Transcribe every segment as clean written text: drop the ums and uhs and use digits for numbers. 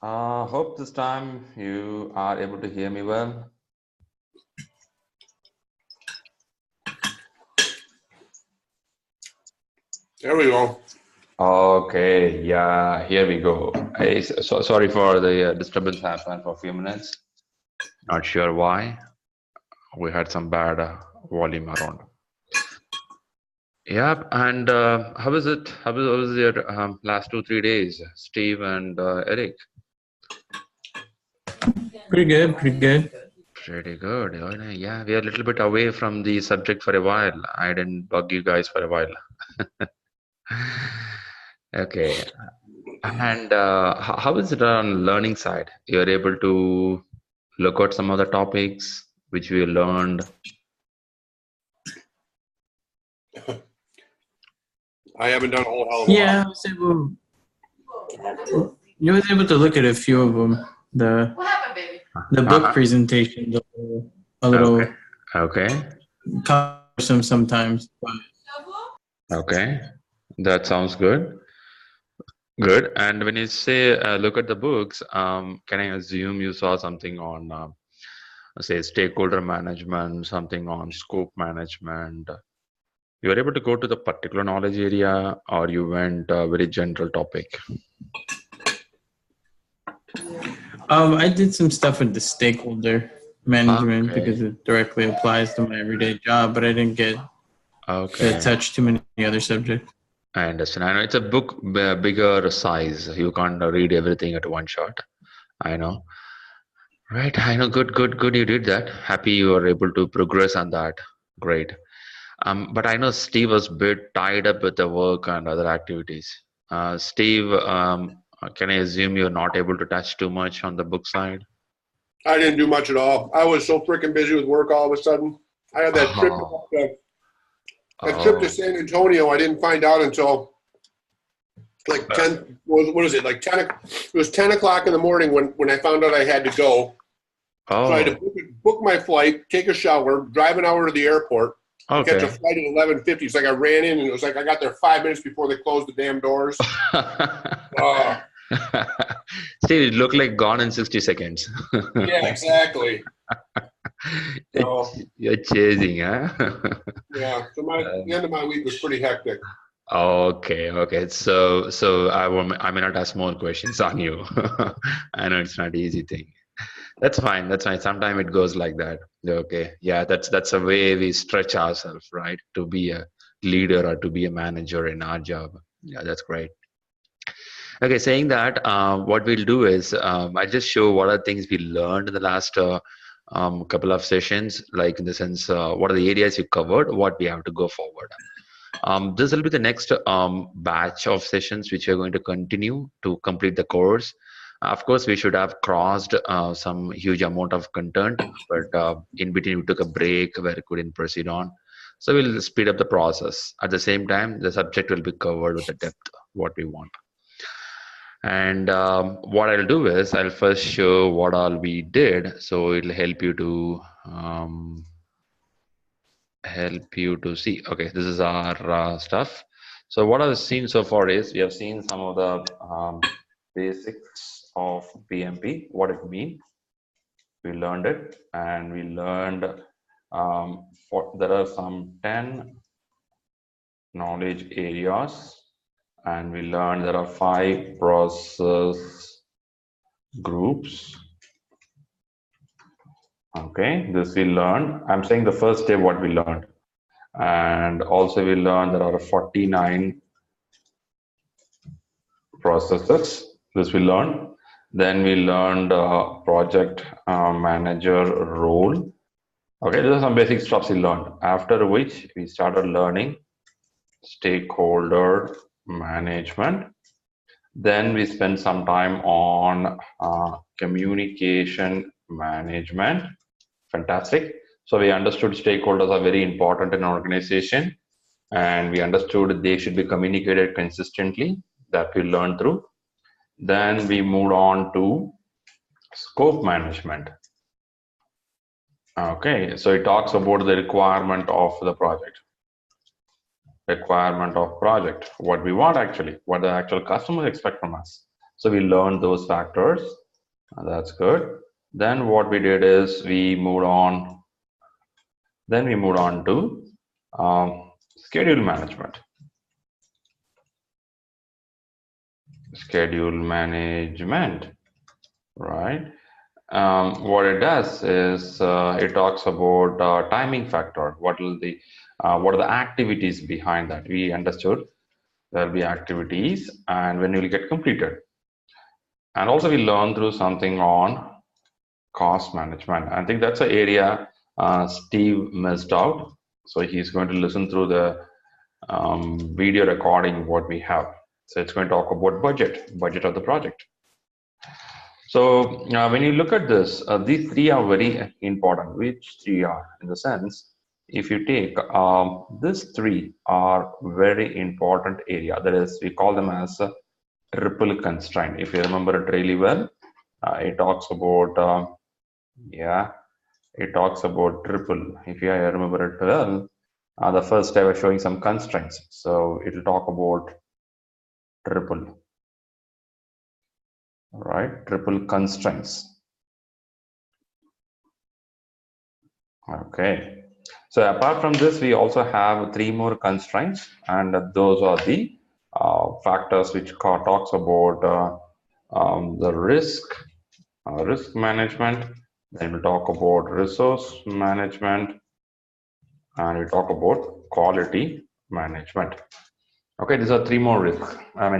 Hope this time you are able to hear me well. There we go. Okay, yeah, here we go. Sorry for the disturbance happened for a few minutes. Not sure why. We had some bad volume around. Yep, and how was it? How was your last 2, 3 days, Steve and Eric? Pretty good, pretty good. Pretty good. Yeah, we are a little bit away from the subject for a while. I didn't bug you guys for a while. Okay. And how is it on learning side? You're able to look at some of the topics which we learned. I haven't done a whole hell of a Yeah, lot. you was able to look at a few of them. The book presentation, a little Okay. cumbersome sometimes. But Okay. That sounds good. Good. And when you say look at the books, can I assume you saw something on, say, stakeholder management, something on scope management? You were able to go to the particular knowledge area, or you went a very general topic? I did some stuff with the stakeholder management Okay. because it directly applies to my everyday job, but I didn't get to touch too many other subjects. I understand. I know it's a book bigger size. You can't read everything at one shot. I know. Right. I know. Good. You did that. Happy you were able to progress on that. Great. But I know Steve was a bit tied up with the work and other activities. Steve, can I assume you're not able to touch too much on the book side? I didn't do much at all. I was so freaking busy with work all of a sudden. I had that trip to San Antonio. I didn't find out until like 10. What was it? Like 10. It was 10 o'clock in the morning when I found out I had to go. So I had to book my flight, take a shower, drive an hour to the airport, catch a flight at 11:50. It's like I ran in and it was like I got there 5 minutes before they closed the damn doors. Steve, it looked like gone in 60 seconds. Yeah, exactly. You're chasing, huh? Yeah. So the end of my week was pretty hectic. Okay. So I may not ask more questions on you. I know it's not an easy thing. That's fine. Sometimes it goes like that. Okay. Yeah, that's a way we stretch ourselves, right? To be a leader or to be a manager in our job. Yeah, that's great. Okay, saying that, what we'll do is I'll just show what are things we learned in the last couple of sessions, like in the sense, what are the areas you covered, what we have to go forward. This will be the next batch of sessions which we're going to continue to complete the course. Of course, we should have crossed some huge amount of content, but in between we took a break where we couldn't proceed on. So we'll speed up the process. At the same time, the subject will be covered with the depth what we want. And what I'll do is I'll first show what all we did, so it'll help you to see. Okay, this is our stuff. So what I've seen so far is we have seen some of the basics of PMP, what it means. We learned it, and we learned there are some 10 knowledge areas. And we learned there are 5 process groups. Okay, this we learned. I'm saying the first step what we learned. And also we learned there are 49 processes. This we learned. Then we learned project manager role. Okay, these are some basic stuff we learned. After which we started learning stakeholder management. Then we spent some time on communication management. Fantastic. So we understood stakeholders are very important in an organization, and we understood they should be communicated consistently. That we learned through. Then we moved on to scope management. Okay, so it talks about the requirement of the project. What we want actually, what the actual customers expect from us. So we learned those factors. That's good. Then what we did is we moved on. Then we moved on to schedule management. Schedule management, right? What it does is it talks about timing factor. What are the activities behind that? We understood there will be activities and when will get completed. And also we learned through something on cost management. I think that's an area Steve missed out. So he's going to listen through the video recording what we have. So it's going to talk about budget of the project. So when you look at this, these three are very important. Which three are? In the sense, if you take these three are very important area. That is, we call them as a triple constraint. If you remember it really well, it talks about it talks about triple. If you remember it well, the first I was showing some constraints. So it will talk about triple. Right, triple constraints. Okay, so apart from this, we also have three more constraints, and those are the factors which talks about the risk management. Then we'll talk about resource management, and we talk about quality management. Okay, these are three more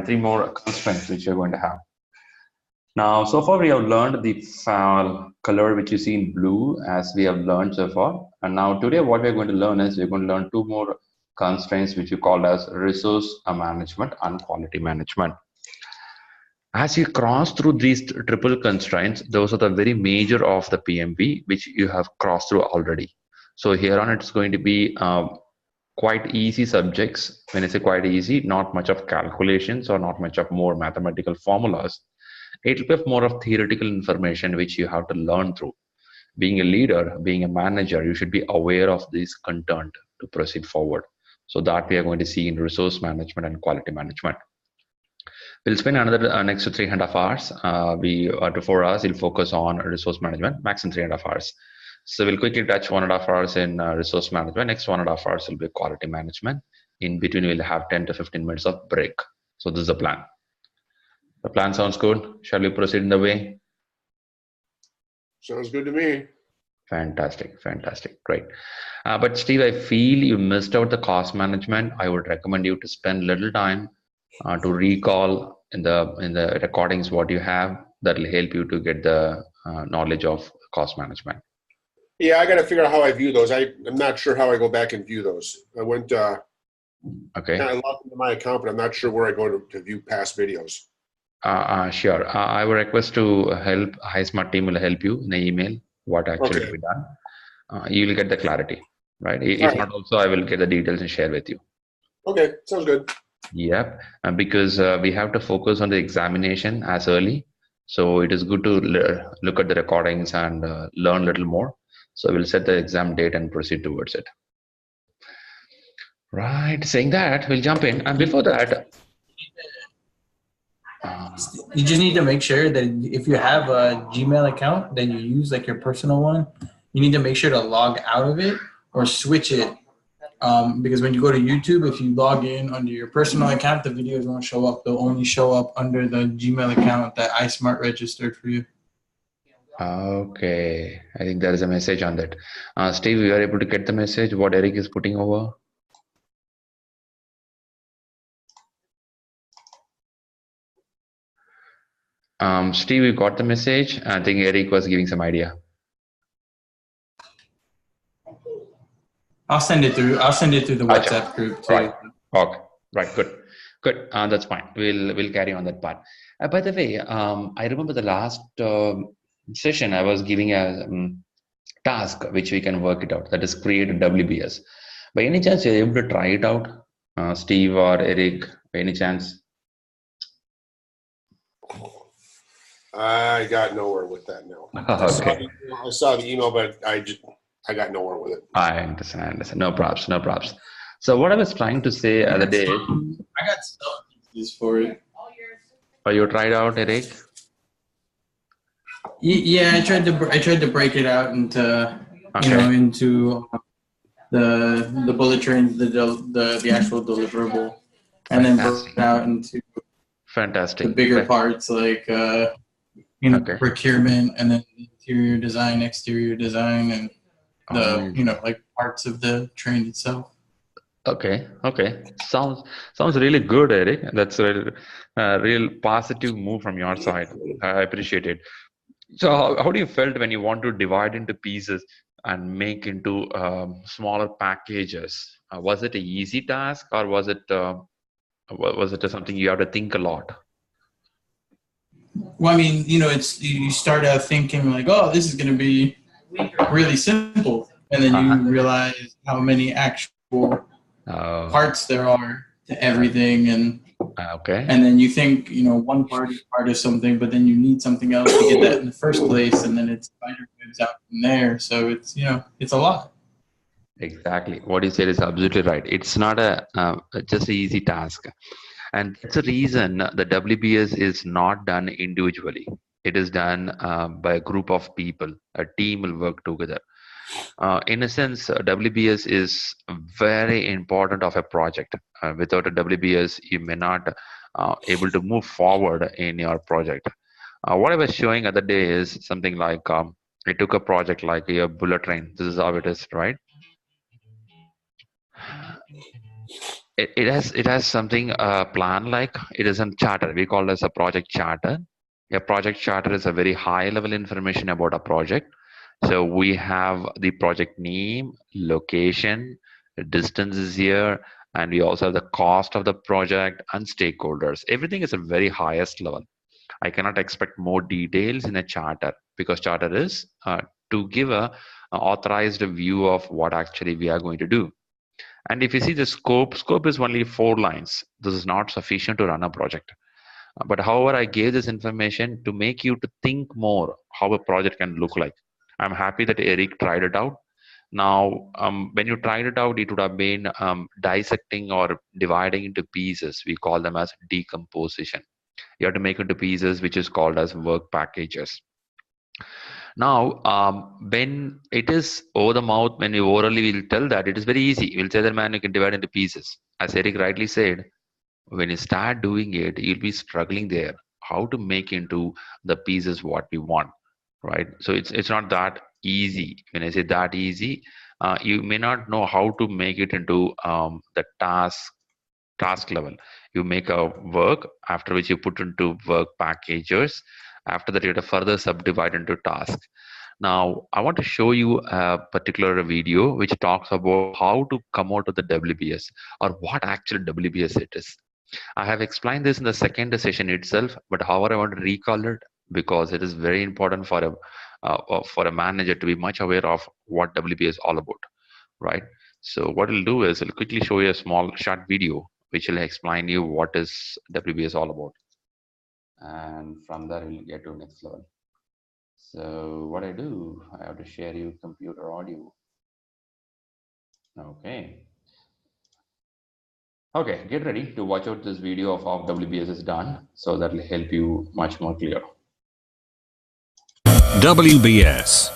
three more constraints which you're going to have. Now, so far we have learned the color which you see in blue as we have learned so far. And now today what we're going to learn is we're going to learn two more constraints which you call as resource management and quality management. As you cross through these triple constraints, those are the very major of the PMP which you have crossed through already. So here on it's going to be quite easy subjects. When I say quite easy, not much of calculations or not much of more mathematical formulas. It will be more of theoretical information which you have to learn through. Being a leader, being a manager, you should be aware of this content to proceed forward. So that we are going to see in resource management and quality management. We'll spend another next to 3.5 hours. To 4 hours, we'll focus on resource management, maximum 3.5 hours. So we'll quickly touch 1.5 hours in resource management. Next 1.5 hours will be quality management. In between, we'll have 10 to 15 minutes of break. So this is the plan. The plan sounds good. Shall we proceed in the way? Sounds good to me. Fantastic, fantastic, great. But Steve, I feel you missed out the cost management. I would recommend you to spend little time to recall in the recordings what you have. That will help you to get the knowledge of cost management. Yeah, I got to figure out how I view those. I'm not sure how I go back and view those. I went. Okay. I logged into my account, but I'm not sure where I go to view past videos. Sure. I would request to help. Ismart team will help you in the email what actually to be done. You will get the clarity, right? If not, also I will get the details and share with you. Okay, sounds good. Yep, because we have to focus on the examination as early. So it is good to look at the recordings and learn a little more. So we'll set the exam date and proceed towards it. Right. Saying that, we'll jump in. And before that, you just need to make sure that if you have a Gmail account that you use, like your personal one, you need to make sure to log out of it or switch it. Because when you go to YouTube, if you log in under your personal account, the videos won't show up. They'll only show up under the Gmail account that Ismart registered for you. Okay. I think there is a message on that. Steve, you are able to get the message, what Eric is putting over? Steve, you got the message? I think Eric was giving some idea. I'll send it through. I'll send it through the WhatsApp group too. Right. Okay. Right. Good. That's fine. We'll carry on that part. By the way, I remember the last session I was giving a task which we can work it out. That is create WBS. By any chance you're able to try it out, Steve or Eric? By any chance? I got nowhere with that now. Okay. I saw the email, but I got nowhere with it. I understand. No props. So what I was trying to say the other day, I got some pieces for it. Or you tried out, Eric? Yeah, I tried to break it out into into the bullet trains, the actual deliverable, and then broke it out into fantastic the bigger parts like procurement, and then interior design, exterior design, and the like parts of the train itself. Okay. Sounds really good, Eric. That's a real positive move from your side. I appreciate it. So how do you felt when you want to divide into pieces and make into smaller packages? Was it an easy task, or was it something you have to think a lot? Well, I mean, it's you start out thinking like, oh, this is going to be really simple, and then you realize how many actual parts there are to everything, and and then you think one part is part of something, but then you need something else to get that in the first place, and then it's spider webs out from there. So it's it's a lot. Exactly, what you said is absolutely right. It's not just an easy task, and that's the reason the WBS is not done individually. It is done by a group of people. A team will work together. In a sense, WBS is very important of a project. Without a WBS, you may not able to move forward in your project. What I was showing other day is something like I took a project like a bullet train. This is how it is, right? It has something plan like it is a charter. We call this a project charter. A project charter is a very high level information about a project. So we have the project name, location, distance is here, and we also have the cost of the project and stakeholders. Everything is at very highest level. I cannot expect more details in a charter because charter is to give a authorized view of what actually we are going to do. And if you see the scope is only 4 lines. This is not sufficient to run a project. But however, I gave this information to make you to think more how a project can look like. I'm happy that Eric tried it out. Now, when you tried it out, it would have been dissecting or dividing into pieces. We call them as decomposition. You have to make into pieces, which is called as work packages. Now, when it is over the mouth, when you orally will tell that, it is very easy. We'll say that, man, you can divide into pieces. As Eric rightly said, when you start doing it, you'll be struggling there. How to make into the pieces what we want, right? So it's not that easy. When I say that easy, you may not know how to make it into the task level. You make a work, after which you put into work packages. After that, you have to further subdivide into tasks. Now, I want to show you a particular video which talks about how to come out of the WBS or what actual WBS it is. I have explained this in the second session itself, but however, I want to recall it because it is very important for a manager to be much aware of what WBS is all about, right? So what we'll do is I'll quickly show you a small short video which will explain you what is WBS all about, and from there we'll get to next level. So what I do, I have to share you computer audio. Okay, get ready to watch out this video of how WBS is done, so that will help you much more clear. WBS.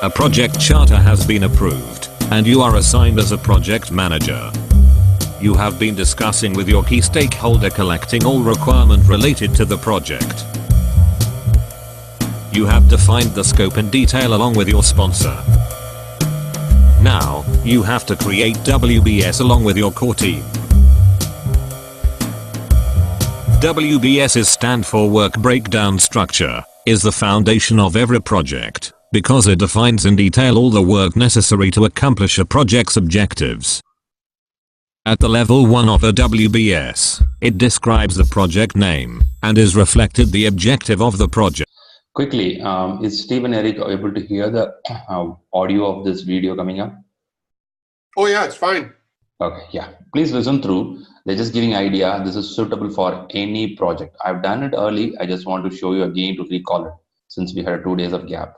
A project charter has been approved, and you are assigned as a project manager. You have been discussing with your key stakeholder, collecting all requirement related to the project. You have defined the scope in detail along with your sponsor. Now, you have to create WBS along with your core team. WBS stands for Work Breakdown Structure, is the foundation of every project, because it defines in detail all the work necessary to accomplish a project's objectives. At the level 1 of a WBS, it describes the project name, and is reflected the objective of the project. Quickly, is Steve and Eric able to hear the audio of this video coming up? Oh yeah, it's fine. Okay, yeah. Please listen through. They're just giving idea. This is suitable for any project. I've done it early. I just want to show you again to recall it since we had 2 days of gap.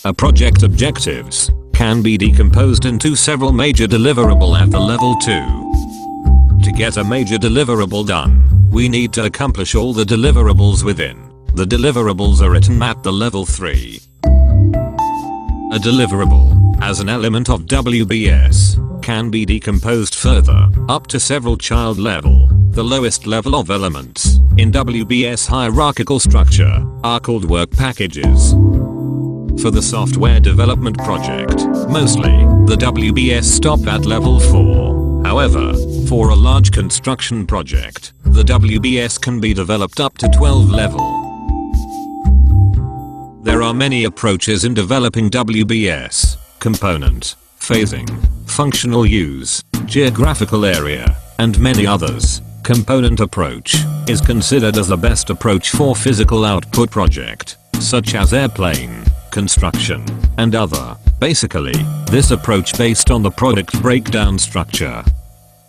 A project objectives can be decomposed into several major deliverables at the level 2. get a major deliverable done, we need to accomplish all the deliverables within. The deliverables are written at the level 3. A deliverable, as an element of WBS, can be decomposed further, up to several child level. The lowest level of elements, in WBS hierarchical structure, are called work packages. For the software development project, mostly, the WBS stop at level 4. However, for a large construction project, the WBS can be developed up to 12 level. There are many approaches in developing WBS: component, phasing, functional use, geographical area, and many others. Component approach is considered as the best approach for physical output project, such as airplane, construction, and other. Basically, this approach based on the product breakdown structure.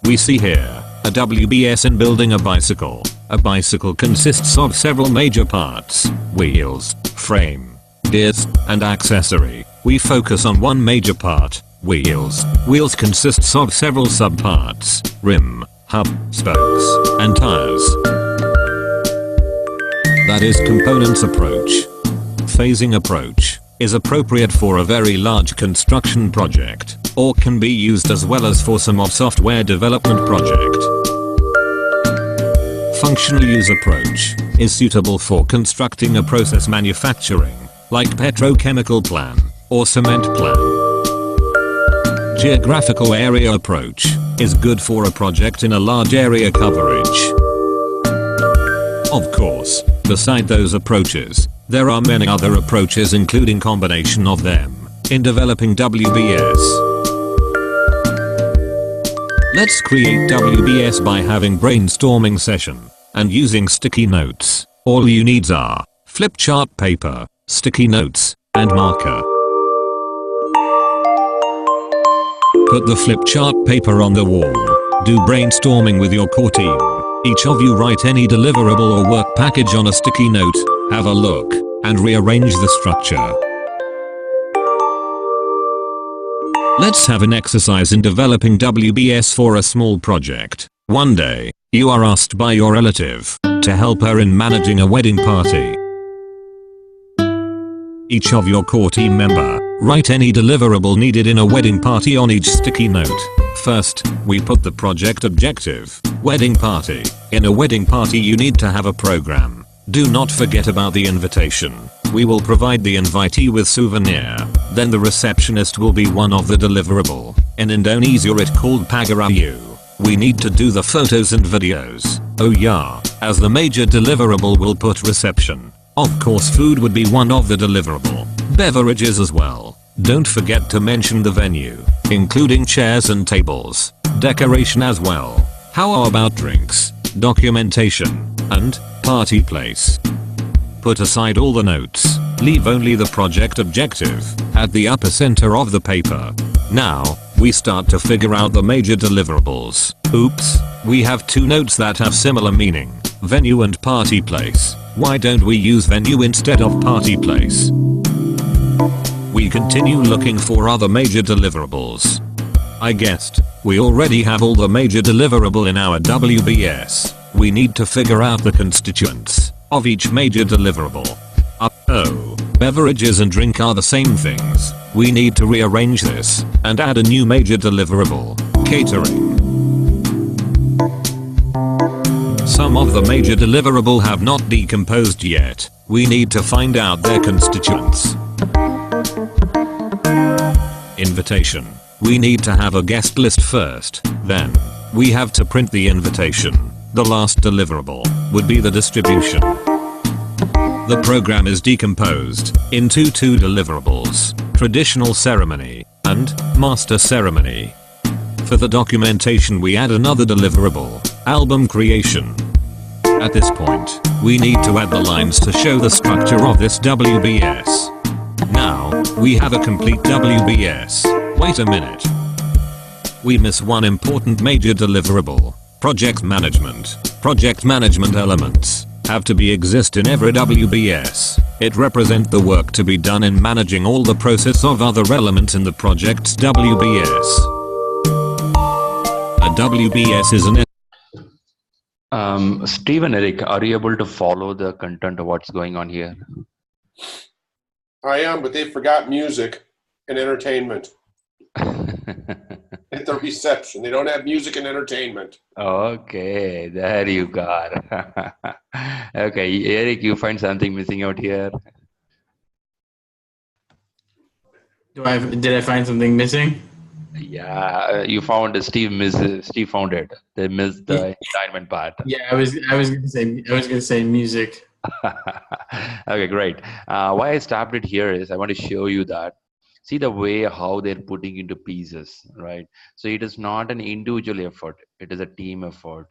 We see here a WBS in building a bicycle. A bicycle consists of several major parts: wheels, frame, gears, and accessory. We focus on one major part: wheels. Wheels consists of several subparts: rim, hub, spokes, and tires. That is components approach. Phasing approach is appropriate for a very large construction project, or can be used as well as for some of software development project. Functional use approach is suitable for constructing a process manufacturing, like petrochemical plant or cement plant. Geographical area approach is good for a project in a large area coverage. Of course, beside those approaches, there are many other approaches including combination of them in developing WBS. Let's create WBS by having brainstorming session and using sticky notes. All you need are flip chart paper, sticky notes, and marker. Put the flip chart paper on the wall. Do brainstorming with your core team. Each of you write any deliverable or work package on a sticky note, have a look, and rearrange the structure. Let's have an exercise in developing WBS for a small project. One day, you are asked by your relative to help her in managing a wedding party. Each of your core team member write any deliverable needed in a wedding party on each sticky note. First, we put the project objective, wedding party. In a wedding party you need to have a program. Do not forget about the invitation. We will provide the invitee with souvenir. Then the receptionist will be one of the deliverable. In Indonesia it called pagarayu. We need to do the photos and videos. Oh yeah, as the major deliverable will put reception. Of course food would be one of the deliverable. Beverages as well. Don't forget to mention the venue, including chairs and tables. Decoration as well. How about drinks, documentation, and party place? Put aside all the notes. Leave only the project objective at the upper center of the paper. Now, we start to figure out the major deliverables. Oops, we have two notes that have similar meaning: venue and party place. Why don't we use venue instead of party place? We continue looking for other major deliverables. I guessed, we already have all the major deliverable in our WBS. We need to figure out the constituents of each major deliverable. Oh, beverages and drink are the same things. We need to rearrange this and add a new major deliverable: catering. Some of the major deliverable have not decomposed yet. We need to find out their constituents. Invitation. We need to have a guest list first. Then, we have to print the invitation. The last deliverable would be the distribution. The program is decomposed into two deliverables: traditional ceremony and master ceremony. For the documentation we add another deliverable: album creation. At this point, we need to add the lines to show the structure of this WBS. Now, we have a complete WBS. Wait a minute. We miss one important major deliverable: project management. Project management elements have to be exist in every WBS. It represent the work to be done in managing all the process of other elements in the project's WBS. A WBS is an Steve and Eric, are you able to follow the content of what's going on here? I am, but they forgot music and entertainment at the reception. They don't have music and entertainment. Okay, there you got. Okay, Eric, you find something missing out here? Did I find something missing? Yeah, you found Steve found it. They missed the entertainment part. Yeah, I was gonna say music. Okay, great. Why I stopped it here is I want to show you that. See the way how they're putting into pieces, right? So it is not an individual effort. It is a team effort.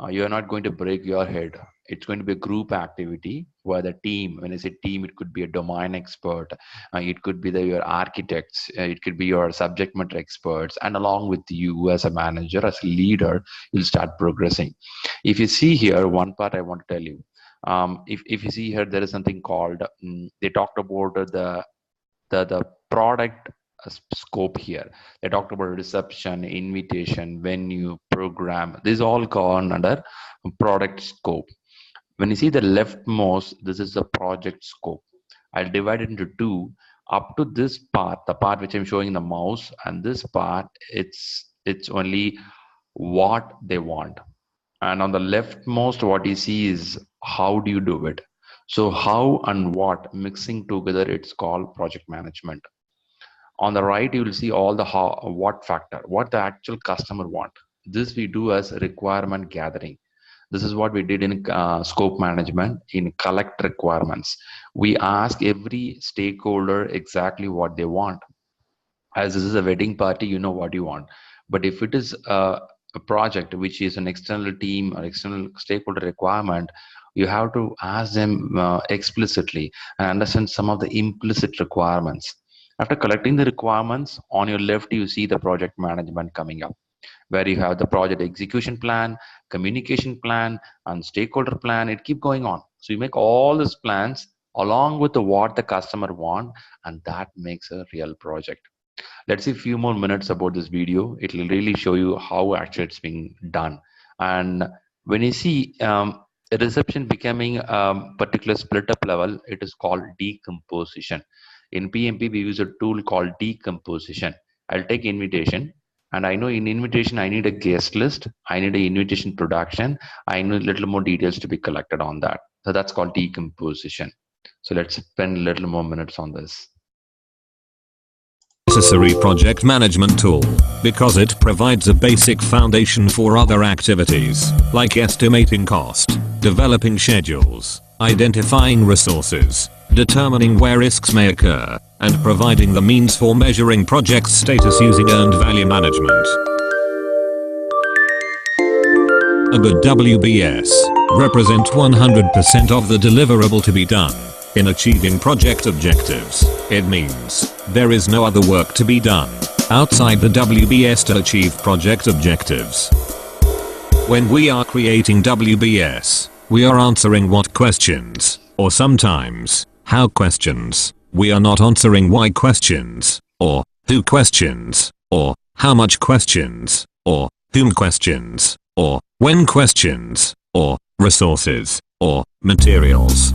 You're not going to break your head. It's going to be a group activity where the team, when I say team, it could be a domain expert. It could be your architects. It could be your subject matter experts. And along with you as a manager, as a leader, you'll start progressing. If you see here, one part I want to tell you. If you see here, there is something called, they talked about the product scope here. They talked about reception, invitation, venue, program. These all gone under product scope. When you see the leftmost, this is the project scope. I'll divide it into two. Up to this part, the part which I'm showing in the mouse, and this part, it's only what they want. And on the leftmost, what you see is how do you do it. So how and what mixing together, it's called project management. On the right, you will see all the how, what factor, what the actual customer want. This we do as requirement gathering. This is what we did in scope management, in collect requirements. We ask every stakeholder exactly what they want. As this is a wedding party, you know what you want. But if it is a project which is an external team or external stakeholder requirement, you have to ask them explicitly and understand some of the implicit requirements. After collecting the requirements, on your left, you see the project management coming up, where you have the project execution plan, communication plan, and stakeholder plan. It keep going on. So you make all these plans along with what the customer want, and that makes a real project. Let's see a few more minutes about this video. It will really show you how actually it's being done. And when you see a reception becoming a particular split up level, it is called decomposition. In PMP, we use a tool called decomposition. I'll take invitation, and I know in invitation, I need a guest list. I need an invitation production. I need a little more details to be collected on that. So that's called decomposition. So let's spend a little more minutes on this. Necessary project management tool because it provides a basic foundation for other activities like estimating cost, developing schedules, identifying resources, determining where risks may occur, and providing the means for measuring project status using earned value management. A good WBS represents 100% of the deliverable to be done in achieving project objectives. It means there is no other work to be done outside the WBS to achieve project objectives. When we are creating WBS, we are answering what questions, or sometimes how questions. We are not answering why questions, or who questions, or how much questions, or whom questions, or when questions, or resources, or materials.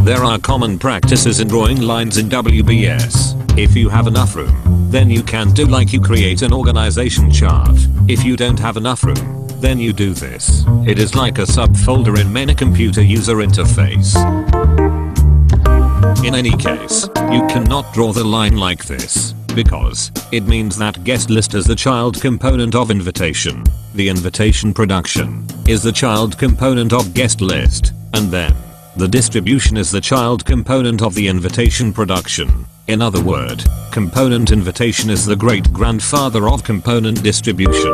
There are common practices in drawing lines in WBS. If you have enough room, then you can do like you create an organization chart. If you don't have enough room, then you do this. It is like a subfolder in many computer user interface. In any case, you cannot draw the line like this, because it means that guest list is the child component of invitation. The invitation production is the child component of guest list, and then the distribution is the child component of the invitation production. In other words, component invitation is the great-grandfather of component distribution.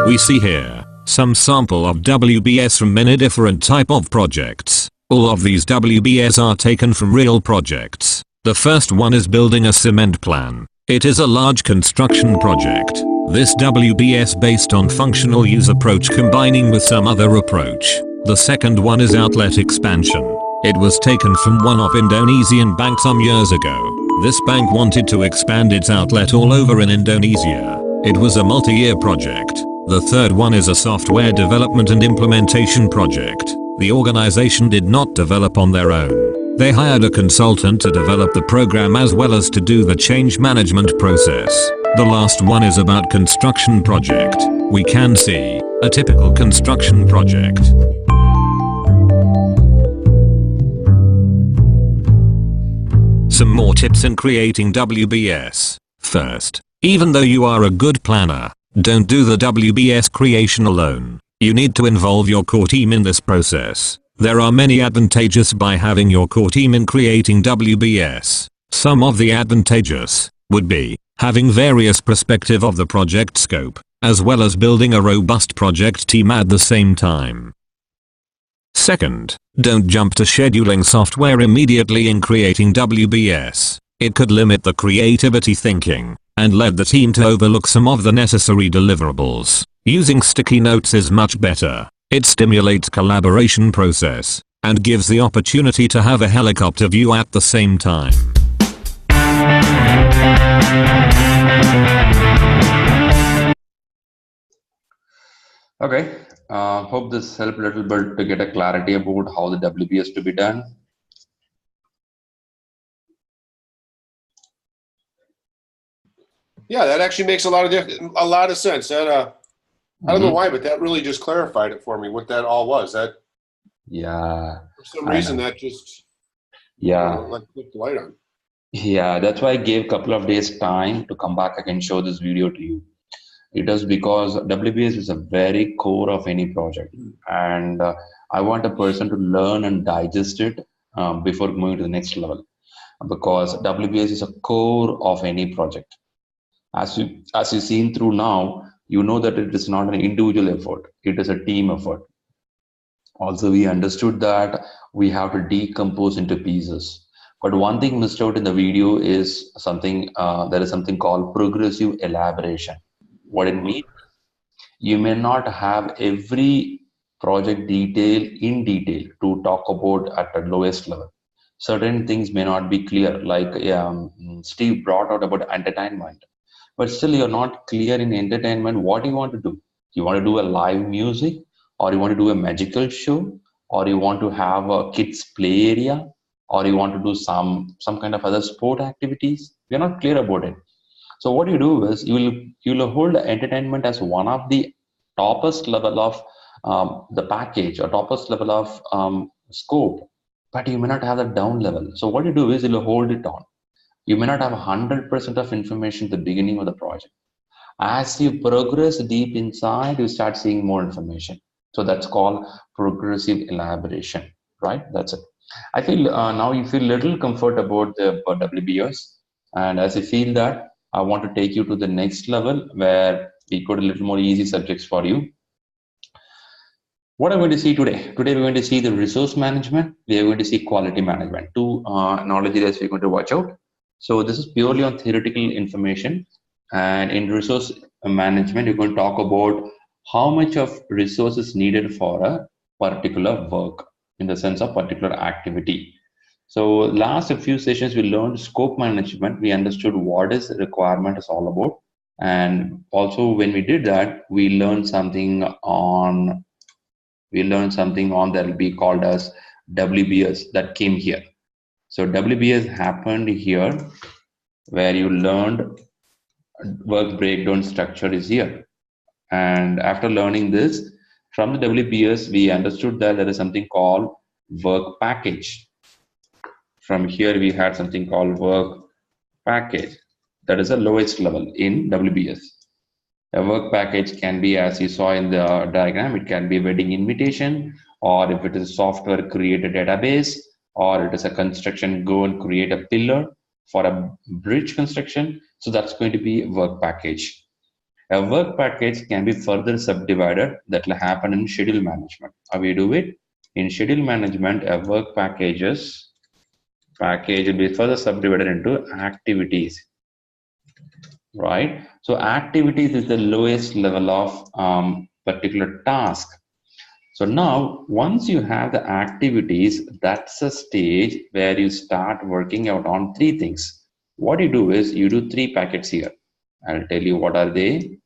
We see here some sample of WBS from many different type of projects. All of these WBS are taken from real projects. The first one is building a cement plan. It is a large construction project. This WBS based on functional use approach combining with some other approach. The second one is outlet expansion. It was taken from one of Indonesian bank some years ago. This bank wanted to expand its outlet all over in Indonesia. It was a multi-year project. The third one is a software development and implementation project. The organization did not develop on their own. They hired a consultant to develop the program as well as to do the change management process. The last one is about construction project. We can see a typical construction project. Some more tips in creating WBS. First, even though you are a good planner, don't do the WBS creation alone. You need to involve your core team in this process. There are many advantages by having your core team in creating WBS. Some of the advantages would be having various perspective of the project scope, as well as building a robust project team at the same time. Second, don't jump to scheduling software immediately in creating WBS. It could limit the creativity thinking and lead the team to overlook some of the necessary deliverables. Using sticky notes is much better. It stimulates collaboration process and gives the opportunity to have a helicopter view at the same time. Okay, hope this helped a little bit to get a clarity about how the WBS to be done. Yeah, that actually makes a lot of sense. That I don't know why, but that really just clarified it for me what that all was. That for some reason that just like clicked the light on. Yeah, that's why I gave a couple of days time to come back. I can show this video to you. It is because WBS is a very core of any project, and I want a person to learn and digest it before moving to the next level, because WBS is a core of any project. As you've seen through now, you know that it is not an individual effort, it is a team effort. Also, we understood that we have to decompose into pieces. But one thing missed out in the video is something, there is something called progressive elaboration. What it means, you may not have every project detail in detail to talk about at the lowest level. Certain things may not be clear, like Steve brought out about entertainment. But still you're not clear in entertainment what you want to do. You want to do a live music, or you want to do a magical show, or you want to have a kids play area, or you want to do some kind of other sport activities. You're not clear about it. So what you do is you'll hold entertainment as one of the toppest level of the package or toppest level of scope, but you may not have the down level. So what you do is you'll hold it on. You may not have 100% of information at the beginning of the project. As you progress deep inside, you start seeing more information. So that's called progressive elaboration, right? That's it. I feel now you feel little comfort about the WBS, and as you feel that, I want to take you to the next level where we got a little more easy subjects for you. What are we going to see today? Today we're going to see the resource management. We are going to see quality management. Two knowledge areas we're going to watch out. So this is purely on theoretical information, and in resource management, you're going to talk about how much of resources needed for a particular work in the sense of particular activity. So last a few sessions, we learned scope management. We understood what is requirement is all about. And also when we did that, we learned something on that will be called as WBS that came here. So WBS happened here where you learned work breakdown structure is here. And after learning this, from the WBS, we understood that there is something called work package. From here, we had something called work package. That is the lowest level in WBS. A work package can be, as you saw in the diagram, it can be a wedding invitation, or if it is software, create a database, or it is a construction, go and create a pillar for a bridge construction. So that's going to be a work package. A work package can be further subdivided. That will happen in schedule management. How we do it? In schedule management, a work package will be further subdivided into activities. right? So activities is the lowest level of particular task. So now once you have the activities, that's a stage where you start working out on three things. What you do is you do three packets here. I'll tell you what are they.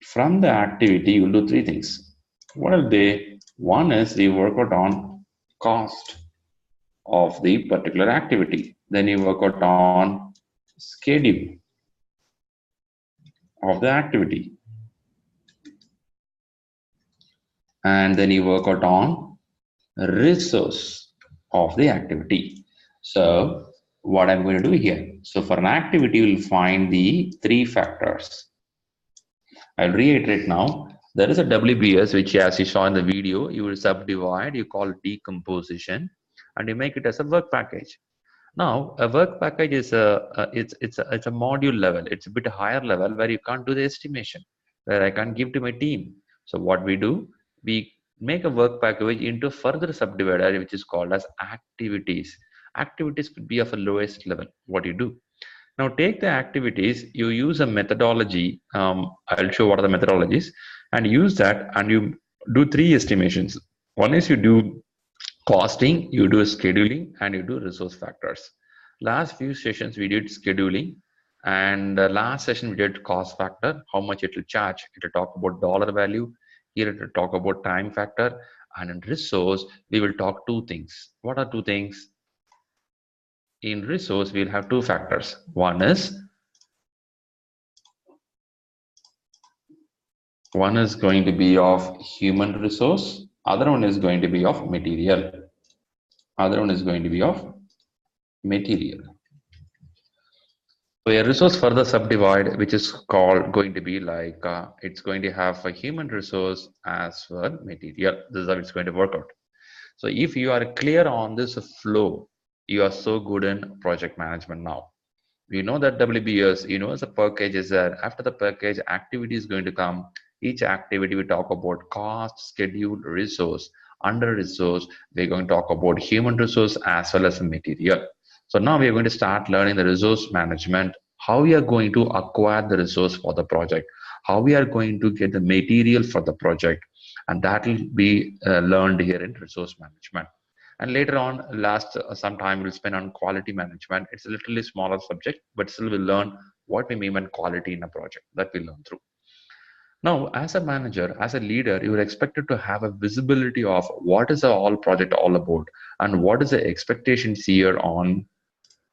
From the activity you'll do three things. What are they? One is you work out on cost of the particular activity, then you work out on schedule of the activity, and then you work out on resource of the activity. So what I'm going to do here, so for an activity we'll find the three factors. I'll reiterate now. There is a WBS which, as you saw in the video, you will subdivide, you call decomposition, and you make it as a work package. Now, a work package is it's a module level. It's a bit higher level where you can't do the estimation, where I can't give to my team. So what we do, we make a work package into further subdivider, which is called as activities. Activities could be of a lowest level. What you do now, take the activities. You use a methodology. I'll show what are the methodologies, and use that, and you do three estimations. One is you do costing, you do scheduling, and you do resource factors. Last few sessions we did scheduling, and last session we did cost factor, how much it will charge. It will talk about dollar value. Here it will talk about time factor, and in resource we will talk two things. What are two things? In resource we'll have two factors. One is going to be of human resource, other one is going to be of material. Other one is going to be of material. So a resource further subdivide, which is called going to be like it's going to have a human resource as well material. This is how it's going to work out. So if you are clear on this flow, you are so good in project management now. You know that WBS, you know, as a package is there. After the package, activity is going to come. Each activity we talk about cost, schedule, resource. Under resource, we're going to talk about human resource as well as material. So now we are going to start learning the resource management, how we are going to acquire the resource for the project, how we are going to get the material for the project, and that will be learned here in resource management. And later on, last some time we'll spend on quality management. It's a literally smaller subject, but still we'll learn what we mean by quality in a project. That we'll learn through. Now, as a manager, as a leader, you are expected to have a visibility of what is the all project all about, and what is the expectations here on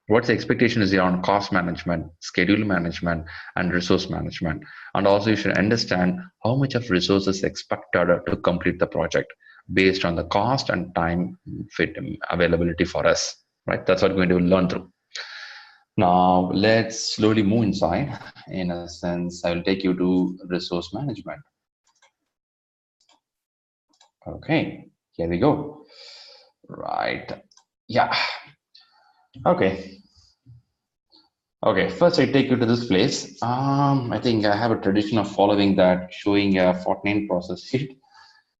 what's the expectation is here on cost management, schedule management, and resource management. And also you should understand how much of resources expected to complete the project based on the cost and time fit availability for us, right? That's what we're going to learn through. Now let's slowly move inside. In a sense, I will take you to resource management. Okay, here we go. Right, yeah. Okay, first I take you to this place. I think I have a tradition of following that, showing a 49 process sheet,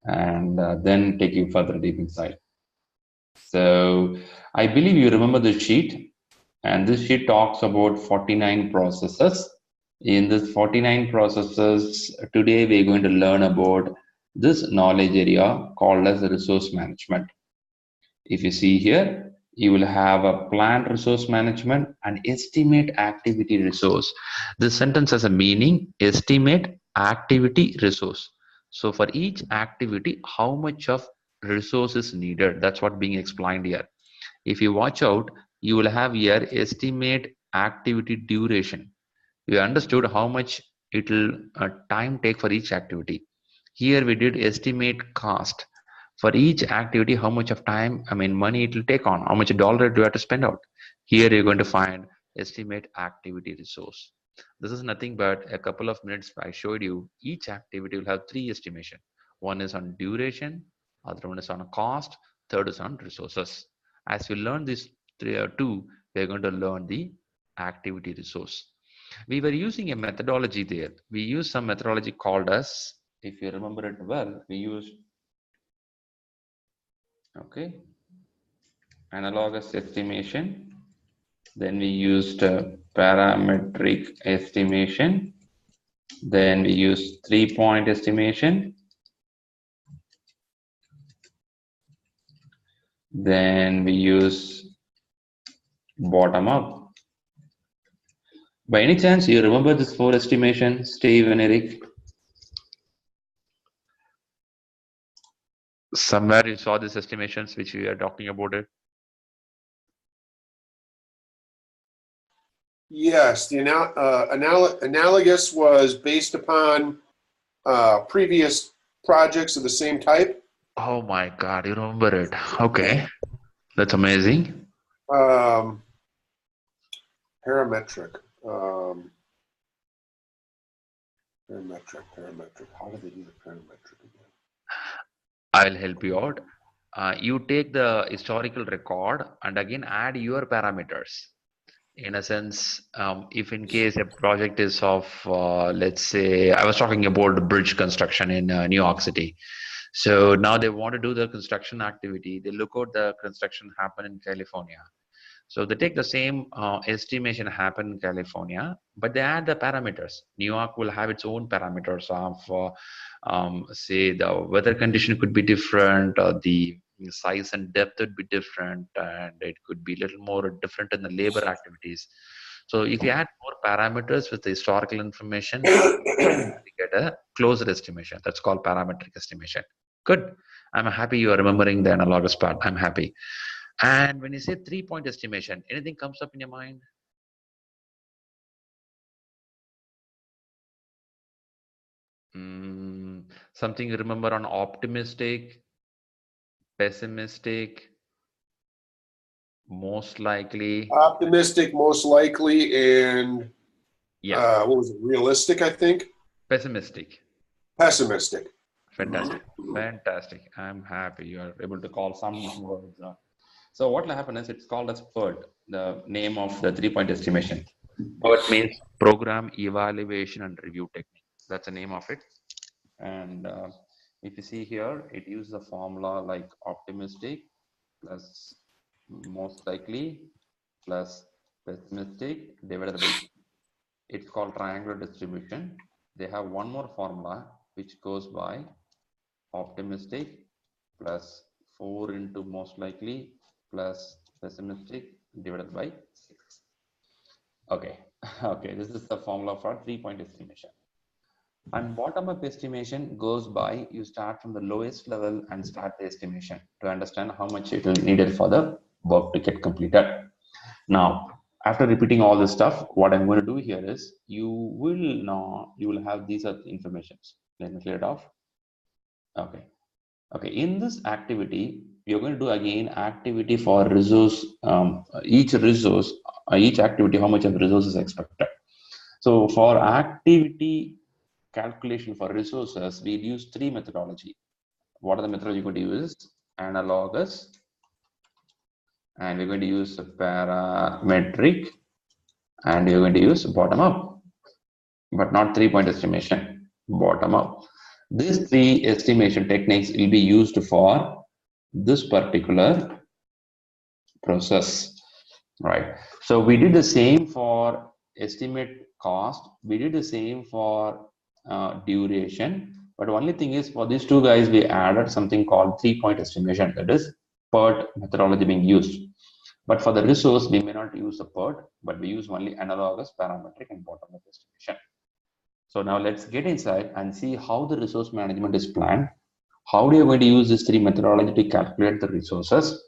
and then take you further deep inside. So I believe you remember this sheet, and this sheet talks about 49 processes. In this 49 processes, today we're going to learn about this knowledge area called as resource management. If you see here, you will have a planned resource management and estimate activity resource. This sentence has a meaning, estimate activity resource. So for each activity, how much of resource is needed? That's what being explained here. If you watch out, you will have here estimate activity duration. You understood how much it will time take for each activity. Here we did estimate cost. For each activity, how much of time, money it will take on, how much dollar do you have to spend out. Here you're going to find estimate activity resource. This is nothing but a couple of minutes I showed you. Each activity will have three estimation. One is on duration, other one is on cost, third is on resources. As we learn these two, we're going to learn the activity resource. We were using a methodology there. We used some methodology called as, if you remember it well, we used analogous estimation. Then we used parametric estimation. Then we use 3-point estimation. Then we use bottom up. By any chance, you remember this 4 estimation, Steve and Eric? Somewhere you saw these estimations which we are talking about it. Yes, the analogous was based upon previous projects of the same type. Oh my God, you remember it. Okay, that's amazing. Parametric. Parametric. How do they do the parametric again? I'll help you out. You take the historical record and again add your parameters. In a sense, if in case a project is of, let's say, I was talking about bridge construction in New York City. So now they want to do the construction activity. They look at the construction happen in California. So they take the same estimation happen in California, but they add the parameters. New York will have its own parameters of, say, the weather condition could be different, the size and depth would be different, and it could be a little more different in the labor activities. So if you add more parameters with the historical information, you get a closer estimation. That's called parametric estimation. Good. I'm happy you are remembering the analogous part. I'm happy. And when you say 3-point estimation, anything comes up in your mind? Something you remember on optimistic, pessimistic, most likely? Optimistic, most likely, and yeah, what was it? Realistic, I think. Pessimistic. Pessimistic. Fantastic. Fantastic. I'm happy you are able to call some words. So what will happen is it's called as PERT, the name of the 3-point estimation. PERT means Program Evaluation and Review Technique. That's the name of it. And if you see here, it uses a formula like optimistic plus most likely plus pessimistic divided by, it's called triangular distribution. They have one more formula which goes by optimistic plus 4 into most likely plus pessimistic divided by 6. Okay, okay, this is the formula for 3-point estimation. And bottom-up estimation goes by, you start from the lowest level and start the estimation to understand how much it will needed for the work to get completed. Now, after repeating all this stuff, what I'm going to do here is you will have these informations. Let me clear it off. Okay. Okay, in this activity, you're going to do again activity for resource, each resource, each activity, how much of resource is expected. So for activity calculation for resources, we'll use 3 methodology. What are the methodology you're going to use? Analogous, and we're going to use parametric, and you're going to use bottom up, but not 3-point estimation, bottom up. These 3 estimation techniques will be used for this particular process, right? So we did the same for estimate cost, we did the same for duration, but only thing is for these 2 guys, we added something called 3-point estimation, that is PERT methodology being used. But for the resource, we may not use the PERT, but we use only analogous, parametric, and bottom-up estimation. So now let's get inside and see how the resource management is planned. How do you going to use this 3 methodology to calculate the resources?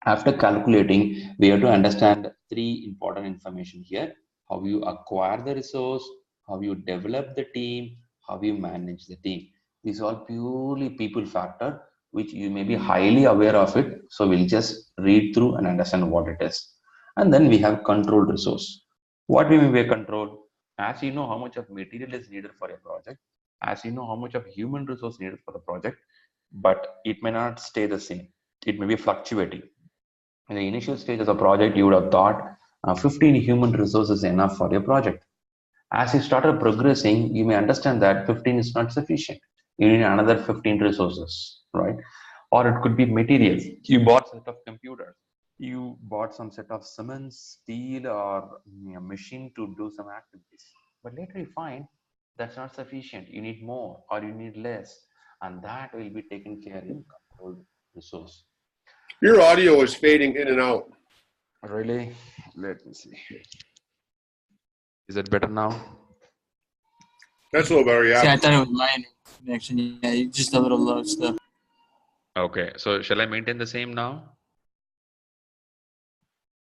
After calculating, we have to understand 3 important information here. How you acquire the resource, how you develop the team, how you manage the team. These are purely people factor, which you may be highly aware of it. So we'll just read through and understand what it is. And then we have controlled resource. What we mean by control? As you know how much of material is needed for a project, as you know how much of human resource needed for the project, but it may not stay the same. It may be fluctuating. In the initial stage of the project, you would have thought 15 human resources is enough for your project. As you started progressing, you may understand that 15 is not sufficient. You need another 15 resources, right? Or it could be materials. You bought a set of computers. You bought some set of cement, steel, or machine to do some activities. But later you find that's not sufficient. You need more or you need less. And that will be taken care in controlled resource. Your audio is fading in and out. Really? Let me see. Is it better now? That's a little better, yeah. See, I thought it was my connection. Yeah, it's just a little low still. Okay, so shall I maintain the same now?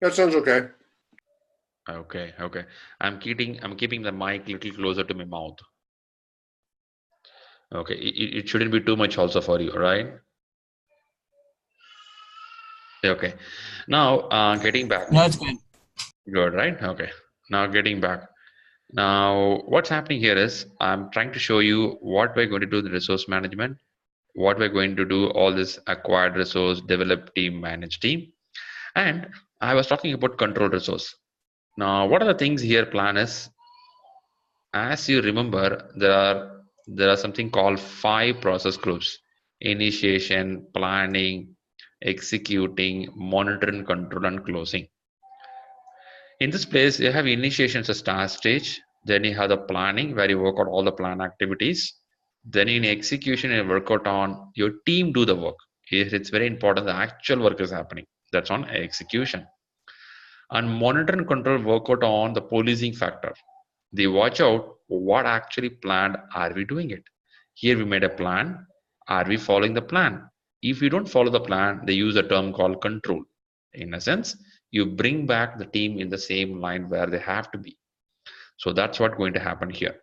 That sounds okay. Okay, okay. I'm keeping the mic a little closer to my mouth. Okay, it shouldn't be too much also for you, right? Okay. Now, getting back. No, it's good. Good, right? Okay. Now getting back. Now, what's happening here is I'm trying to show you what we're going to do in the resource management, what we're going to do all this acquired resource, develop team, manage team. And I was talking about control resource. Now, what are the things here plan is, as you remember, there are something called 5 process groups: initiation, planning, executing, monitoring, control, and closing. In this place, you have initiation as a start stage. Then you have the planning where you work out all the plan activities. Then in execution, you work out on your team do the work. Here it's very important the actual work is happening. That's on execution. And monitor and control work out on the policing factor. They watch out what actually planned are we doing it. Here we made a plan. Are we following the plan? If you don't follow the plan, they use a term called control. In a sense, you bring back the team in the same line where they have to be. So that's what's going to happen here.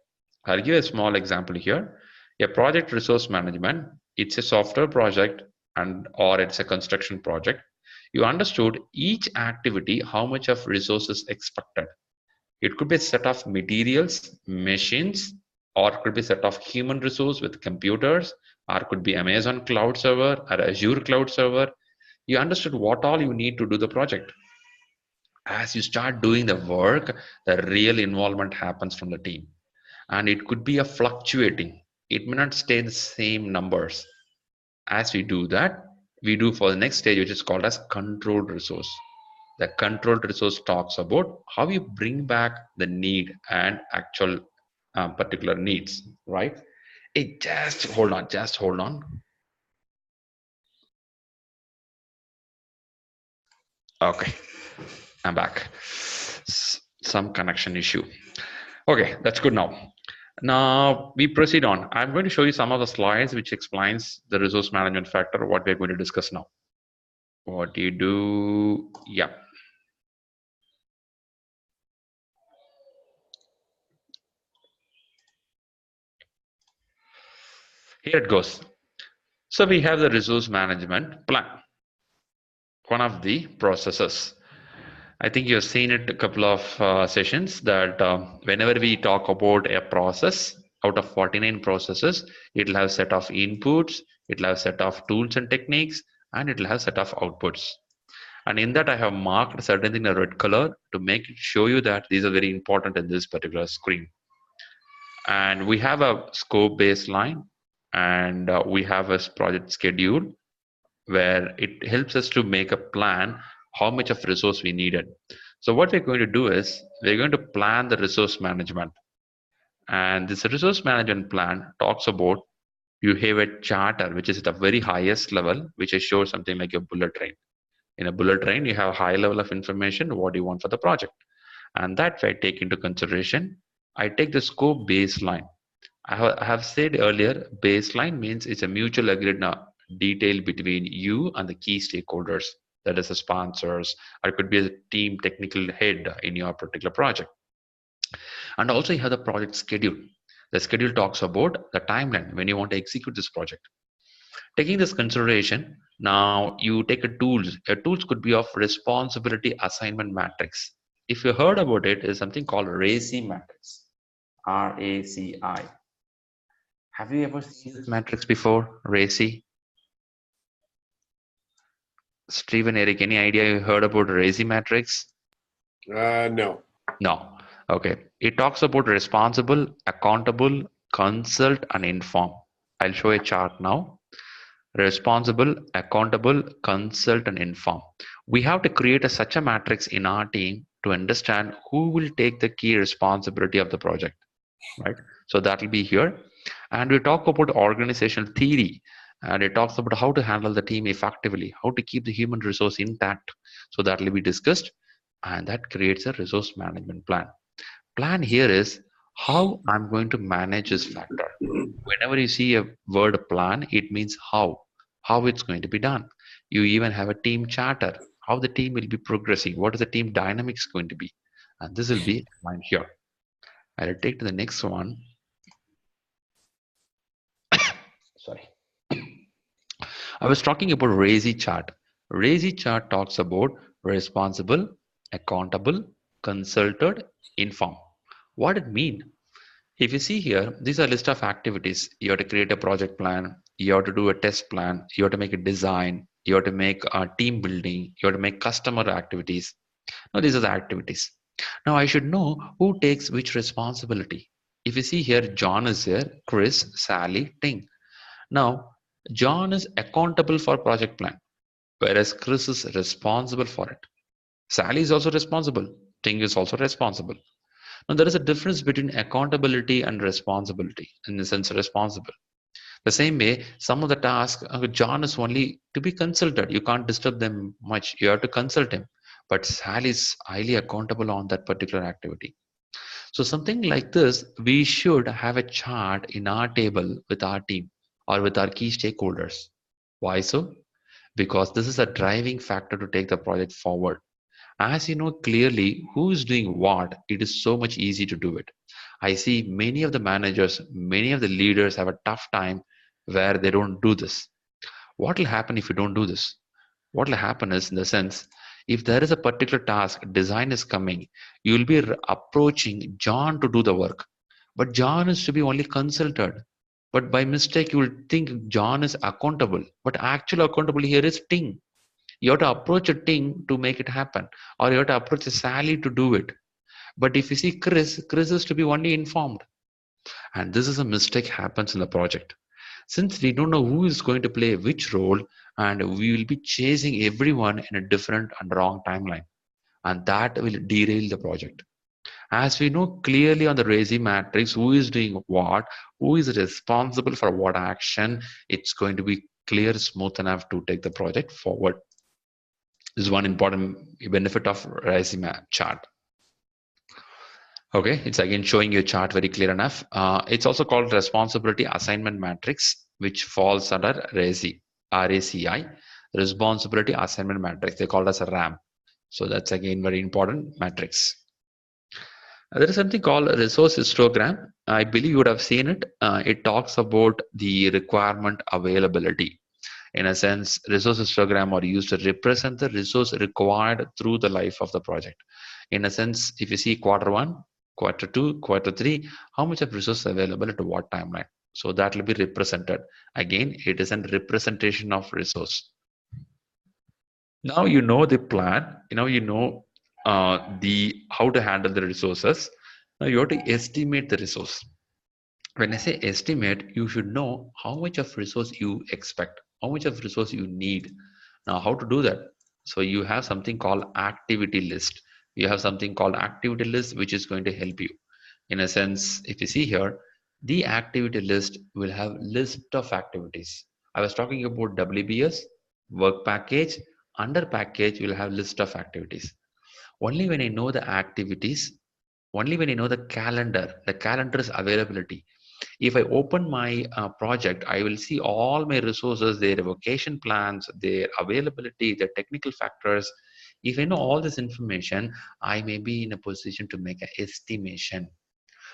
I'll give a small example here. A project resource management, it's a software project and or it's a construction project. You understood each activity, how much of resources expected. It could be a set of materials, machines, or it could be a set of human resource with computers, or it could be Amazon cloud server or Azure cloud server. You understood what all you need to do the project. As you start doing the work, the real involvement happens from the team. And it could be a fluctuating. It may not stay the same numbers. As we do that, we do for the next stage, which is called as controlled resource. The controlled resource talks about how you bring back the need and actual particular needs, right? Hey, just hold on, just hold on. Okay, I'm back. Some connection issue. Okay, that's good now. Now we proceed on. I'm going to show you some of the slides which explains the resource management factor, what we're going to discuss now. What do you do? Yeah. Here it goes. So we have the resource management plan, one of the processes. I think you've seen it a couple of sessions that whenever we talk about a process, out of 49 processes, it'll have set of inputs, it'll have set of tools and techniques, and it'll have set of outputs. And in that, I have marked certain thing in red color to make it show you that these are very important in this particular screen. And we have a scope baseline, and we have a project schedule where it helps us to make a plan how much of resource we needed. So what we're going to do is we're going to plan the resource management. And this resource management plan talks about you have a charter which is at the very highest level, which is shows something like a bullet train. In a bullet train, you have a high level of information, what do you want for the project. And that I take into consideration. I take the scope baseline. I have said earlier, baseline means it's a mutual agreed detail between you and the key stakeholders, that is the sponsors, or it could be a team technical head in your particular project. And also you have the project schedule. The schedule talks about the timeline when you want to execute this project. Taking this consideration, now you take a tools. A tools could be of responsibility assignment matrix. If you heard about it, is something called RACI matrix. RACI. Have you ever seen this matrix before? RACI? Steven, Eric, any idea you heard about RACI matrix? No. No. Okay. It talks about responsible, accountable, consult, and inform. I'll show a chart now. Responsible, accountable, consult, and inform. We have to create such a matrix in our team to understand who will take the key responsibility of the project, right? So that will be here. And we talk about organizational theory, and it talks about how to handle the team effectively, how to keep the human resource intact. So that will be discussed, and that creates a resource management plan. Plan here is how I'm going to manage this factor. Whenever you see a word plan, it means how it's going to be done. You even have a team charter, how the team will be progressing, what is the team dynamics going to be, and this will be mine here. I'll take to the next one. Sorry. I was talking about RAISY chart. RAISY chart talks about responsible, accountable, consulted, informed. What it mean? If you see here, these are a list of activities. You have to create a project plan. You have to do a test plan. You have to make a design. You have to make a team building. You have to make customer activities. Now, these are the activities. Now, I should know who takes which responsibility. If you see here, John is here, Chris, Sally, Ting. Now, John is accountable for project plan, whereas Chris is responsible for it. Sally is also responsible. Ting is also responsible. Now, there is a difference between accountability and responsibility, in the sense responsible. The same way, some of the tasks, John is only to be consulted. You can't disturb them much. You have to consult him. But Sally is highly accountable on that particular activity. So something like this, we should have a chart in our table with our team or with our key stakeholders. Why so? Because this is a driving factor to take the project forward. As you know clearly who is doing what, it is so much easy to do it. I see many of the managers, many of the leaders have a tough time where they don't do this. What will happen if you don't do this? What will happen is, in the sense, if there is a particular task, design is coming, you will be approaching John to do the work. But John is to be only consulted. But by mistake, you will think John is accountable. But actual accountable here is Ting. You have to approach a Ting to make it happen, or you have to approach a Sally to do it. But if you see Chris, Chris is to be only informed. And this is a mistake happens in the project. Since we don't know who is going to play which role, and we will be chasing everyone in a different and wrong timeline. And that will derail the project. As we know clearly on the RAISY matrix, who is doing what, who is responsible for what action, it's going to be clear, smooth enough to take the project forward. This is one important benefit of RAISY chart. Okay, it's again showing you a chart very clear enough. It's also called responsibility assignment matrix, which falls under RACI, RACI, responsibility assignment matrix. They call it as a RAM. So that's again very important matrix. There is something called a resource histogram. I believe you would have seen it. It talks about the requirement availability. In a sense, resource histogram are used to represent the resource required through the life of the project. In a sense, if you see quarter one, quarter two, quarter three, how much of resource available at what timeline? So that will be represented. Again, it is a representation of resource. Now you know the plan. You know the how to handle the resources. Now you have to estimate the resource. When I say estimate, you should know how much of resource you expect, how much of resource you need. Now how to do that? So you have something called activity list. You have something called activity list, which is going to help you. In a sense, if you see here, the activity list will have list of activities. I was talking about WBS, work package. Under package, you'll have list of activities. Only when I know the activities, only when I know the calendar's availability. If I open my project, I will see all my resources, their vacation plans, their availability, their technical factors. If I know all this information, I may be in a position to make an estimation.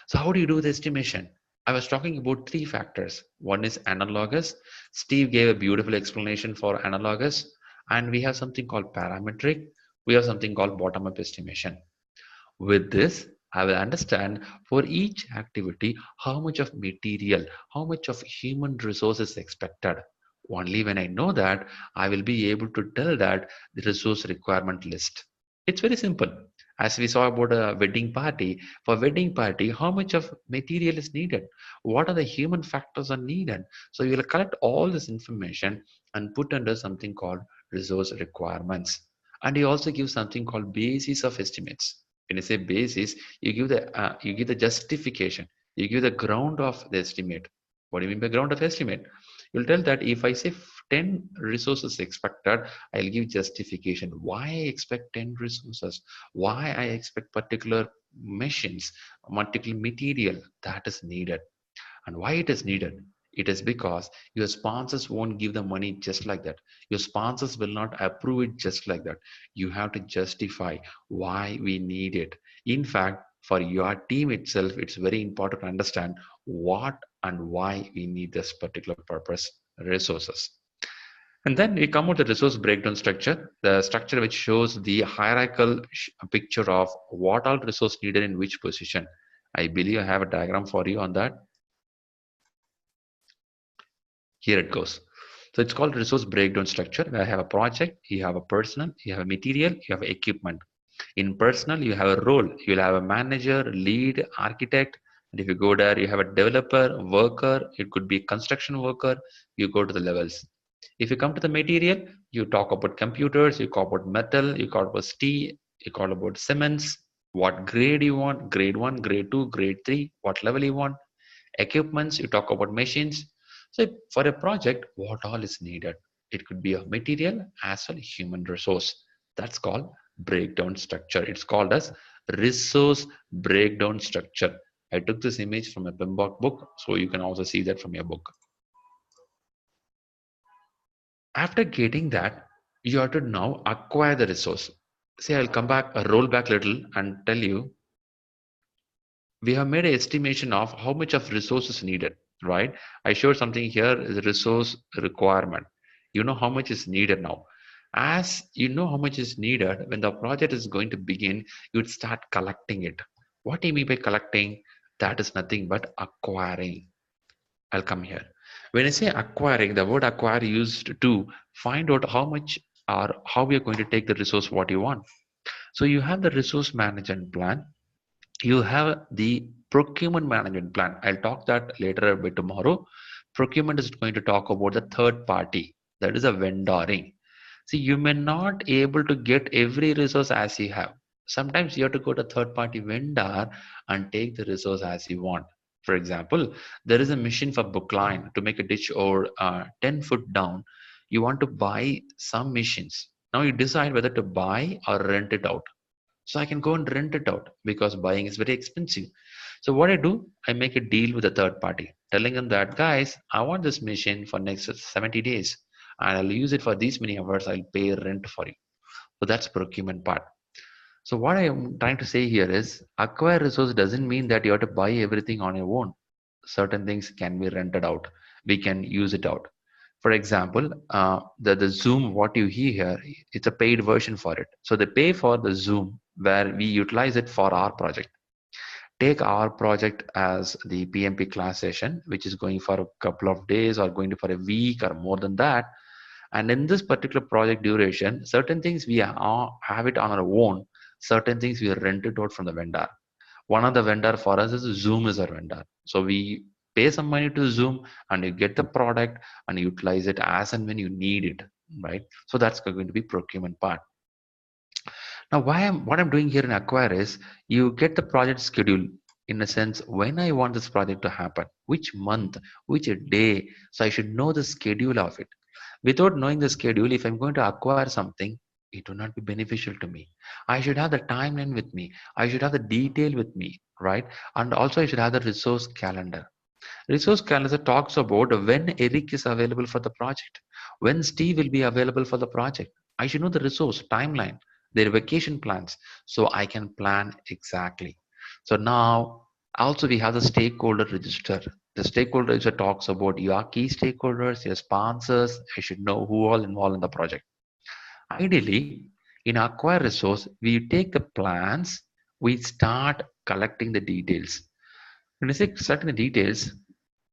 So how do you do the estimation? I was talking about three factors. One is analogous. Steve gave a beautiful explanation for analogous. And we have something called parametric. We have something called bottom-up estimation. With this, I will understand for each activity how much of material, how much of human resources is expected. Only when I know that, I will be able to tell that the resource requirement list. It's very simple. As we saw about a wedding party, for wedding party, how much of material is needed? What are the human factors are needed? So you will collect all this information and put under something called resource requirements. And you also give something called basis of estimates. When you say basis, you give the justification, you give the ground of the estimate. What do you mean by ground of estimate? You'll tell that if I say 10 resources expected, I'll give justification why I expect 10 resources, why I expect particular machines, particular material that is needed. And why it is needed? It is because your sponsors won't give the money just like that. Your sponsors will not approve it just like that. You have to justify why we need it. In fact, for your team itself, it's very important to understand what and why we need this particular purpose resources. And then we come with the resource breakdown structure, the structure which shows the hierarchical picture of what all resource needed in which position. I believe I have a diagram for you on that. Here it goes. So it's called resource breakdown structure. Where I have a project, you have a personal, you have a material, you have equipment. In personal, you have a role. You'll have a manager, lead, architect. And if you go there, you have a developer, worker. It could be construction worker. You go to the levels. If you come to the material, you talk about computers, you talk about metal, you talk about steel, you talk about cements, what grade you want, grade 1, grade 2, grade 3, what level you want. Equipments, you talk about machines. So for a project, what all is needed? It could be a material as well as human resource. That's called breakdown structure. It's called as resource breakdown structure. I took this image from a PMBOK book, so you can also see that from your book. After getting that, you have to now acquire the resource. See, I'll come back, roll back a little and tell you, we have made an estimation of how much of resources needed, right? I showed something here is resource requirement. You know how much is needed now. As you know how much is needed, when the project is going to begin, you'd start collecting it. What do you mean by collecting? That is nothing but acquiring. I'll come here. When I say acquiring, the word acquire used to find out how much or how we are going to take the resource what you want. So you have the resource management plan, you have the procurement management plan. I'll talk that later a bit tomorrow. Procurement is going to talk about the third party, that is a vendoring. See, you may not able to get every resource as you have. Sometimes you have to go to third party vendor and take the resource as you want. For example, there is a machine for bookline to make a ditch or 10 foot down. You want to buy some machines. Now you decide whether to buy or rent it out. So I can go and rent it out because buying is very expensive. So what I do, I make a deal with a third party, telling them that, guys, I want this machine for next 70 days and I'll use it for these many hours. I'll pay rent for you. So that's procurement part. So what I am trying to say here is acquire resource doesn't mean that you have to buy everything on your own. Certain things can be rented out. We can use it out. For example, the Zoom, what you hear here, it's a paid version for it. So they pay for the Zoom where we utilize it for our project. Take our project as the PMP class session, which is going for a couple of days or going to for a week or more than that. And in this particular project duration, certain things we have it on our own, certain things we rent it out from the vendor. One of the vendor for us is Zoom is our vendor. So we pay some money to Zoom and you get the product and utilize it as and when you need it, right? So that's going to be procurement part. Now, what I'm doing here in Acquire is you get the project schedule in a sense when I want this project to happen, which month, which day. So I should know the schedule of it. Without knowing the schedule, if I'm going to acquire something, it will not be beneficial to me. I should have the timeline with me. I should have the detail with me, right? And also I should have the resource calendar. Resource calendar talks about when Eric is available for the project, when Steve will be available for the project. I should know the resource timeline, their vacation plans, so I can plan exactly. So now also we have the stakeholder register. The stakeholder register talks about your key stakeholders, your sponsors. I should know who all involved in the project. Ideally, in acquire resource, we take the plans, we start collecting the details. When I say collecting the details,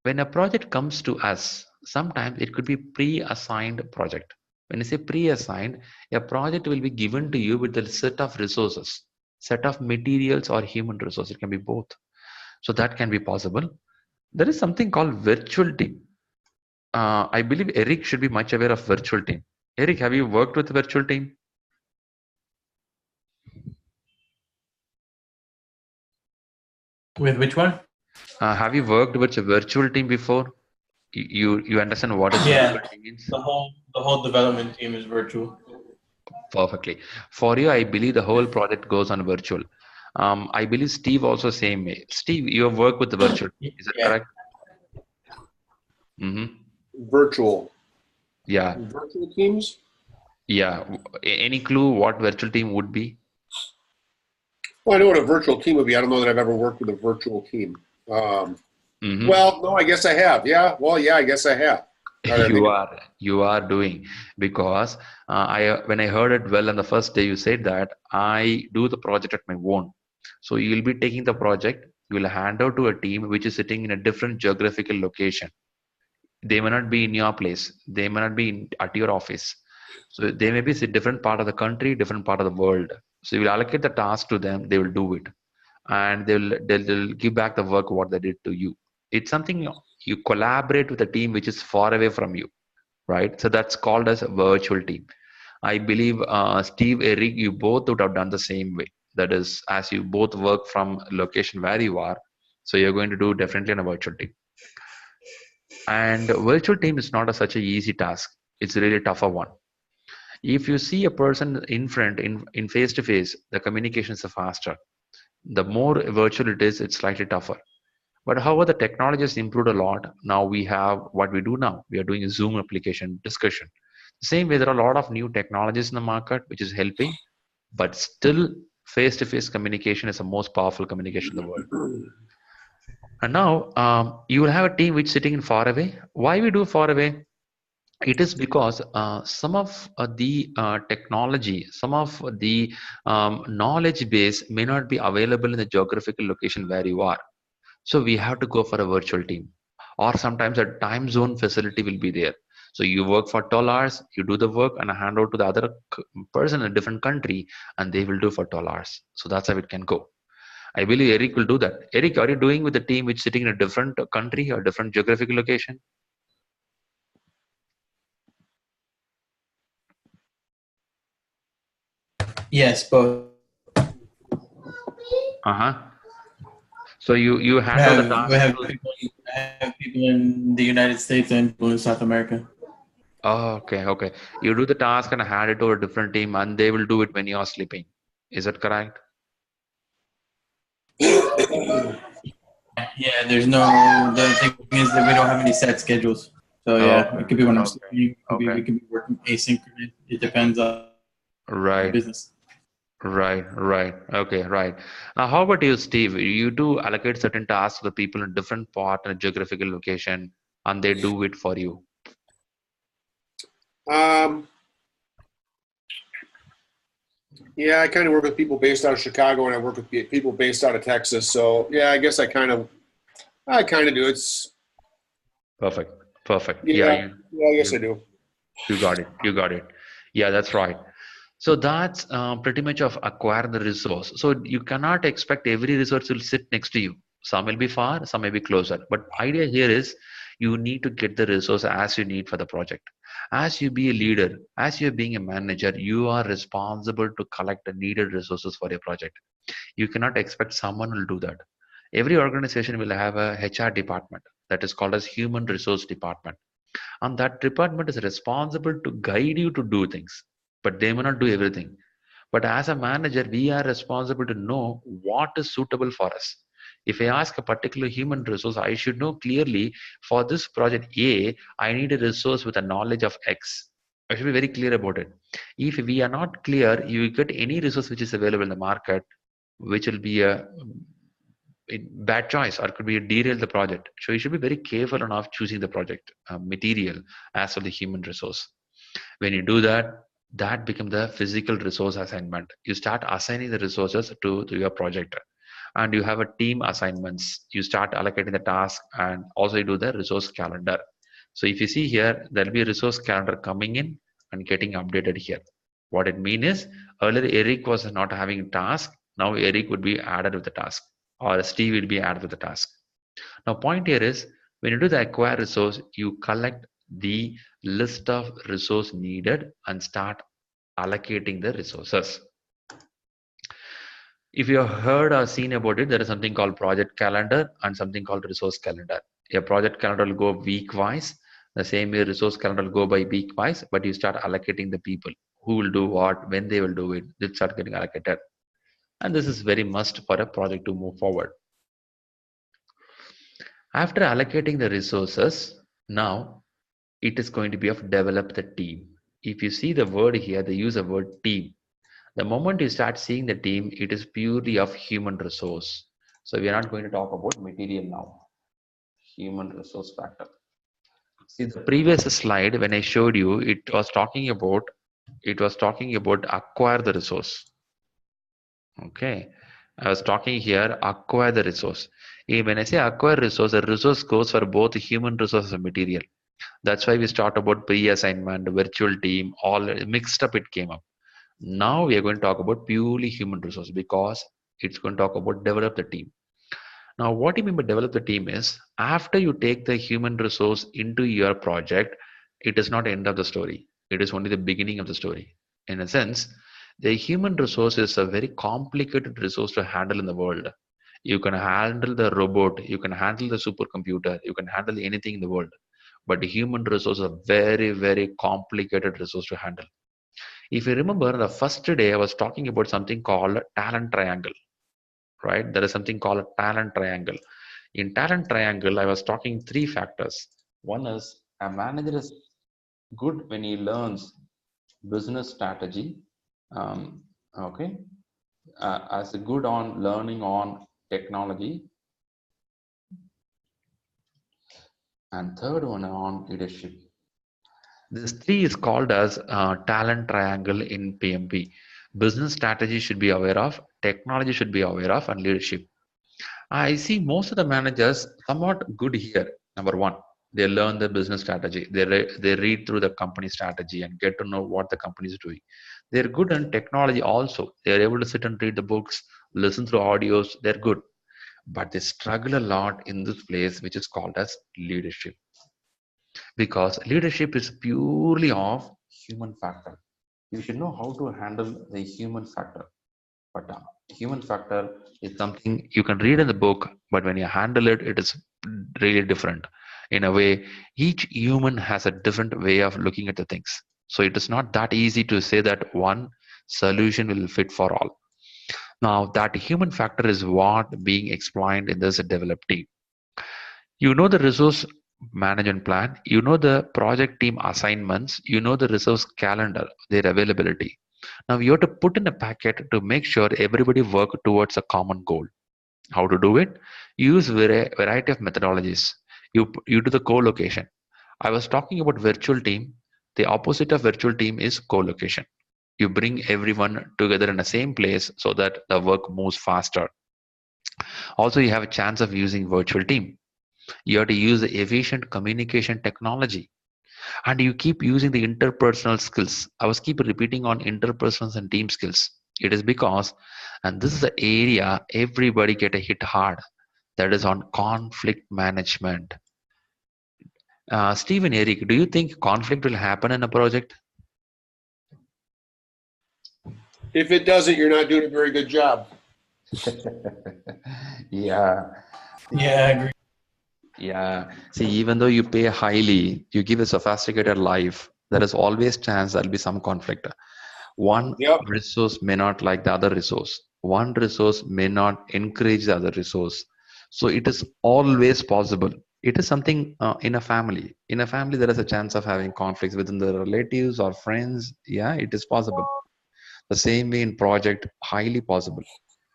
when a project comes to us, sometimes it could be pre-assigned project. When I say pre-assigned, a project will be given to you with a set of resources, set of materials or human resource. It can be both. So that can be possible. There is something called virtual team. I believe Eric should be much aware of virtual team. Eric, have you worked with virtual team? With which one? Have you worked with a virtual team before? You understand what is Yeah, virtual team means? the whole development team is virtual. Perfectly. For you, I believe the whole project goes on virtual. I believe Steve also same way. Steve, you have worked with the virtual. Is that Yeah. correct? Mm-hmm. Virtual. Yeah. Virtual teams? Yeah. Any clue what virtual team would be? Well, I know what a virtual team would be. I don't know that I've ever worked with a virtual team. Mm-hmm. Well, no, I guess I have. Yeah. Well, yeah, I guess I have. Now that I think You are doing because I when I heard it well on the first day you said that I do the project at my own. So you'll be taking the project, you will hand out to a team which is sitting in a different geographical location. They may not be in your place, they may not be at your office. So they may be a different part of the country, different part of the world. So you will allocate the task to them, they will do it, and they'll give back the work what they did to you. It's something you collaborate with a team which is far away from you, right? So that's called as a virtual team. I believe Steve, Eric, you both would have done the same way. That is, as you both work from location where you are, so you're going to do definitely in a virtual team. And virtual team is not such a easy task. It's a really tougher one. If you see a person in front, in face to face, the communications are faster. The more virtual it is, it's slightly tougher. But however, the technology has improved a lot. Now we have what we do now. We are doing a Zoom application discussion. Same way, there are a lot of new technologies in the market which is helping, but still face-to-face communication is the most powerful communication in the world. And now you will have a team which is sitting in far away. Why we do far away? It is because some of the technology, some of the knowledge base may not be available in the geographical location where you are. So we have to go for a virtual team, or sometimes a time zone facility will be there. So you work for 12 hours, you do the work and hand out to the other person in a different country, and they will do for 12 hours. So that's how it can go. I believe Eric will do that. Eric, are you doing with the team which is sitting in a different country or different geographical location? Yes, both. Uh-huh. So you We hand out the have we task have to. people, I have people in the United States and people in South America. Oh, okay, okay. You do the task and hand it to a different team, and they will do it when you are sleeping. Is that correct? Yeah, there's no. The thing is that we don't have any set schedules. So yeah, Okay, it could be when I'm okay, sleeping. okay. We could be working asynchronous. It depends on the Right, business. right. Okay, right. Now, how about you, Steve? You do allocate certain tasks to the people in different part and geographical location, and they do it for you. Um, yeah, I kind of work with people based out of Chicago, and I work with people based out of Texas. So yeah, I guess I kind of do. It's Perfect, perfect. Yeah, yeah, yeah, I guess I you, do. you got it. You got it. Yeah, that's right. So that's pretty much of acquire the resource. So you cannot expect every resource will sit next to you. Some will be far, some may be closer. But idea here is you need to get the resource as you need for the project. As you be a leader, as you're being a manager, you are responsible to collect the needed resources for your project. You cannot expect someone will do that. Every organization will have a HR department that is called as human resource department, and that department is responsible to guide you to do things, but they may not do everything. But as a manager, we are responsible to know what is suitable for us. If I ask a particular human resource, I should know clearly for this project A, I need a resource with a knowledge of X. I should be very clear about it. If we are not clear, you get any resource which is available in the market, which will be a bad choice or could be a derail the project. So you should be very careful enough choosing the project material as well the human resource. When you do that, that become the physical resource assignment. You start assigning the resources to your project, and you have a team assignments. You start allocating the task, and also you do the resource calendar. So if you see here, there will be a resource calendar coming in and getting updated here. What it means is earlier Eric was not having task. Now Eric would be added with the task, or Steve will be added with the task. Now, point here is when you do the acquire resource, you collect the list of resource needed and start allocating the resources. If you have heard or seen about it, there is something called project calendar and something called resource calendar. A project calendar will go week wise. The same way resource calendar will go by week wise, but you start allocating the people who will do what, when they will do it. They start getting allocated. And this is very must for a project to move forward. After allocating the resources, now it is going to be of develop the team. If you see the word here, they use the word team. The moment you start seeing the team, it is purely of human resource. So we are not going to talk about material now. Human resource factor. See the previous slide when I showed you, it was talking about acquire the resource. Okay. I was talking here acquire the resource. When I say acquire resource, the resource goes for both human resource and material. That's why we start about pre-assignment, virtual team, all mixed up it came up. Now we are going to talk about purely human resource because it's going to talk about develop the team. Now, what you mean by develop the team is after you take the human resource into your project, it is not the end of the story. It is only the beginning of the story. In a sense, the human resource is a very complicated resource to handle in the world. You can handle the robot, you can handle the supercomputer, you can handle anything in the world. But the human resource is a very, very complicated resource to handle. If you remember, the first day I was talking about something called talent triangle, right? There is something called a talent triangle. In talent triangle, I was talking three factors. One is a manager is good when he learns business strategy, okay, as a good on learning on technology, and third one on leadership. This three is called as talent triangle in PMP. Business strategy should be aware of, technology should be aware of, and leadership. I see most of the managers somewhat good here. Number one, they learn the business strategy. They read through the company strategy and get to know what the company is doing. They're good in technology also. They're able to sit and read the books, listen through audios. They're good, but they struggle a lot in this place, which is called as leadership, because leadership is purely of human factor. You should know how to handle the human factor. But human factor is something you can read in the book, but when you handle it, it is really different. In a way, each human has a different way of looking at the things. So it is not that easy to say that one solution will fit for all. Now, that human factor is what being explained in this developed team. You know the resource management plan, you know the project team assignments, you know the resource calendar, their availability. Now you have to put in a packet to make sure everybody work towards a common goal. How to do it? Use variety of methodologies. You do the co-location. I was talking about virtual team. The opposite of virtual team is co-location. You bring everyone together in the same place so that the work moves faster. Also, you have a chance of using virtual team. You have to use the efficient communication technology, and you keep using the interpersonal skills. I was keep repeating on interpersonal and team skills. It is because, and this is the area everybody get a hit hard, that is on conflict management. Steve and Eric, do you think conflict will happen in a project? If it doesn't, you're not doing a very good job. Yeah. Yeah, I agree. Yeah. See, even though you pay highly, you give a sophisticated life, there is always chance there'll be some conflict. One Yep. resource may not like the other resource. One resource may not encourage the other resource. So it is always possible. It is something in a family. In a family, there is a chance of having conflicts within the relatives or friends. Yeah, it is possible. The same way in project, highly possible.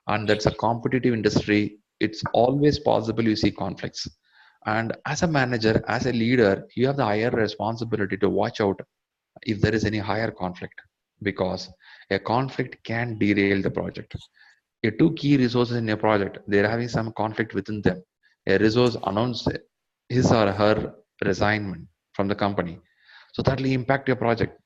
And that's a competitive industry. It's always possible you see conflicts. And as a manager, as a leader, you have the higher responsibility to watch out if there is any higher conflict, because a conflict can derail the project. A two key resources in a project, they're having some conflict within them. A resource announces his or her resignment from the company. So that will impact your project,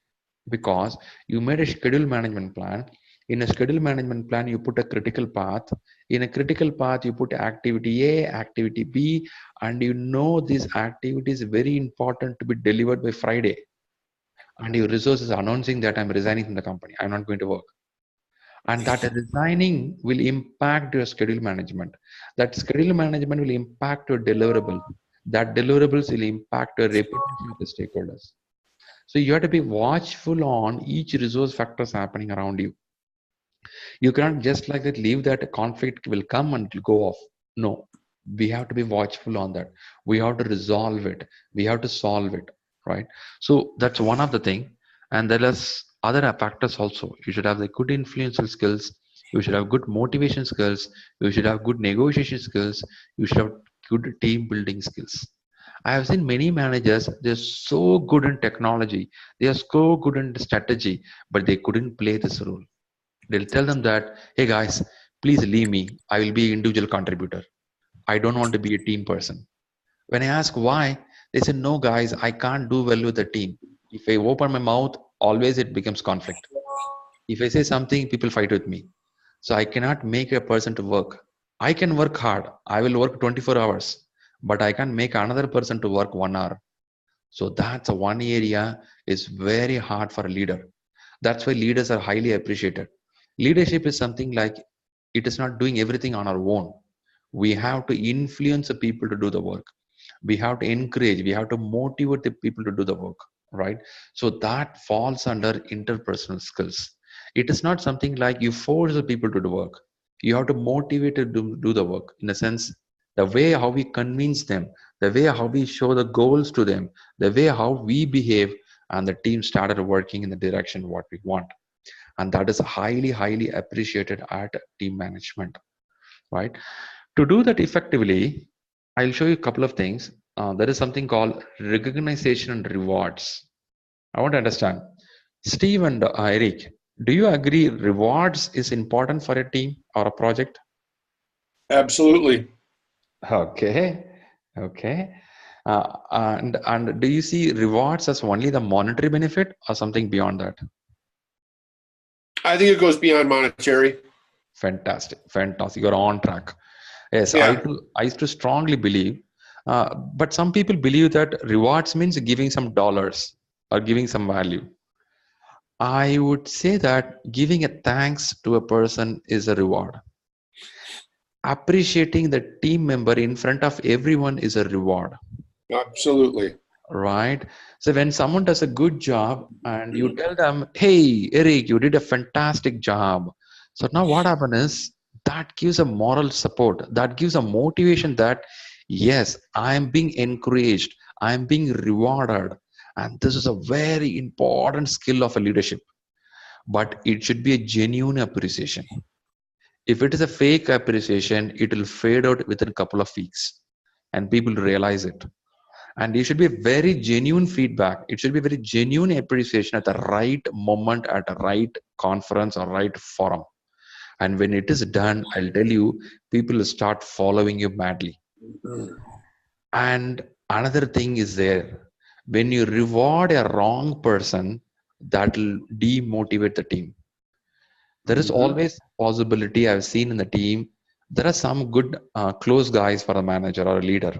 because you made a schedule management plan. In a schedule management plan, you put a critical path. In a critical path, you put activity A, activity B, and you know this activity is very important to be delivered by Friday. And your resource is announcing that I'm resigning from the company. I'm not going to work. And that resigning will impact your schedule management. That schedule management will impact your deliverable. That deliverables will impact your reputation with the stakeholders. So you have to be watchful on each resource factors happening around you. You cannot just like that leave that a conflict will come and it will go off. No, we have to be watchful on that. We have to resolve it. We have to solve it, right? So that's one of the thing. And there is other factors also. You should have the good influential skills. You should have good motivation skills. You should have good negotiation skills. You should have good team building skills. I have seen many managers, they're so good in technology, they are so good in strategy, but they couldn't play this role. They'll tell them that, hey guys, please leave me. I will be individual contributor. I don't want to be a team person. When I ask why, they said, no guys, I can't do well with the team. If I open my mouth, always it becomes conflict. If I say something, people fight with me. So I cannot make a person to work. I can work hard. I will work 24 hours, but I can't make another person to work 1 hour. So that's a one area is very hard for a leader. That's why leaders are highly appreciated. Leadership is something like it is not doing everything on our own. We have to influence the people to do the work. We have to encourage, we have to motivate the people to do the work, right? So that falls under interpersonal skills. It is not something like you force the people to do work. You have to motivate to do the work in a sense, the way how we convince them, the way how we show the goals to them, the way how we behave, and the team started working in the direction what we want. And that is highly appreciated at team management, right? To do that effectively, I'll show you a couple of things. There is something called recognition and rewards. I want to understand, Steve and Eric, do you agree rewards is important for a team or a project? Absolutely. Okay, okay. And do you see rewards as only the monetary benefit or something beyond that? I think it goes beyond monetary. Fantastic, fantastic. You're on track. Yes, Yeah. I used to strongly believe, but some people believe that rewards means giving some dollars or giving some value. I would say that giving a thanks to a person is a reward. Appreciating the team member in front of everyone is a reward, Absolutely. right? So when someone does a good job and you tell them, hey, Eric, you did a fantastic job. So now what happens is that gives a moral support, that gives a motivation that, yes, I am being encouraged, I am being rewarded. And this is a very important skill of a leadership, but it should be a genuine appreciation. If it is a fake appreciation, it will fade out within a couple of weeks and people realize it. And it should be very genuine feedback. It should be very genuine appreciation at the right moment, at the right conference or right forum. And when it is done, I'll tell you, people will start following you madly. And another thing is there, when you reward a wrong person, that will demotivate the team. There is always possibility I've seen in the team. There are some good close guys for a manager or a leader,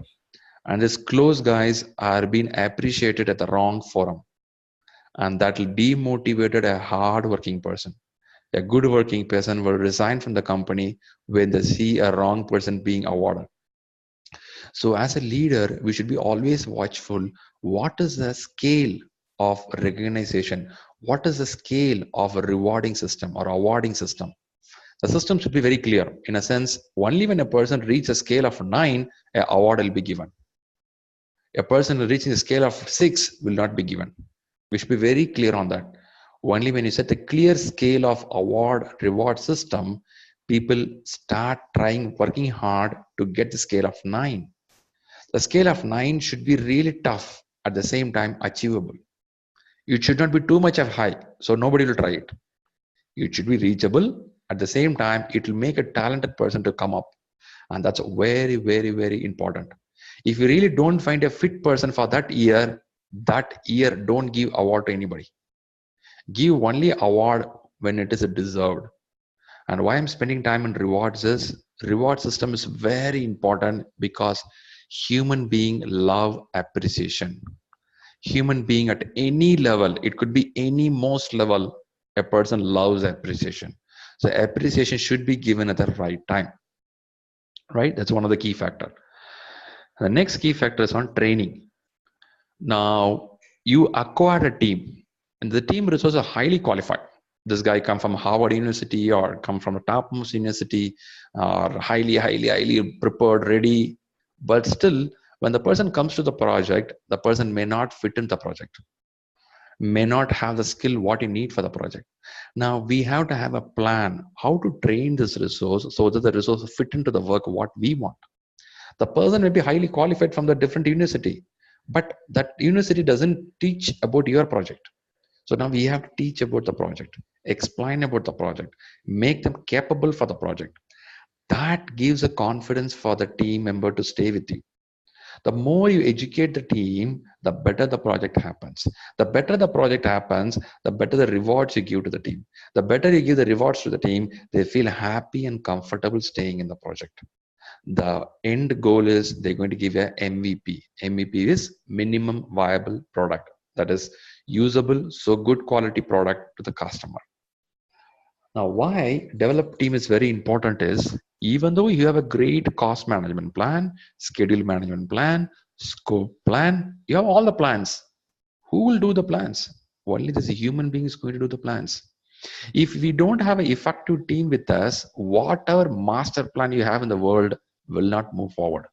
and these close guys are being appreciated at the wrong forum, and that will demotivate a hard working person. A good working person will resign from the company when they see a wrong person being awarded. So as a leader, we should be always watchful. What is the scale of recognition? What is the scale of a rewarding system or awarding system? The system should be very clear. In a sense, only when a person reaches a scale of 9, an award will be given. A person reaching a scale of 6 will not be given. We should be very clear on that. Only when you set a clear scale of award reward system, people start trying, working hard to get the scale of 9. The scale of 9 should be really tough, at the same time achievable. It should not be too much of high, so nobody will try it. It should be reachable. At the same time, it will make a talented person to come up. And that's very important. If you really don't find a fit person for that year, don't give award to anybody. Give only award when it is deserved. And why I'm spending time on rewards is reward system is very important because human being love appreciation. Human being at any level, it could be any most level, a person loves appreciation. So appreciation should be given at the right time, right? That's one of the key factor. The next key factor is on training. Now, you acquire a team, and the team resources are highly qualified. This guy come from Harvard University or come from a topmost university, or highly prepared, ready. But still, when the person comes to the project, the person may not fit in the project, may not have the skill what you need for the project. Now we have to have a plan how to train this resource so that the resource fit into the work what we want. The person may be highly qualified from the different university, but that university doesn't teach about your project. So now we have to teach about the project, explain about the project, make them capable for the project. That gives a confidence for the team member to stay with you. The more you educate the team, the better the project happens. The better the project happens, the better the rewards you give to the team. The better you give the rewards to the team, they feel happy and comfortable staying in the project. The end goal is they're going to give a MVP. MVP is minimum viable product. That is usable, so good quality product to the customer. Now, why develop team is very important is even though you have a great cost management plan, schedule management plan, scope plan, you have all the plans. Who will do the plans? Only this human being is going to do the plans. If we don't have an effective team with us, whatever master plan you have in the world will not move forward.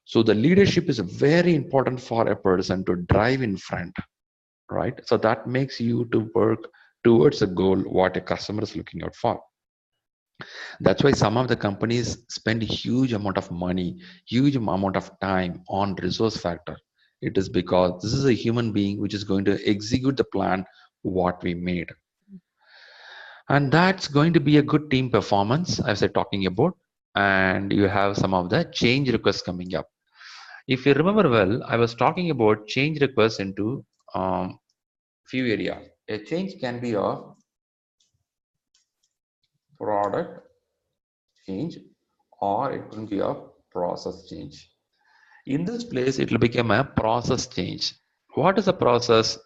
So the leadership is very important for a person to drive in front, right? So that makes you to work towards a goal what a customer is looking out for. That's why some of the companies spend huge amount of money, huge amount of time on resource factor. It is because this is a human being which is going to execute the plan what we made. And that's going to be a good team performance, as I talking about. And you have some of the change requests coming up. If you remember well, I was talking about change requests into few areas. A change can be of product change or it will be a process change. In this place, it will become a process change. What is a process?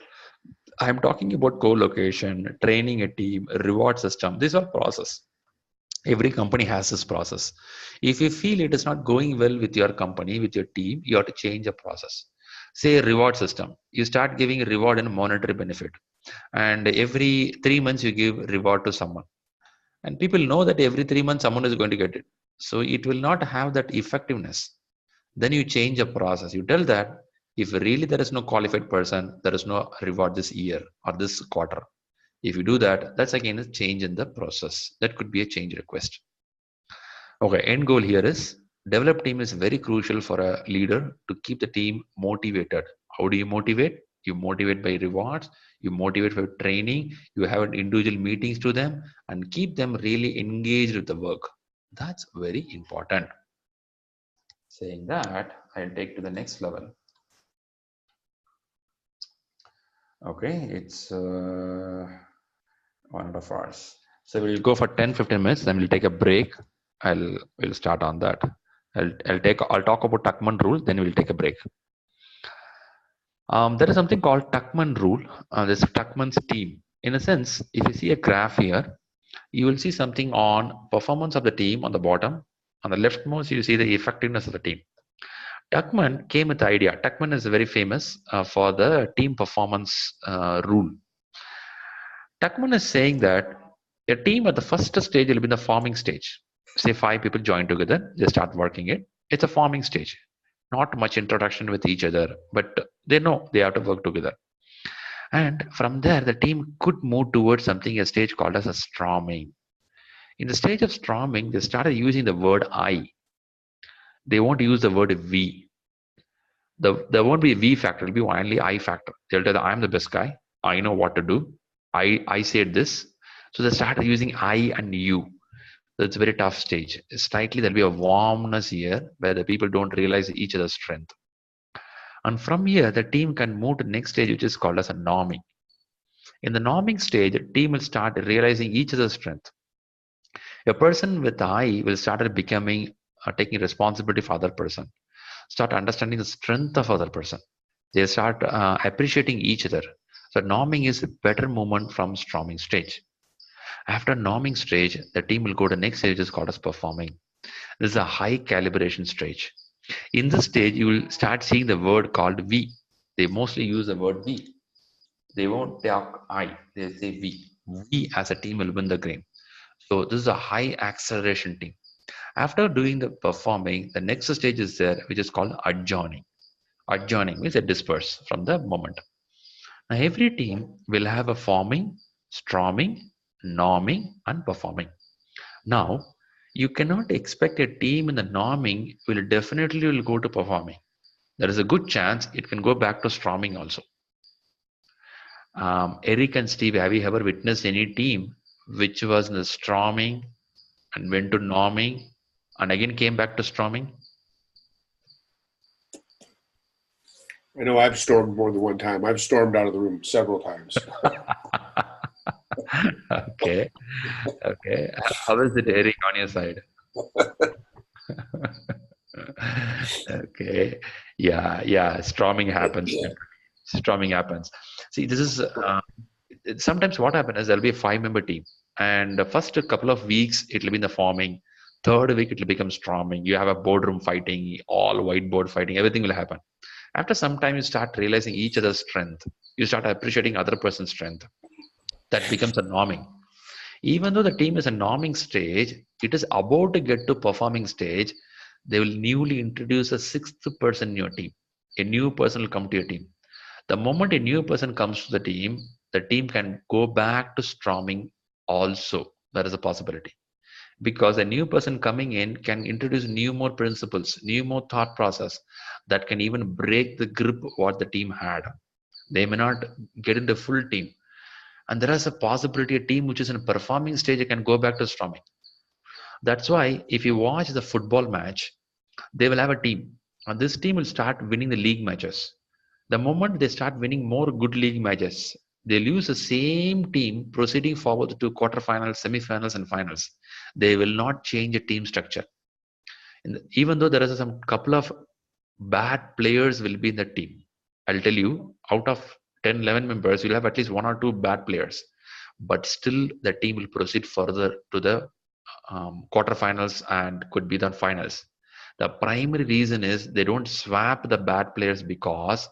I'm talking about co-location, training a team, reward system. These are process. Every company has this process. If you feel it is not going well with your company, with your team, you have to change the process. Say a reward system. You start giving a reward and monetary benefit. And every 3 months you give reward to someone. And people know that every 3 months someone is going to get it. So it will not have that effectiveness. Then you change the process. You tell that if really there is no qualified person, there is no reward this year or this quarter. If you do that, that's again a change in the process. That could be a change request. Okay, end goal here is develop team is very crucial for a leader to keep the team motivated. How do you motivate? You motivate by rewards, you motivate by training, you have individual meetings to them and keep them really engaged with the work. That's very important. Saying that, I'll take to the next level. Okay, it's 1.5 hours. So we'll go for 10-15 minutes, then we'll take a break. We'll start on that. I'll talk about Tuckman rule, then we'll take a break. There is something called Tuckman rule. This Tuckman's team. In a sense, if you see a graph here, you will see something on performance of the team on the bottom. On the leftmost, you see the effectiveness of the team. Tuckman came with the idea. Tuckman is very famous for the team performance rule. Tuckman is saying that a team at the first stage will be the forming stage. Say 5 people join together, they start working it. It's a forming stage. Not much introduction with each other, but they know they have to work together. And from there, the team could move towards something, a stage called as a storming. In the stage of storming, they started using the word I. They won't use the word we. There won't be a we factor, it'll be only I factor. They'll tell I'm the best guy. I know what to do. I said this. So they started using I and you. That's a very tough stage. Slightly there'll be a warmness here where the people don't realize each other's strength. And from here, the team can move to the next stage, which is called as a norming. In the norming stage, the team will start realizing each other's strength. A person with I will start becoming taking responsibility for other person, start understanding the strength of other person. They start appreciating each other. So norming is a better movement from storming stage. After norming stage, the team will go to the next stage is called as performing. This is a high calibration stage. In this stage, you will start seeing the word called we. They mostly use the word we. They won't talk I, they say we. We as a team will win the game. So this is a high acceleration team. After doing the performing, the next stage is there, which is called adjourning. Adjourning means a disperse from the moment. Now every team will have a forming, storming, norming, and performing. Now you cannot expect a team in the norming will definitely will go to performing. There is a good chance it can go back to storming also. Eric and Steve, have you ever witnessed any team which was in the storming and went to norming and again came back to storming? I know I've stormed more than one time. I've stormed out of the room several times. Okay, okay. How is it, Eric, on your side? Okay, yeah, yeah. Storming happens. Storming happens. See, this is sometimes what happens is there'll be a five-member team, and the first couple of weeks it'll be in the forming. Third week it'll become storming. You have a boardroom fighting, all whiteboard fighting. Everything will happen. After some time, you start realizing each other's strength. You start appreciating other person's strength. That becomes a norming. Even though the team is a norming stage, it is about to get to performing stage. They will newly introduce a sixth person in your team. A new person will come to your team. The moment a new person comes to the team can go back to storming also. That is a possibility. Because a new person coming in can introduce new more principles, new more thought process that can even break the grip what the team had. They may not get into full team. And there is a possibility a team which is in a performing stage can go back to storming. That's why if you watch the football match, they will have a team. And this team will start winning the league matches. The moment they start winning more good league matches, they'll use the same team proceeding forward to quarterfinals, semifinals, and finals. They will not change the team structure. Even though there is some couple of bad players will be in the team. I'll tell you, out of 10, 11 members, you'll have at least one or two bad players. But still, the team will proceed further to the quarterfinals and could be the finals. The primary reason is they don't swap the bad players because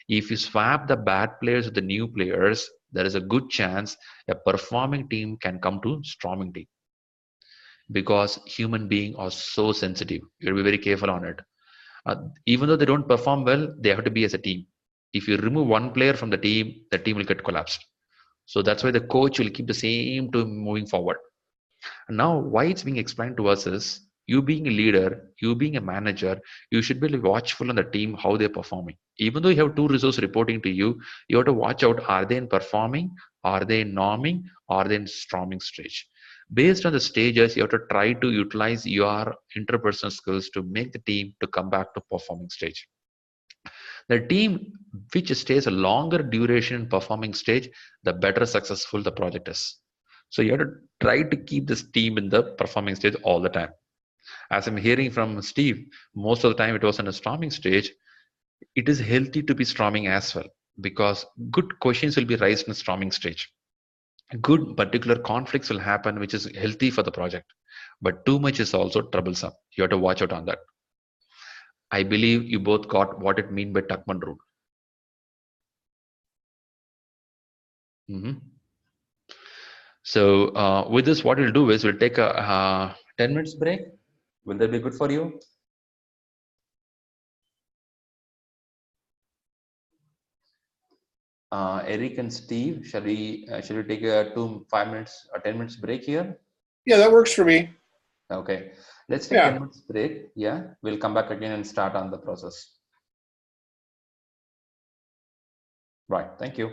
if you swap the bad players with the new players, there is a good chance a performing team can come to storming team because human beings are so sensitive. You have to be very careful on it. Even though they don't perform well, they have to be as a team. If you remove one player from the team will get collapsed. So that's why the coach will keep the same team moving forward. And now, why it's being explained to us is you being a leader, you being a manager, you should be watchful on the team how they're performing. Even though you have two resources reporting to you, you have to watch out: are they in performing, are they in norming, are they in storming stage? Based on the stages, you have to try to utilize your interpersonal skills to make the team to come back to performing stage. The team which stays a longer duration in performing stage, the better successful the project is. So you have to try to keep this team in the performing stage all the time. As I'm hearing from Steve, most of the time it was in a storming stage. It is healthy to be storming as well because good questions will be raised in a storming stage. Good particular conflicts will happen, which is healthy for the project. But too much is also troublesome. You have to watch out on that. I believe you both got what it means by Tuckman rule. Mhm. So with this, what we'll do is we'll take a 10 minutes break. Will that be good for you? Eric and Steve, shall we take a 5 minutes or 10 minutes break here? Yeah, that works for me. Okay, let's take 10 minutes break. Yeah, we'll come back again and start on the process. Right, thank you.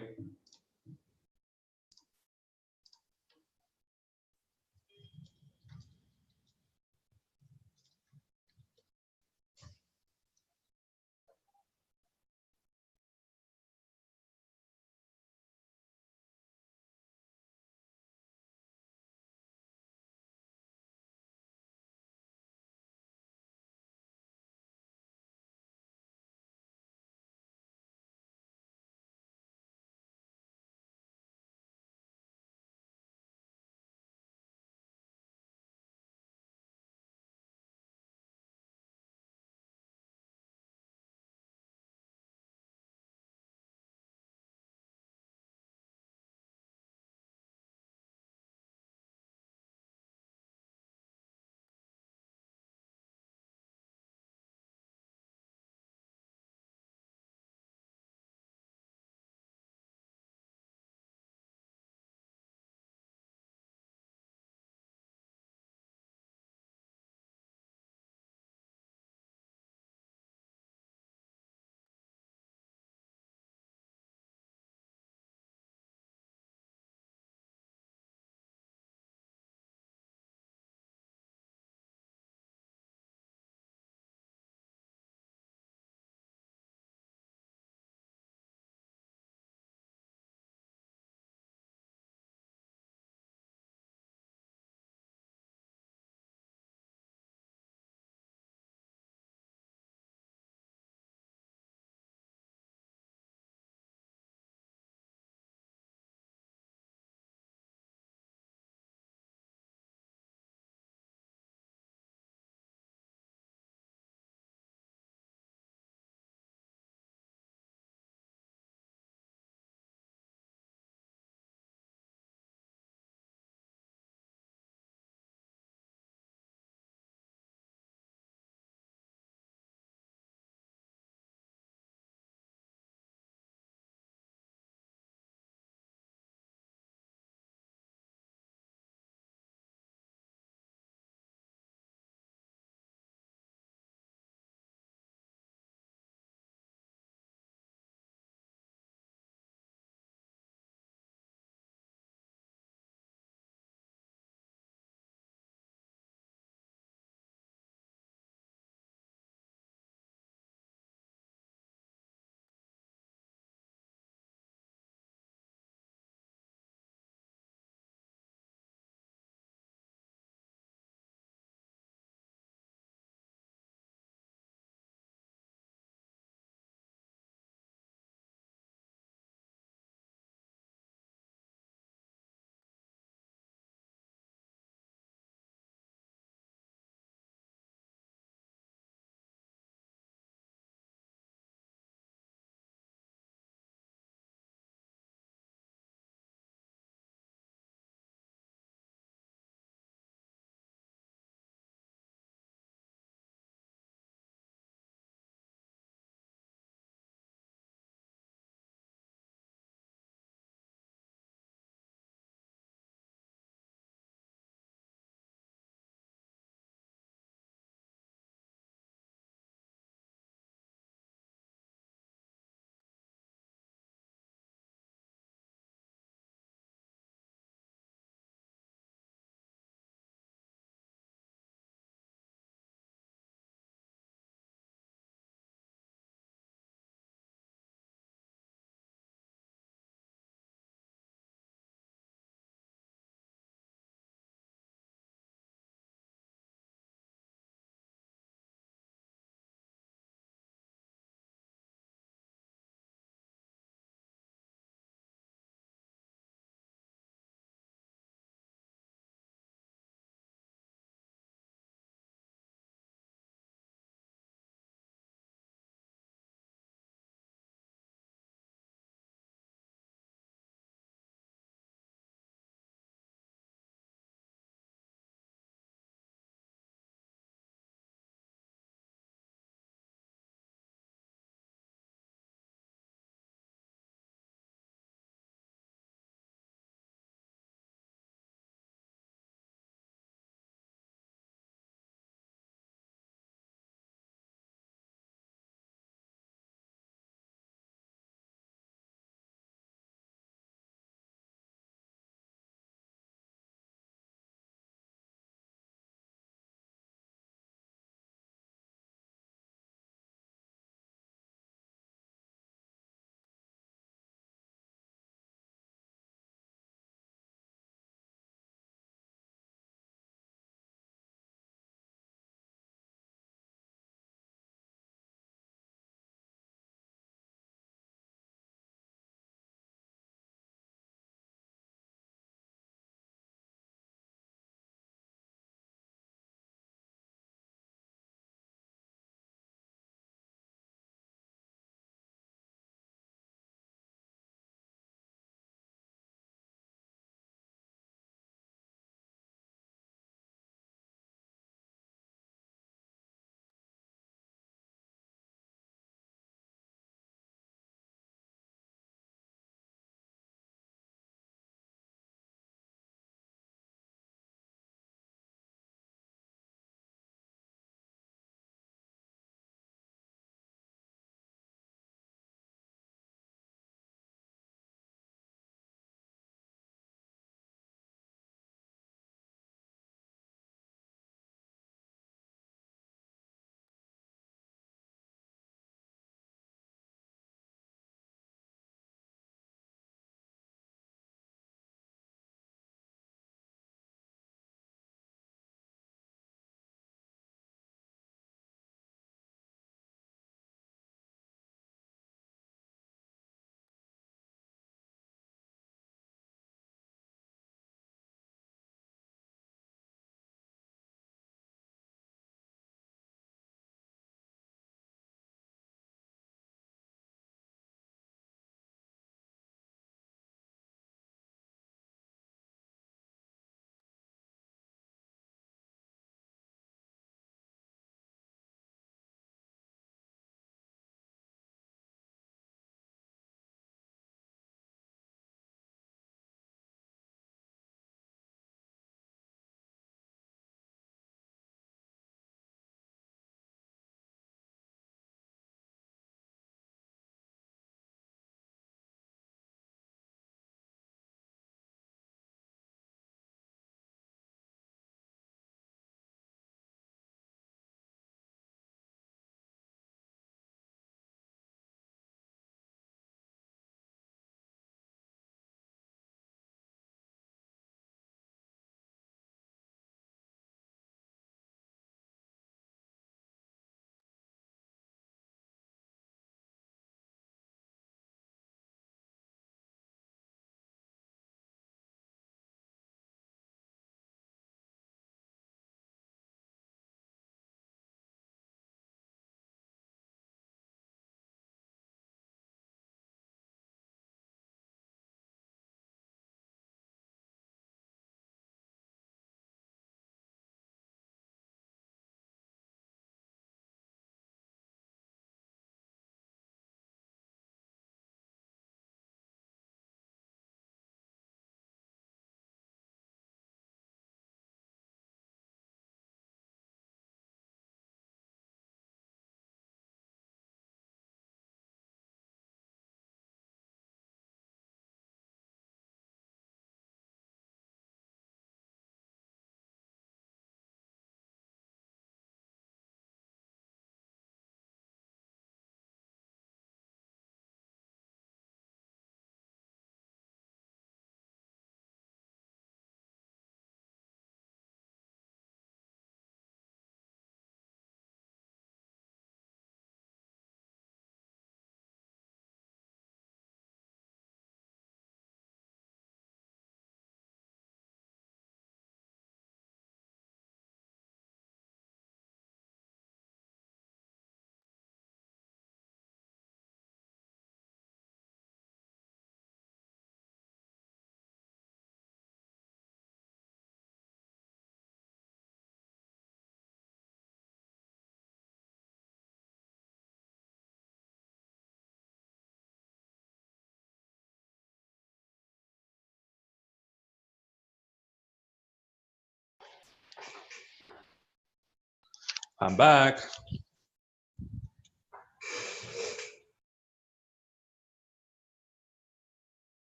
I'm back.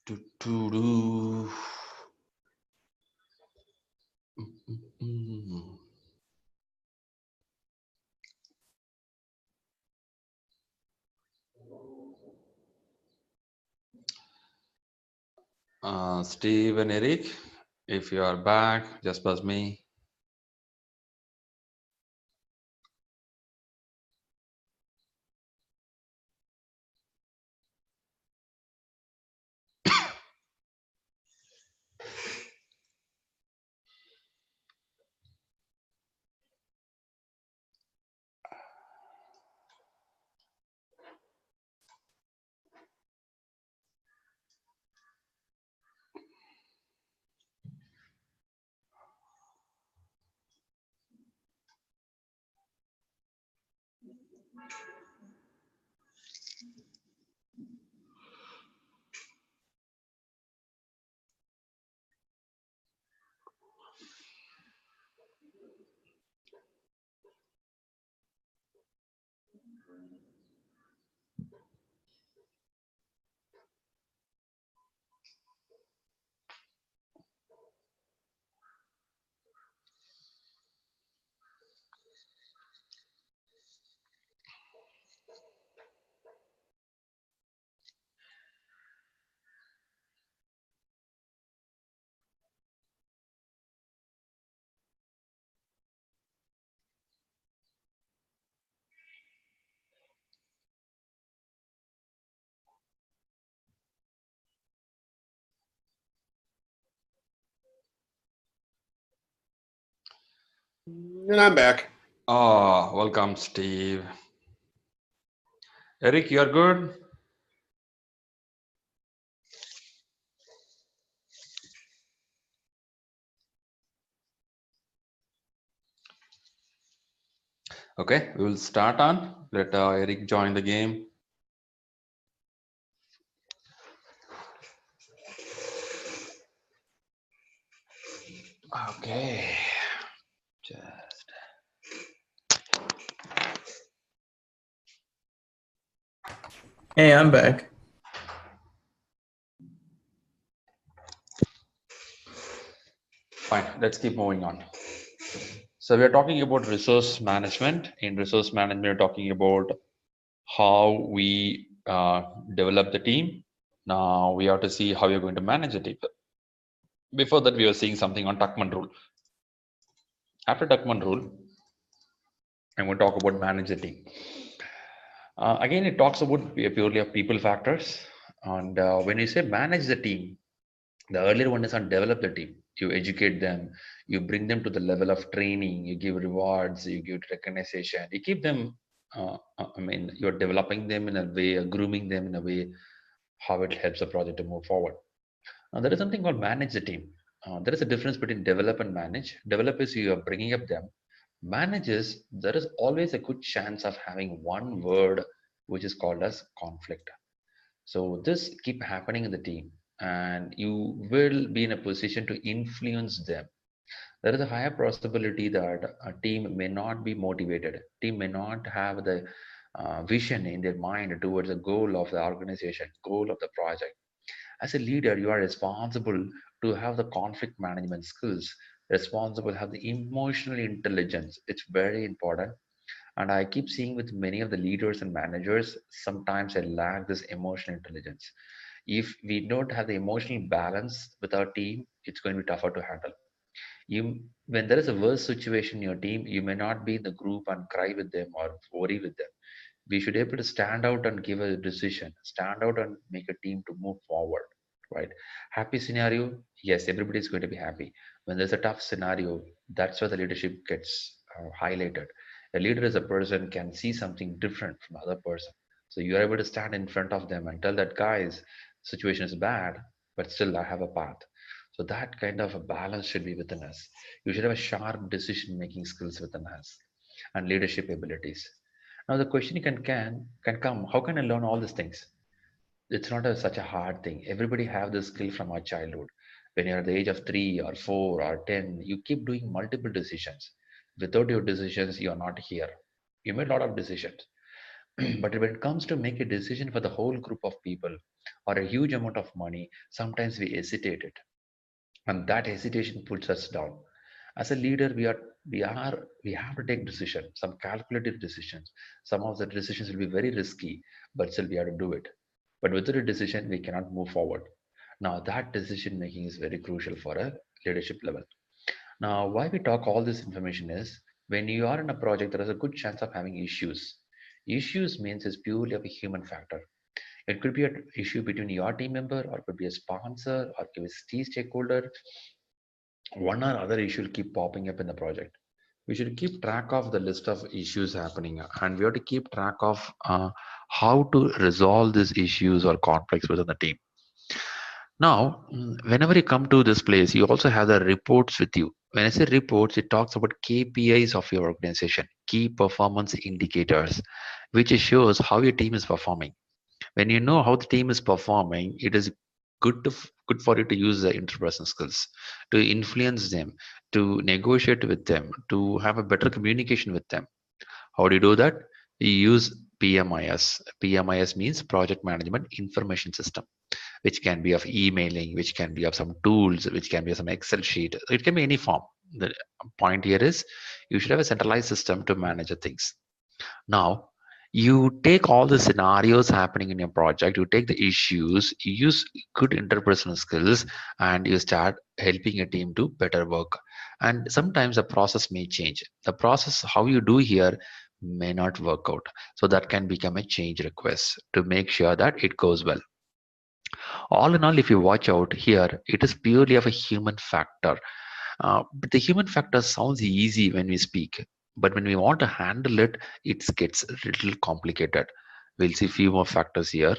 Do, do, do. Mm. Steve and Eric, if you are back, just buzz me. And I'm back. Oh, welcome, Steve. Eric, you're good? Okay, we will start on. Let Eric join the game. Okay. Just Hey, I'm back. fine. Let's keep moving on. So we are talking about resource management. In resource management, we're talking about how we develop the team. Now we have to see how you're going to manage the team. Before that, we were seeing something on Tuckman rule. After Tuckman rule, I'm going to talk about manage the team. Again, it talks about purely of people factors. And when you say manage the team, the earlier one is on develop the team. You educate them, you bring them to the level of training, you give rewards, you give recognition, you keep them. You're developing them in a way, grooming them in a way how it helps the project to move forward. There is something called manage the team. There is a difference between develop and manage. Develop is you are bringing up them. Manages, there is always a good chance of having one word which is called as conflict. So this keep happening in the team, and you will be in a position to influence them. There is a higher possibility that a team may not be motivated. Team may not have the vision in their mind towards the goal of the organization, goal of the project. As a leader, you are responsible to have the conflict management skills, responsible have the emotional intelligence. It's very important. And I keep seeing with many of the leaders and managers, sometimes I lack this emotional intelligence. If we don't have the emotional balance with our team, it's going to be tougher to handle. When there is a worse situation in your team, you may not be in the group and cry with them or worry with them. We should be able to stand out and give a decision, stand out and make a team to move forward, right? Happy scenario, yes, everybody is going to be happy. When there's a tough scenario, that's where the leadership gets highlighted. A leader is a person can see something different from other person. So you're able to stand in front of them and tell that guys, situation is bad, but still I have a path. So that kind of a balance should be within us. You should have a sharp decision making skills within us and leadership abilities. Now the question can come, how can I learn all these things? It's not such a hard thing. Everybody have this skill from our childhood. When you're at the age of 3 or 4 or 10, you keep doing multiple decisions. Without your decisions, you're not here. You made a lot of decisions. But when it comes to make a decision for the whole group of people or a huge amount of money, sometimes we hesitate it. And that hesitation puts us down. As a leader, we have to take decisions, some calculated decisions. Some of the decisions will be very risky, but still we have to do it. But without a decision, we cannot move forward. Now that decision making is very crucial for a leadership level. Now, why we talk all this information is, when you are in a project, there is a good chance of having issues. Issues means it's purely of a human factor. It could be an issue between your team member, or could be a sponsor, or could be a key stakeholder. One or other issue will keep popping up in the project. We should keep track of the list of issues happening, and we have to keep track of how to resolve these issues or conflicts within the team. Now, whenever you come to this place, you also have the reports with you. When I say reports, it talks about KPIs of your organization, key performance indicators, which shows how your team is performing. When you know how the team is performing, it is good for you to use the interpersonal skills, to influence them, to negotiate with them, to have a better communication with them. How do you do that? You use PMIS. PMIS means Project Management Information System, which can be of emailing, which can be of some tools, which can be of some Excel sheet. It can be any form. The point here is you should have a centralized system to manage the things. Now, you take all the scenarios happening in your project, you take the issues, you use good interpersonal skills, and you start helping your team do better work. And sometimes the process may change. The process, how you do here, may not work out. So that can become a change request to make sure that it goes well. All in all, if you watch out here, it is purely of a human factor. But the human factor sounds easy when we speak, but when we want to handle it, it gets a little complicated. We'll see a few more factors here.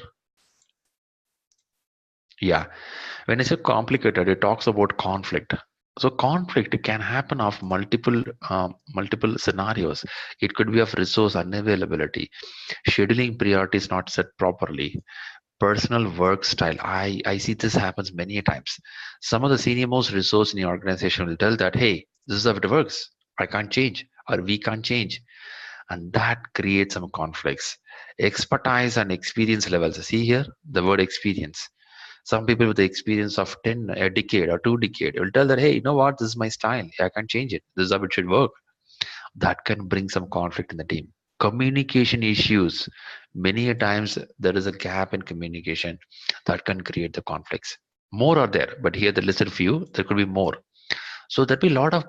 Yeah, when I say complicated, it talks about conflict. So conflict can happen of multiple scenarios. It could be of resource unavailability, scheduling priorities not set properly, personal work style. I see this happens many times. Some of the senior most resource in your organization will tell that, hey, this is how it works. I can't change, or we can't change. And that creates some conflicts. Expertise and experience levels. See here, the word experience. Some people with the experience of 10, a decade or 2 decades will tell that, hey, you know what, this is my style. I can't change it. This is how it should work. That can bring some conflict in the team. Communication issues. Many a times there is a gap in communication that can create the conflicts. More are there, but here the listed few, there could be more. So there'll be a lot of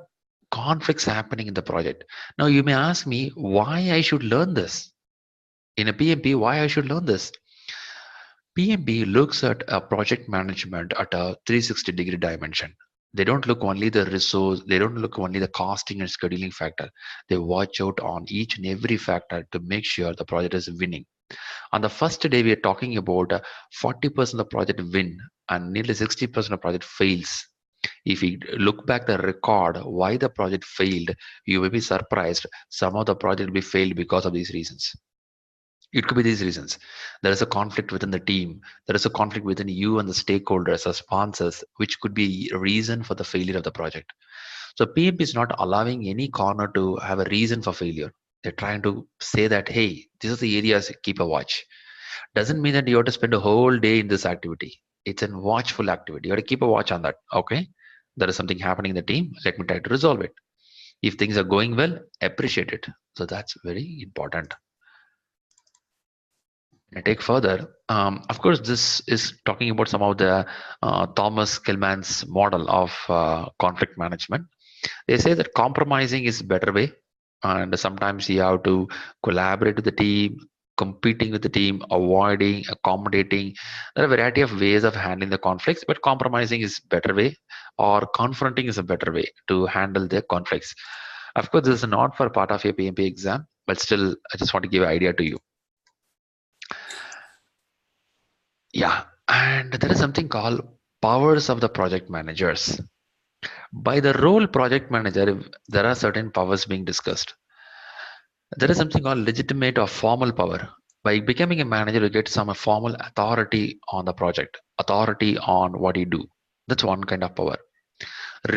conflicts happening in the project. Now you may ask me why I should learn this. In a PMP, why I should learn this? PMP looks at a project management at a 360-degree dimension. They don't look only the resource, they don't look only the costing and scheduling factor. They watch out on each and every factor to make sure the project is winning. On the first day, we are talking about 40% of the project win and nearly 60% of the project fails. If you look back the record, why the project failed, you may be surprised. Some of the project will be failed because of these reasons. It could be these reasons. There is a conflict within the team. There is a conflict within you and the stakeholders or sponsors, which could be a reason for the failure of the project. So PMP is not allowing any corner to have a reason for failure. They're trying to say that, hey, these are the areas, keep a watch. Doesn't mean that you have to spend a whole day in this activity. It's a watchful activity. You have to keep a watch on that. Okay, there is something happening in the team. Let me try to resolve it. If things are going well, appreciate it. So that's very important. I take further. Of course, this is talking about some of the Thomas Kellman's model of conflict management. They say that compromising is a better way, and sometimes you have to collaborate with the team, competing with the team, avoiding, accommodating. There are a variety of ways of handling the conflicts, but compromising is a better way, or confronting is a better way to handle the conflicts. Of course, this is not for part of your PMP exam, but still, I just want to give an idea to you. Yeah, and there is something called powers of the project managers. By the role project manager, there are certain powers being discussed. There is something called legitimate or formal power. By becoming a manager, you get some formal authority on the project, authority on what you do. That's one kind of power.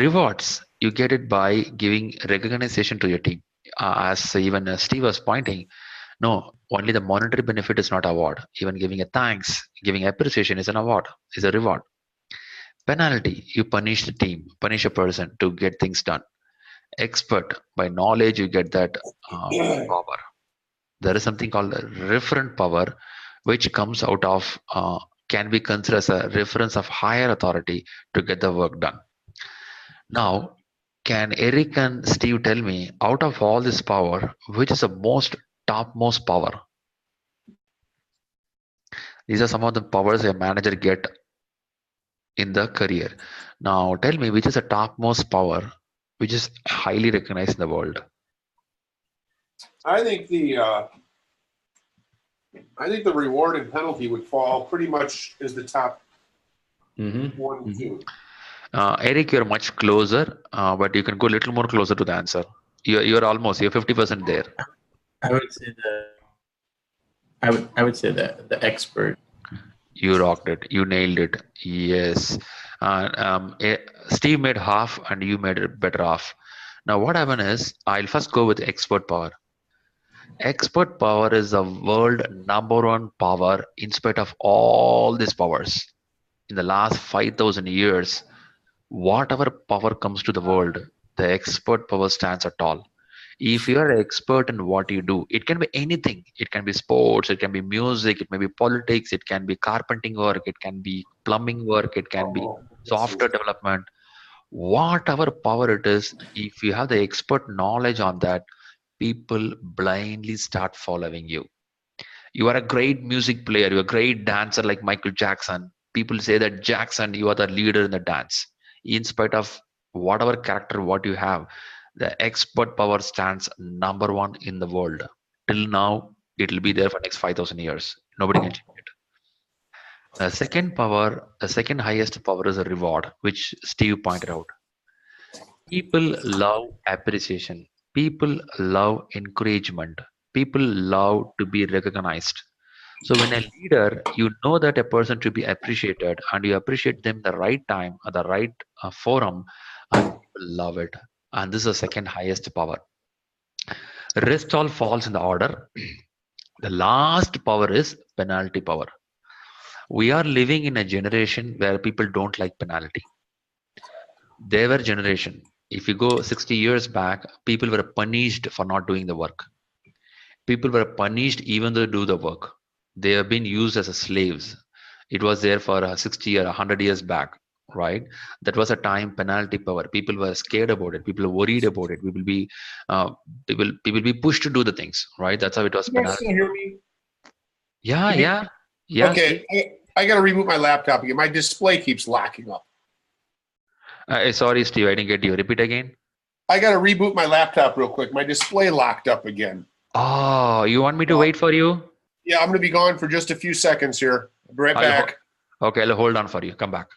Rewards, you get it by giving recognition to your team. As even Steve was pointing, no, only the monetary benefit is not award. Even giving a thanks, giving appreciation is an award, is a reward. Penalty, you punish the team, punish a person to get things done. Expert, by knowledge, you get that power. There is something called a referent power, which comes out of, can be considered as a reference of higher authority to get the work done. Now, can Eric and Steve tell me, out of all this power, which is the most topmost power? These are some of the powers a manager get in the career. Now, tell me, which is the topmost power, which is highly recognized in the world? I think the reward and penalty would fall pretty much as the top one, two. Eric, you're much closer, but you can go a little more closer to the answer. You're almost, you're 50% there. I would say the expert. You rocked it. You nailed it. Yes. Steve made half and you made it better half. Now, what happened is, I'll first go with expert power. Expert power is the world #1 power in spite of all these powers. In the last 5,000 years, whatever power comes to the world, the expert power stands at all. If you are an expert in what you do, it can be anything. It can be sports, it can be music, it may be politics, it can be carpenting work, it can be plumbing work, it can be software development. Whatever power it is, if you have the expert knowledge on that, people blindly start following you. You are a great music player, you're a great dancer like Michael Jackson. People say that Jackson, you are the leader in the dance. In spite of whatever character what you have, the expert power stands #1 in the world. Till now, it will be there for next 5,000 years. Nobody can change it. The second highest power is a reward, which Steve pointed out. People love appreciation. People love encouragement. People love to be recognized. So when a leader, you know that a person to be appreciated and you appreciate them the right time at the right forum, and people love it. And this is the second highest power. Rest all falls in the order. The last power is penalty power. We are living in a generation where people don't like penalty. They were generation. If you go 60 years back, people were punished for not doing the work. People were punished even though they do the work. They have been used as a slaves. It was there for 60 or 100 years back, right? That was a time penalty power. People were scared about it. People were worried about it. Uh, people be pushed to do the things, right? That's how it was You guys penalty. still hear me? Yeah, Can you- yeah, yeah. Okay, I got to reboot my laptop again. My display keeps locking up. Sorry, Steve, I didn't get you. Repeat again. I got to reboot my laptop real quick. My display locked up again. Oh, you want me to wait for you? Yeah, I'm going to be gone for just a few seconds here. I'll be right back. Okay, I'll hold on for you. Come back.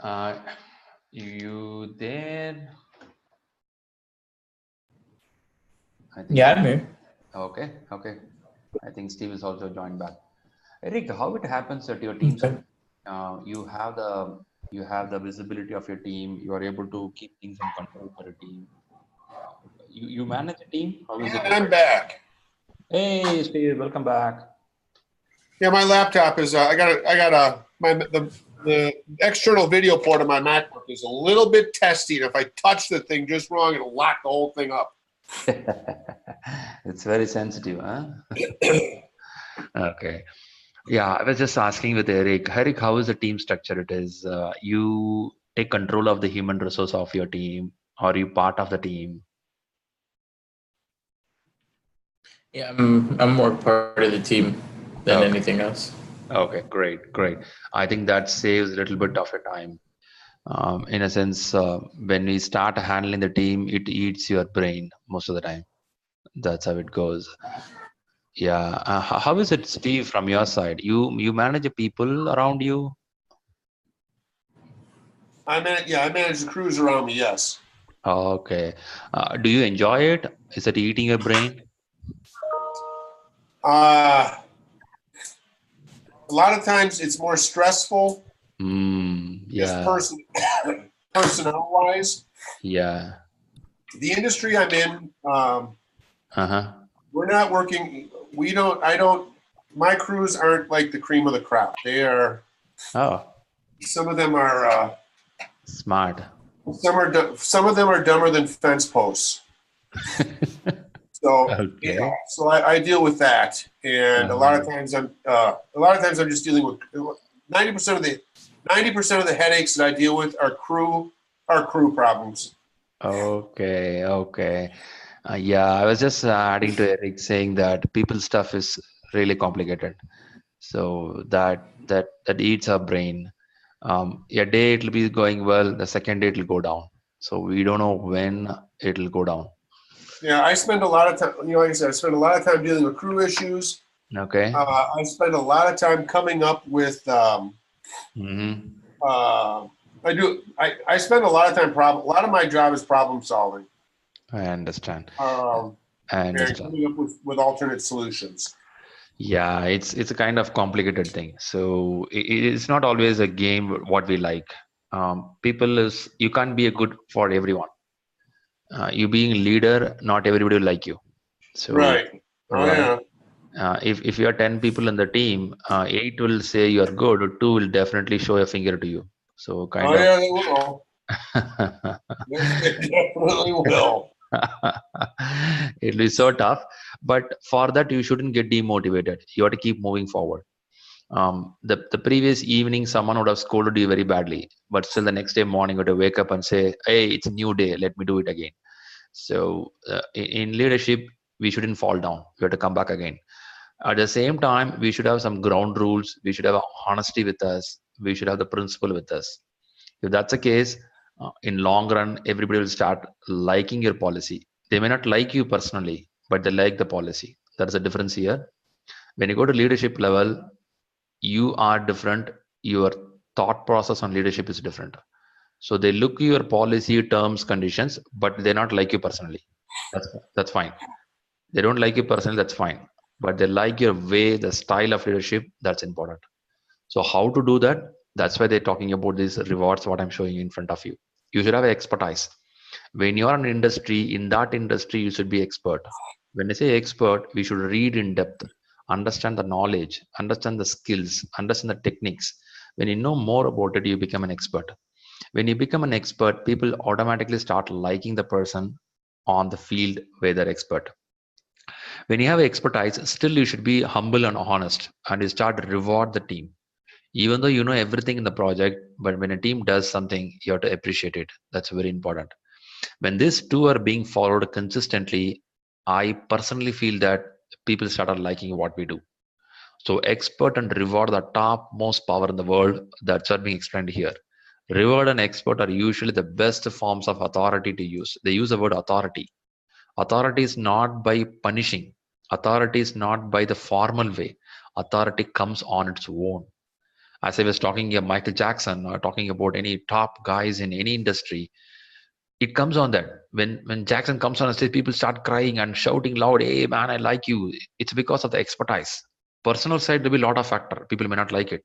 Uh, you there? I think Yeah, I'm here. okay, okay. I think Steve is also joined back. Eric, how it happens that your teams, Okay. you have the visibility of your team. You are able to keep things in control for a team. You manage a team. How is Yeah, it? I'm back. Hey, Steve, welcome back. Yeah, my laptop is. The external video port of my MacBook is a little bit testy. And if I touch the thing just wrong, it'll lock the whole thing up. It's very sensitive, huh? Okay. Yeah, I was just asking with Eric. Eric, how is the team structure? It is you take control of the human resource of your team, or you part of the team? Yeah, I'm more part of the team than Okay. anything else. Okay, great, great. I think that saves a little bit of your time. In a sense, when we start handling the team, it eats your brain most of the time. That's how it goes. Yeah. How is it, Steve, from your side? You manage the people around you? I manage the crews around me. Yes. Okay. Do you enjoy it? Is it eating your brain? A lot of times it's more stressful, just Yeah, personnel wise. yeah. The industry I'm in, Uh-huh. we're not working. We don't. I don't. My crews aren't like the cream of the crop. They are. Oh, Some of them are. smart. Some of them are dumber than fence posts. So yeah, Okay. so I deal with that, and a lot of Um, times I'm just dealing with 90% of the headaches that I deal with are crew problems. okay, okay. Yeah, I was just adding to Eric saying that people stuff is really complicated. So that eats our brain. A day it'll be going well, the second day it'll go down. So we don't know when it'll go down. Yeah, I spend a lot of time. Like I said, I spend a lot of time dealing with crew issues. Okay. I spend a lot of time coming up with. Mm-hmm. Uh, I spend a lot of time. A lot of my job is problem solving. I understand. Um, I and understand. coming up with alternate solutions. Yeah, it's a kind of complicated thing. So it's not always a game what we like. People is you can't be a good for everyone. You being leader, not everybody will like you. So Right. Oh right. yeah. If you are 10 people in the team, eight will say you are good, two will definitely show a finger to you. So Oh kind of. yeah, they will. Yes, they definitely will. It'll be so tough, but for that you shouldn't get demotivated. You have to keep moving forward. The previous evening someone would have scolded you very badly, but still the next day morning you have to wake up and say, hey, it's a new day, let me do it again. So in leadership we shouldn't fall down, we have to come back again. At the same time, we should have some ground rules. We should have honesty with us. We should have the principle with us. If that's the case, in long run, everybody will start liking your policy. They may not like you personally, but they like the policy. That's the difference here. When you go to leadership level, you are different. Your thought process on leadership is different. So they look your policy, terms, conditions, but they not like you personally. That's fine. They don't like you personally, that's fine. But they like your way, the style of leadership, that's important. So how to do that? That's why they're talking about these rewards, what I'm showing you in front of you. You should have expertise. When you're in industry, in that industry, you should be expert. When I say expert, we should read in depth, understand the knowledge, understand the skills, understand the techniques. When you know more about it, you become an expert. When you become an expert, people automatically start liking the person on the field where they're expert. When you have expertise, still you should be humble and honest, and you start to reward the team. Even though you know everything in the project, but when a team does something, you have to appreciate it. That's very important. When these two are being followed consistently, I personally feel that people started liking what we do. So expert and reward are the top most power in the world. That's what being explained here. Reward and expert are usually the best forms of authority to use. They use the word authority. Authority is not by punishing. Authority is not by the formal way. Authority comes on its own. As I was talking about Michael Jackson or talking about any top guys in any industry, it comes on that when Jackson comes on a stage, people start crying and shouting loud, "Hey man, I like you." It's because of the expertise. Personal side, there'll be a lot of factor. People may not like it,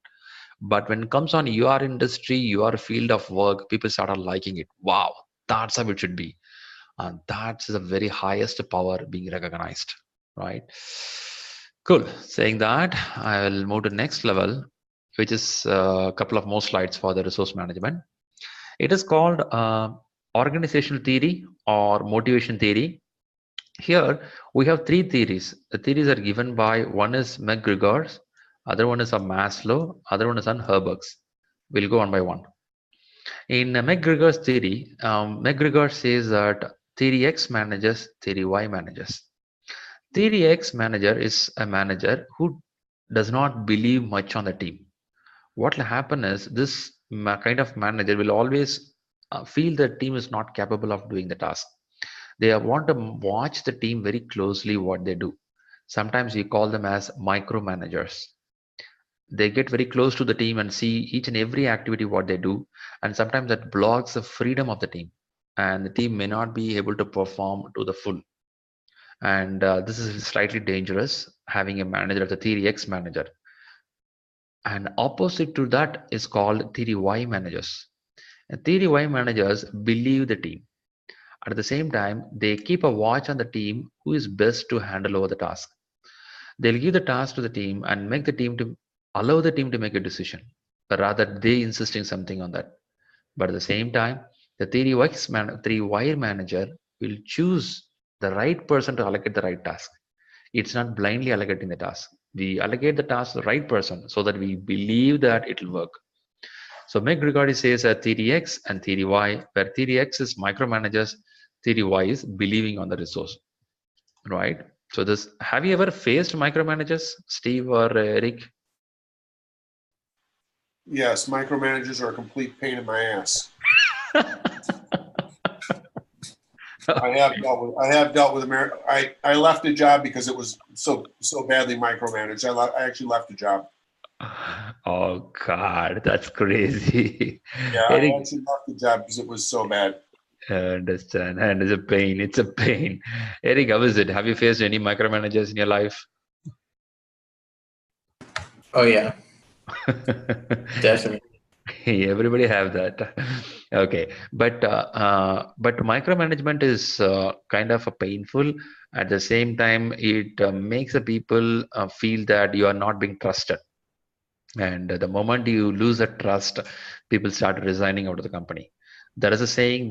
but when it comes on your industry, your field of work, people start liking it. Wow, that's how it should be, and that's the very highest power being recognized, right? Cool. Saying that, I will move to next level, which is a couple of more slides for the resource management. It is called organizational theory or motivation theory. Here we have three theories. The theories are given by, one is McGregor's, other one is on Maslow, other one is on Herberg's. We'll go one by one. In McGregor's theory, McGregor says that theory X manages, theory Y manages. Theory X manager is a manager who does not believe much on the team. What will happen is this kind of manager will always feel the team is not capable of doing the task. They want to watch the team very closely what they do. Sometimes we call them as micromanagers. They get very close to the team and see each and every activity what they do, and sometimes that blocks the freedom of the team, and the team may not be able to perform to the full. And this is slightly dangerous, having a manager of the theory X manager. And opposite to that is called theory Y managers. And theory Y managers believe the team. At the same time, they keep a watch on the team who is best to handle over the task. They'll give the task to the team and make the team to allow the team to make a decision, but rather they insisting something on that. But at the same time, the theory Y manager will choose the right person to allocate the right task. It's not blindly allocating the task. We allocate the task to the right person so that we believe that it will work. So McGregor says that theory X and theory Y, where theory X is micromanagers, theory Y is believing on the resource, right? So this, have you ever faced micromanagers, Steve or Eric? Yes, micromanagers are a complete pain in my ass. I have dealt with I left a job because it was so badly micromanaged. I actually left the job. Oh God, that's crazy. Yeah, Eric, I actually left the job because it was so bad. I understand, and it's a pain. It's a pain. Eric, how is it? Have you faced any micromanagers in your life? Oh yeah, definitely. Everybody have that. Okay, but micromanagement is kind of a painful. At the same time, it makes the people feel that you are not being trusted. And the moment you lose that trust, people start resigning out of the company. There is a saying,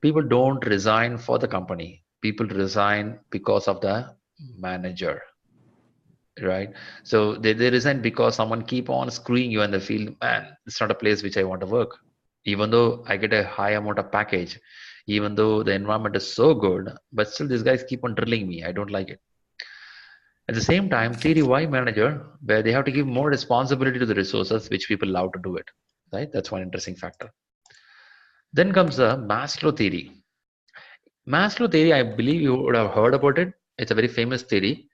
people don't resign for the company. People resign because of the manager, right? So they resign because someone keep on screwing you and they feel, man, it's not a place which I want to work. Even though I get a high amount of package, even though the environment is so good, but still these guys keep on drilling me. I don't like it. At the same time, theory Y manager, where they have to give more responsibility to the resources, which people love to do it, right? That's one interesting factor. Then comes the Maslow theory. Maslow theory, I believe you would have heard about it. It's a very famous theory.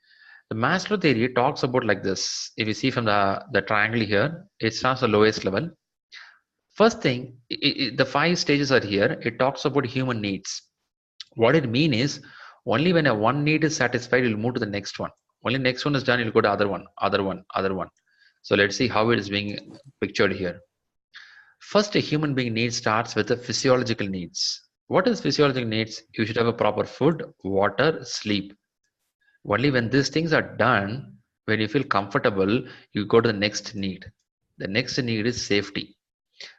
The Maslow theory talks about like this. If you see from the triangle here, it starts the lowest level. First thing, the five stages are here. It talks about human needs. What it means is only when a one need is satisfied, you'll move to the next one. Only next one is done, you'll go to other one, other one, other one. So let's see how it is being pictured here. First, a human being need starts with the physiological needs. What is physiological needs? You should have a proper food, water, sleep. Only when these things are done, when you feel comfortable, you go to the next need. The next need is safety.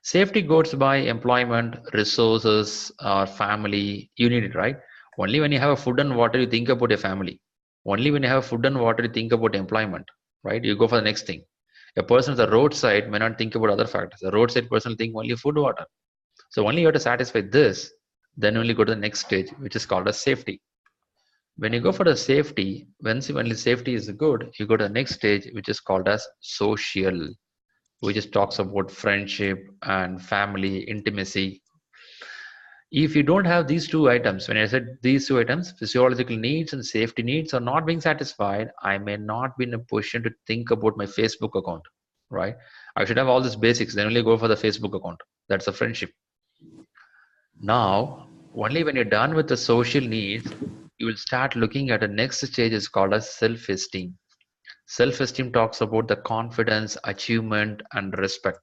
Safety goes by employment, resources, or family. You need it, right? Only when you have a food and water, you think about your family. Only when you have food and water, you think about employment, right? You go for the next thing. A person at the roadside may not think about other factors. The roadside person will think only food, water. So only you have to satisfy this, then only go to the next stage, which is called as safety. When you go for the safety, when the safety is good, you go to the next stage, which is called as social, which just talks about friendship and family, intimacy. If you don't have these two items, when I said these two items, physiological needs and safety needs are not being satisfied, I may not be in a position to think about my Facebook account, right? I should have all these basics, then only go for the Facebook account. That's a friendship. Now, only when you're done with the social needs, you will start looking at the next stage is called as self-esteem. Self-esteem talks about the confidence, achievement, and respect.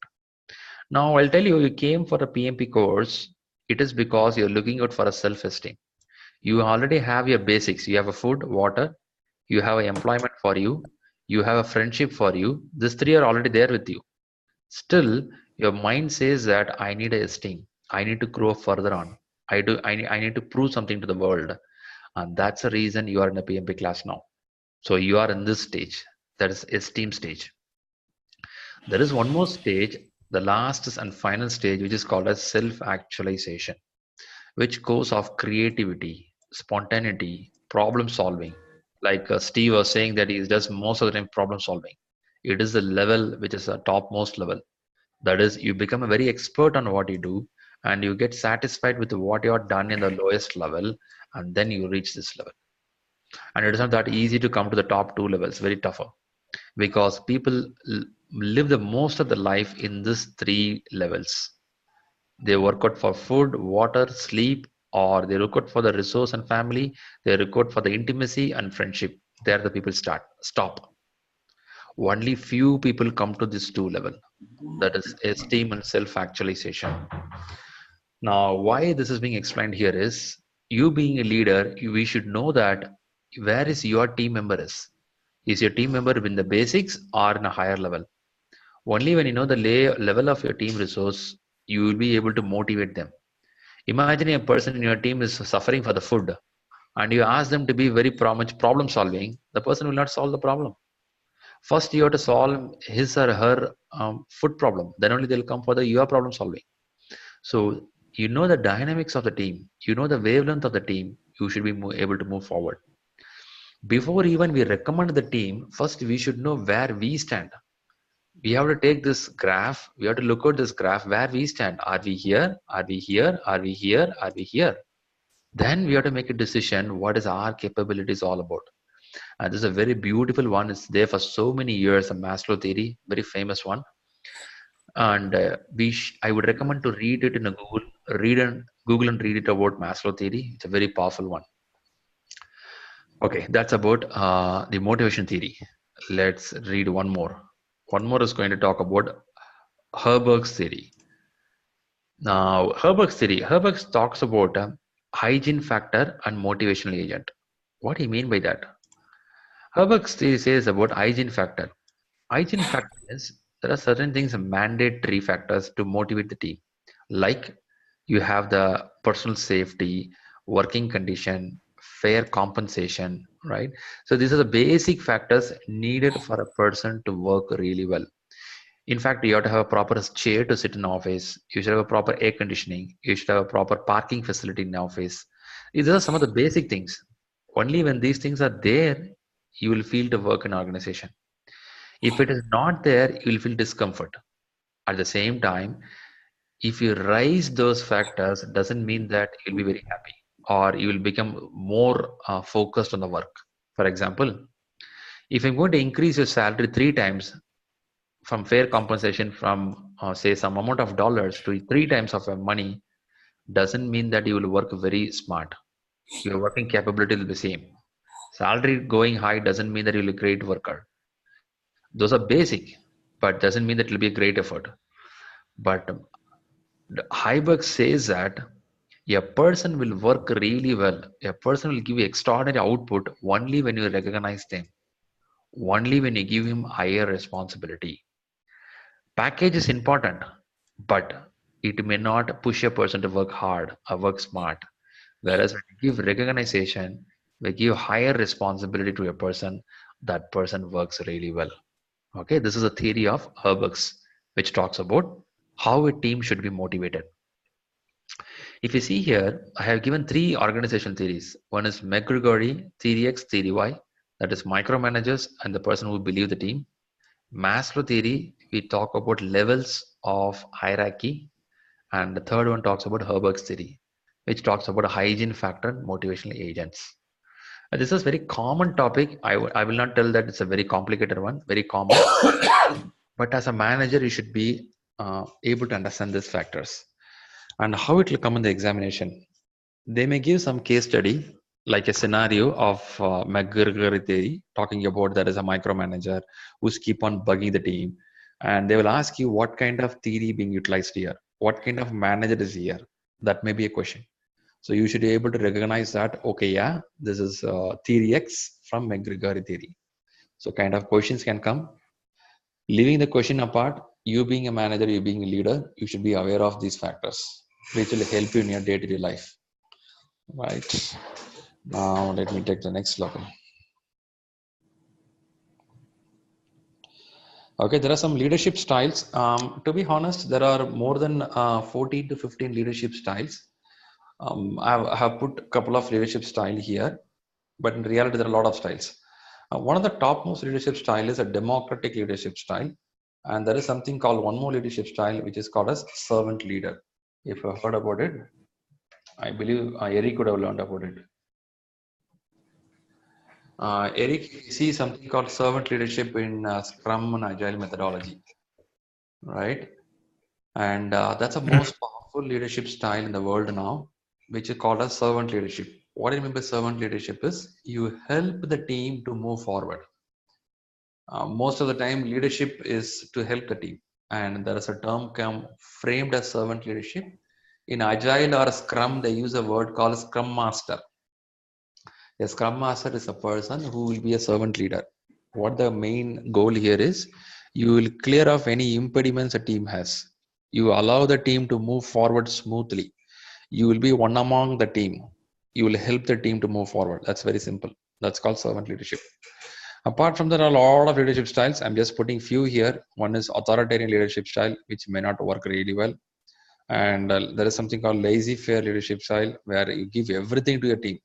Now, I'll tell you, you came for a PMP course, it is because you're looking out for a self-esteem. You already have your basics. You have a food, water, you have an employment for you, you have a friendship for you. These three are already there with you. Still, your mind says that I need a esteem. I need to grow further on. I need to prove something to the world. And that's the reason you are in a PMP class now. So you are in this stage. That is esteem stage. There is one more stage, the last and final stage, which is called as self-actualization, which goes of creativity, spontaneity, problem solving. Like Steve was saying that he does most of the time problem solving. It is the level which is a topmost level. That is, you become a very expert on what you do, and you get satisfied with what you have done in the lowest level, and then you reach this level. And it is not that easy to come to the top two levels, very tougher, because people live the most of the life in these three levels. They work out for food, water, sleep, or they look out for the resource and family. They look out for the intimacy and friendship. There the people stop. Only few people come to this two level. That is esteem and self-actualization. Now, why this is being explained here is, you being a leader, we should know that where is your team member is. Is your team member in the basics or in a higher level? Only when you know the level of your team resource, you will be able to motivate them. Imagine a person in your team is suffering for the food, and you ask them to be very much problem solving. The person will not solve the problem. First, you have to solve his or her food problem. Then only they'll come for the your problem solving. So you know the dynamics of the team. You know the wavelength of the team. You should be able to move forward. Before even we recommend the team, first we should know where we stand. We have to take this graph. We have to look at this graph where we stand. Are we here? Are we here? Are we here? Are we here? Then we have to make a decision. What is our capabilities all about? And this is a very beautiful one. It's there for so many years. A Maslow theory, very famous one. And I would recommend to read it in a Google and read it about Maslow theory. It's a very powerful one. Okay, that's about the motivation theory. Let's read one more. One more is going to talk about Herberg's theory. Now, Herberg talks about hygiene factor and motivational agent. What do you mean by that? Herberg's theory says about hygiene factor. Hygiene factor is, there are certain things, mandatory factors to motivate the team. Like you have the personal safety, working condition, fair compensation, right? So these are the basic factors needed for a person to work really well. In fact, you have to have a proper chair to sit in office. You should have a proper air conditioning. You should have a proper parking facility in office. These are some of the basic things. Only when these things are there, you will feel to work in organization. If it is not there, you will feel discomfort. At the same time, if you raise those factors, it doesn't mean that you'll be very happy or you will become more focused on the work. For example, if I'm going to increase your salary 3 times, from fair compensation from say some amount of dollars to 3 times of your money, doesn't mean that you will work very smart. Your working capability will be same. Salary going high doesn't mean that you'll be a great worker. Those are basic, but doesn't mean that it'll be a great effort. But Heiberg says that a person will work really well. A person will give you extraordinary output only when you recognize them, only when you give him higher responsibility. Package is important, but it may not push a person to work hard or work smart. Whereas when you give recognition, we give higher responsibility to a person, that person works really well. Okay, this is a theory of Herberg's, which talks about how a team should be motivated. If you see here, I have given 3 organizational theories. One is McGregory, theory X, theory Y, that is micromanagers and the person who believe the team. Maslow theory, we talk about levels of hierarchy. And the third one talks about Herberg's theory. which talks about a hygiene factor and motivational agents. This is very common topic. I will not tell that it's a very complicated one, very common. But as a manager, you should be able to understand these factors and how it will come in the examination. They may give some case study, like a scenario of McGregor theory, talking about there is a micromanager who's keep on bugging the team, and they will ask you what kind of theory being utilized here, what kind of manager is here. That may be a question. So you should be able to recognize that, okay, yeah, this is theory X from McGregor theory. So kind of questions can come. Leaving the question apart, you being a manager, you being a leader, you should be aware of these factors, which will help you in your day-to-day life. Right. Now let me take the next login. Okay, there are some leadership styles. To be honest, there are more than 14 to 15 leadership styles. I have put a couple of leadership style here, but in reality, there are a lot of styles. One of the topmost leadership style is a democratic leadership style. And there is something called one more leadership style, which is called as servant leader. If you have heard about it, I believe Eric could have learned about it. Eric, you see something called servant leadership in Scrum and Agile methodology, right? And that's the most powerful leadership style in the world now, which is called as servant leadership. What I mean by servant leadership is you help the team to move forward. Most of the time, leadership is to help the team, and there is a term framed as servant leadership. In Agile or Scrum, they use a word called Scrum Master. A Scrum Master is a person who will be a servant leader. What the main goal here is, you will clear off any impediments a team has. You allow the team to move forward smoothly. You will be one among the team. You will help the team to move forward. That's very simple. That's called servant leadership. Apart from that, there are a lot of leadership styles. I'm just putting few here. One is authoritarian leadership style, which may not work really well. And there is something called laissez-faire leadership style, where you give everything to your team.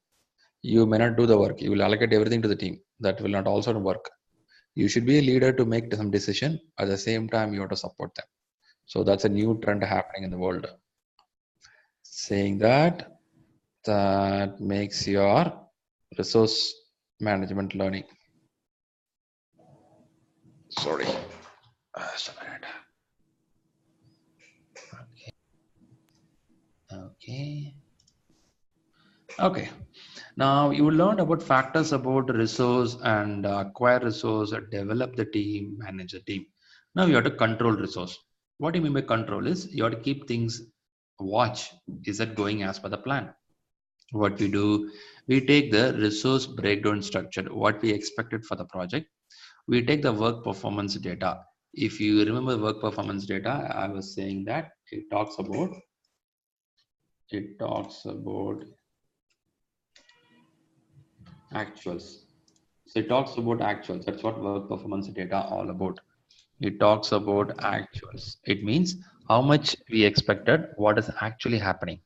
You may not do the work. You will allocate everything to the team. That will not also work. You should be a leader to make some decision. At the same time, you have to support them. So that's a new trend happening in the world. Saying that makes your resource management learning. Sorry. Okay. Now you learned about factors about resource and acquire resource, develop the team, manage the team. Now you have to control resource. What do you mean by control is you have to keep things watch. Is it going as per the plan? What we do, we take the resource breakdown structure, what we expected for the project. We take the work performance data. If you remember work performance data, I was saying that it talks about actuals. So it talks about actuals. That's what work performance data all about. It talks about actuals. It means how much we expected, what is actually happening.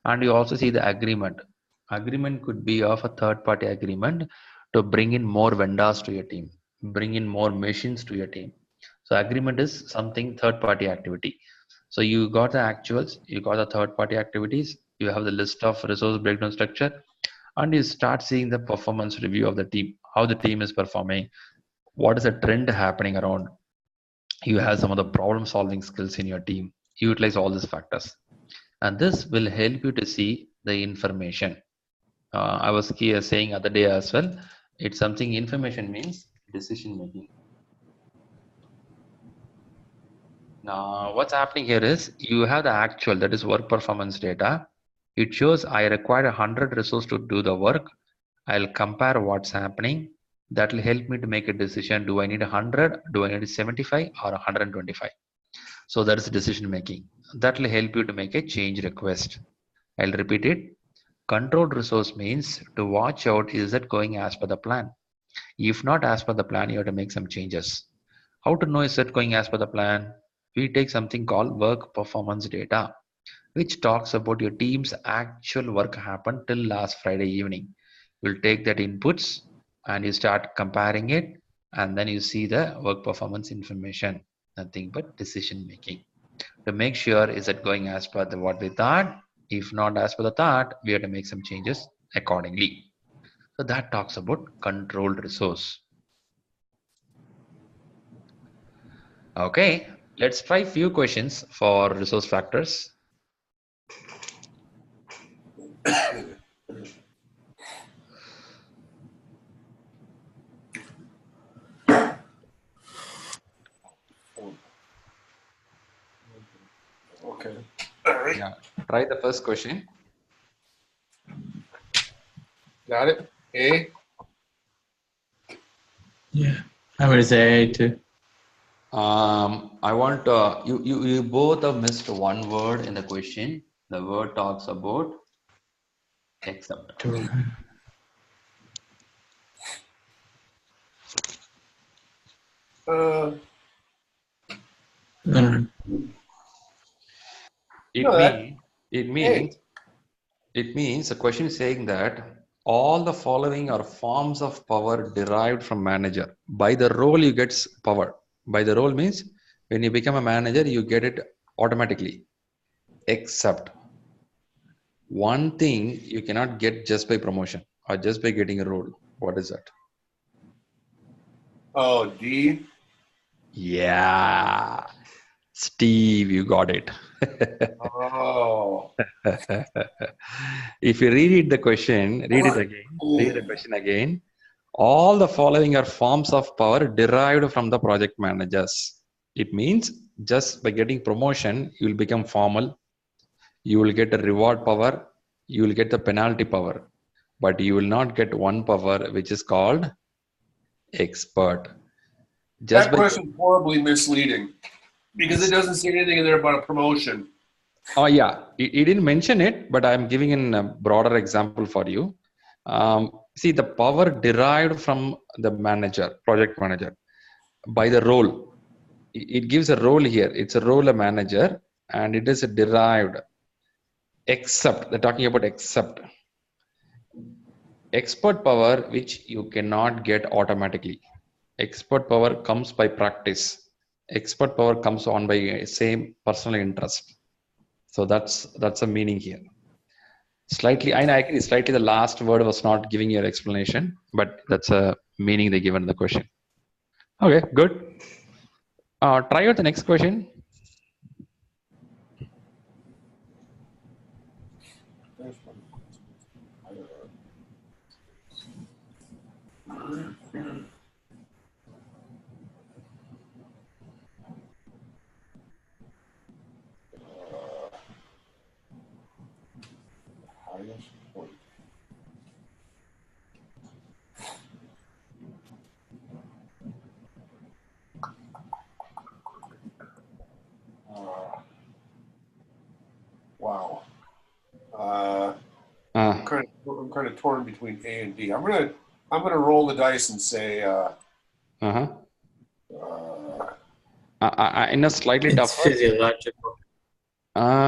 And you also see the agreement. Agreement could be of a third-party agreement to bring in more vendors to your team, bring in more machines to your team. So agreement is something third-party activity. So you got the actuals, you got the third-party activities, you have the list of resource breakdown structure, and you start seeing the performance review of the team, how the team is performing, what is the trend happening around. You have some of the problem solving skills in your team. You utilize all these factors, and this will help you to see the information. I was here saying other day as well, it's something information means decision making. Now what's happening here is you have the actual, that is work performance data. It shows I require 100 resources to do the work. I'll compare what's happening. That will help me to make a decision. Do I need 100? Do I need 75 or 125? So that is decision making. That will help you to make a change request. I'll repeat it. Controlled resource means to watch out, is it going as per the plan? If not as per the plan, you have to make some changes. How to know is it going as per the plan? We take something called work performance data, which talks about your team's actual work happened till last Friday evening. You'll take that inputs and you start comparing it, and then you see the work performance information, nothing but decision making. To make sure is it going as per the what we thought, If not as per the thought, we have to make some changes accordingly. So that talks about controlled resource. Okay, let's try few questions for resource factors. Okay. All right. Yeah, try the first question. Got it? A? Yeah. I'm going to say A too. I want you both have missed one word in the question. The word talks about except. It No, that means it A. means it means the question is saying that all the following are forms of power derived from manager. By the role you get power. By the role means when you become a manager you get it automatically. Except one thing you cannot get just by promotion or just by getting a role. What is that? Oh, D. Yeah, Steve, you got it. Oh. If you read the question, read the question again. All the following are forms of power derived from the project managers. It means just by getting promotion, you will become formal, you will get a reward power, you will get the penalty power, but you will not get one power which is called expert. Just That by question's horribly misleading because it doesn't say anything in there about a promotion. oh yeah, he didn't mention it, but I'm giving in a broader example for you. See the power derived from the manager, project manager, by the role. It gives a role here. It's a role a manager, and it is a derived. Except they're talking about except expert power, which you cannot get automatically. Expert power comes by practice. Expert power comes on by same personal interest. So that's a meaning here. Slightly, I agree. Slightly, the last word was not giving your explanation, but that's a meaning they given in the question. Okay, good. Try out the next question. Wow. I'm kind of torn between A and D. I'm gonna roll the dice and say In a slightly It's tougher.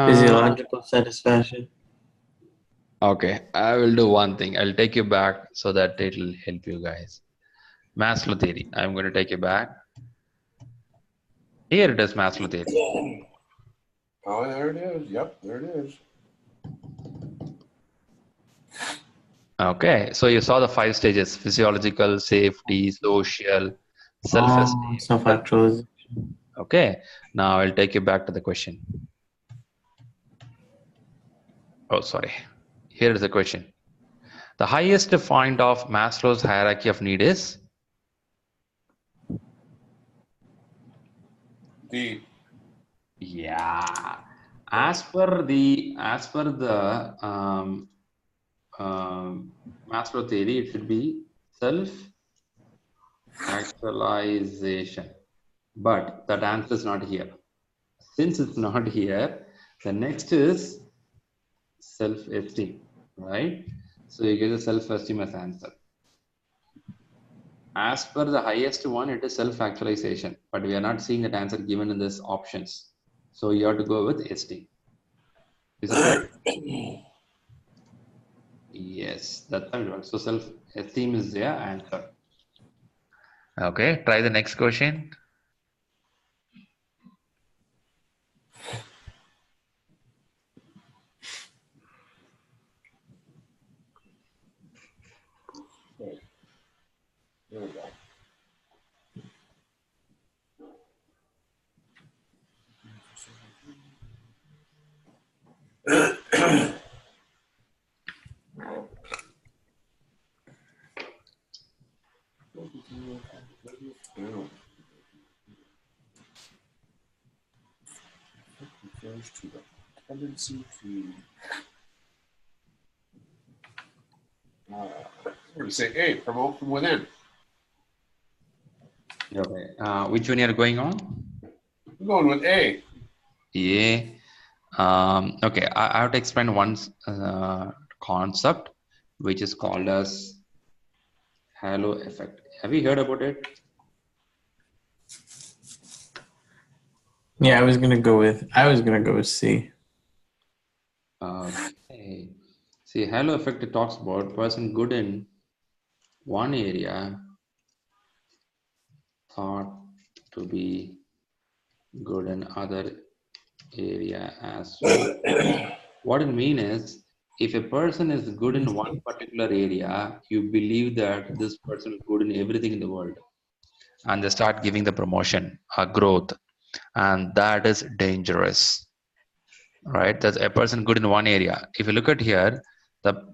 physiological satisfaction. Okay, I will do one thing. I'll take you back so that it'll help you guys. Maslow theory. I'm going to take you back. Here it is, Maslow theory. Oh, there it is. Yep, there it is. Okay, so you saw the 5 stages: physiological, safety, social, self-esteem. Self-actualization. Okay, now I'll take you back to the question. Oh, sorry. Here is the question. The highest point of Maslow's hierarchy of need is? D. Yeah. As per the Maslow theory, it should be self-actualization. But that answer is not here. Since it's not here, the next is self-esteem, right? So you get the self-esteem as answer. As per the highest one, it is self-actualization, but we are not seeing that answer given in this options. So you have to go with esteem. Is it correct? Yes, that's how it works. So self-esteem is their answer. Okay, try the next question. Refers to the tendency to I'm going to say A, promote from within. Okay. Which one you are going on? I'm going with A. Yeah. Okay. I have to explain one concept, which is called as halo effect. Have you heard about it? Yeah, I was gonna go with C. Okay. See, halo effect, it talks about person good in one area thought to be good in other area as well. What it means is, if a person is good in one particular area, you believe that this person is good in everything in the world, and they start giving the promotion or growth, and that is dangerous, right? That's a person good in one area. If you look at here,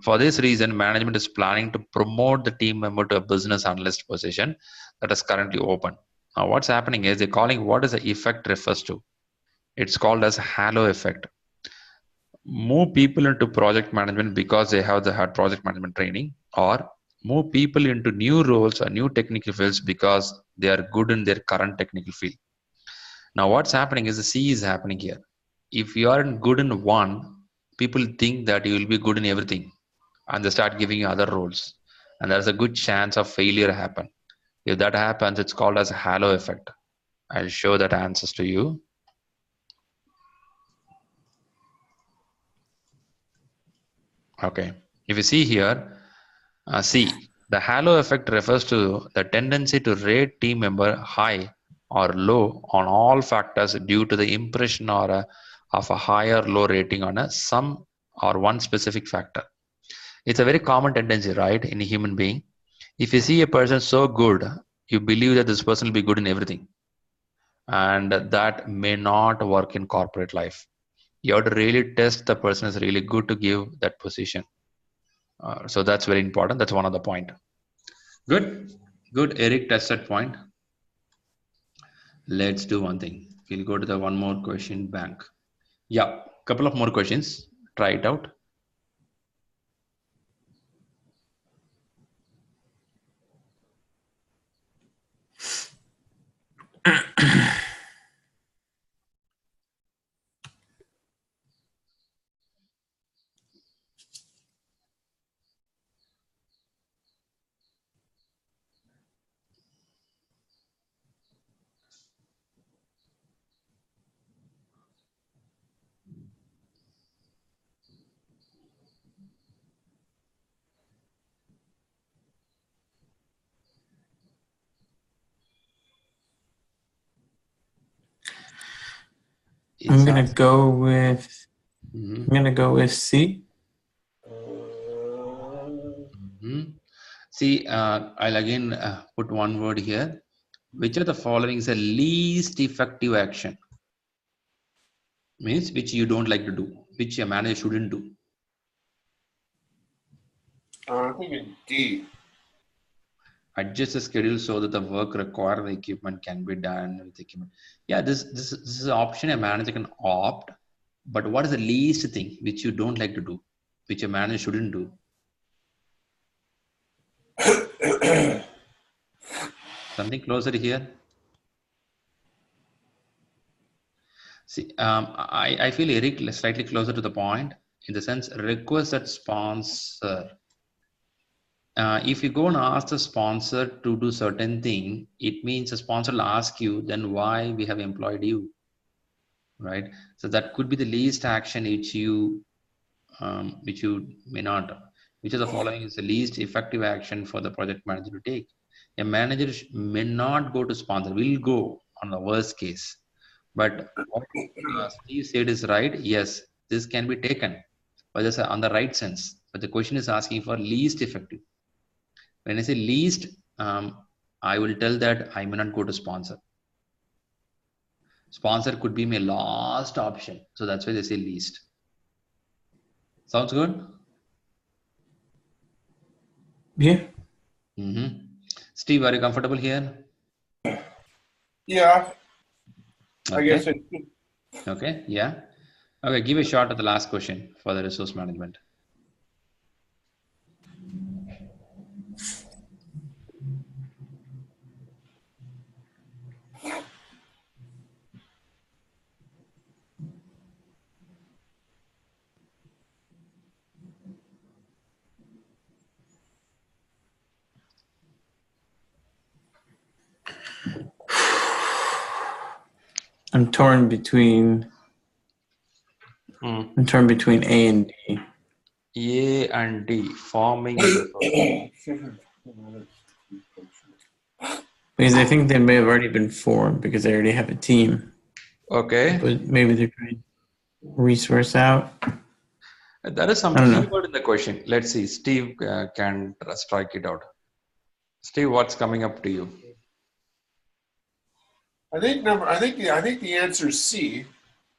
for this reason, management is planning to promote the team member to a business analyst position that is currently open. Now, what's happening is they're calling what is the effect refers to. It's called as halo effect. Move people into project management because they have had project management training, or move people into new roles or new technical fields because they are good in their current technical field. Now what's happening is the C is happening here. If you aren't good in one, people think that you will be good in everything, and they start giving you other roles, and there's a good chance of failure happen. If that happens, it's called as a halo effect. I'll show that answers to you. Okay, if you see here, C, the halo effect refers to the tendency to rate team member high or low on all factors due to the impression of a high or low rating on a some or one specific factor. It's a very common tendency, right, in a human being. If you see a person so good, you believe that this person will be good in everything, and that may not work in corporate life. You have to really test the person is really good to give that position. So that's very important. That's one of the point. Good, good. Eric tested point. Let's do one thing. We'll go to the one more question bank. Yeah, couple of more questions. Try it out. I'm gonna go with C. See, I'll again put one word here. Which of the following is the least effective action? Means which you don't like to do, which a manager shouldn't do. I'm thinking D. Adjust the schedule so that the work required the equipment can be done with equipment. Yeah, this is an option a manager can opt. But what is the least thing which you don't like to do, which a manager shouldn't do? Something closer here. See, I feel Eric slightly closer to the point in the sense request that sponsor. If you go and ask the sponsor to do certain thing, it means the sponsor will ask you, then why we have employed you, right? So that could be the least action which you may not. Which of the following is the least effective action for the project manager to take? A manager may not go to sponsor, will go on the worst case. But what Steve said is right. Yes, this can be taken, but that's on the right sense. But the question is asking for least effective. When I say least, I will tell that I may not go to sponsor. Sponsor could be my last option. So that's why they say least. Sounds good? Yeah. Steve, are you comfortable here? Yeah, I Okay. guess it. Okay. Yeah. Okay. Give a shot at the last question for the resource management. I'm torn between I'm torn between A and D. A and D, forming a resource. Because I think they may have already been formed because they already have a team. Okay. But maybe they're trying to resource out. There is some keyword in the question. Let's see. Steve can strike it out. Steve, what's coming up to you? I think the answer is C.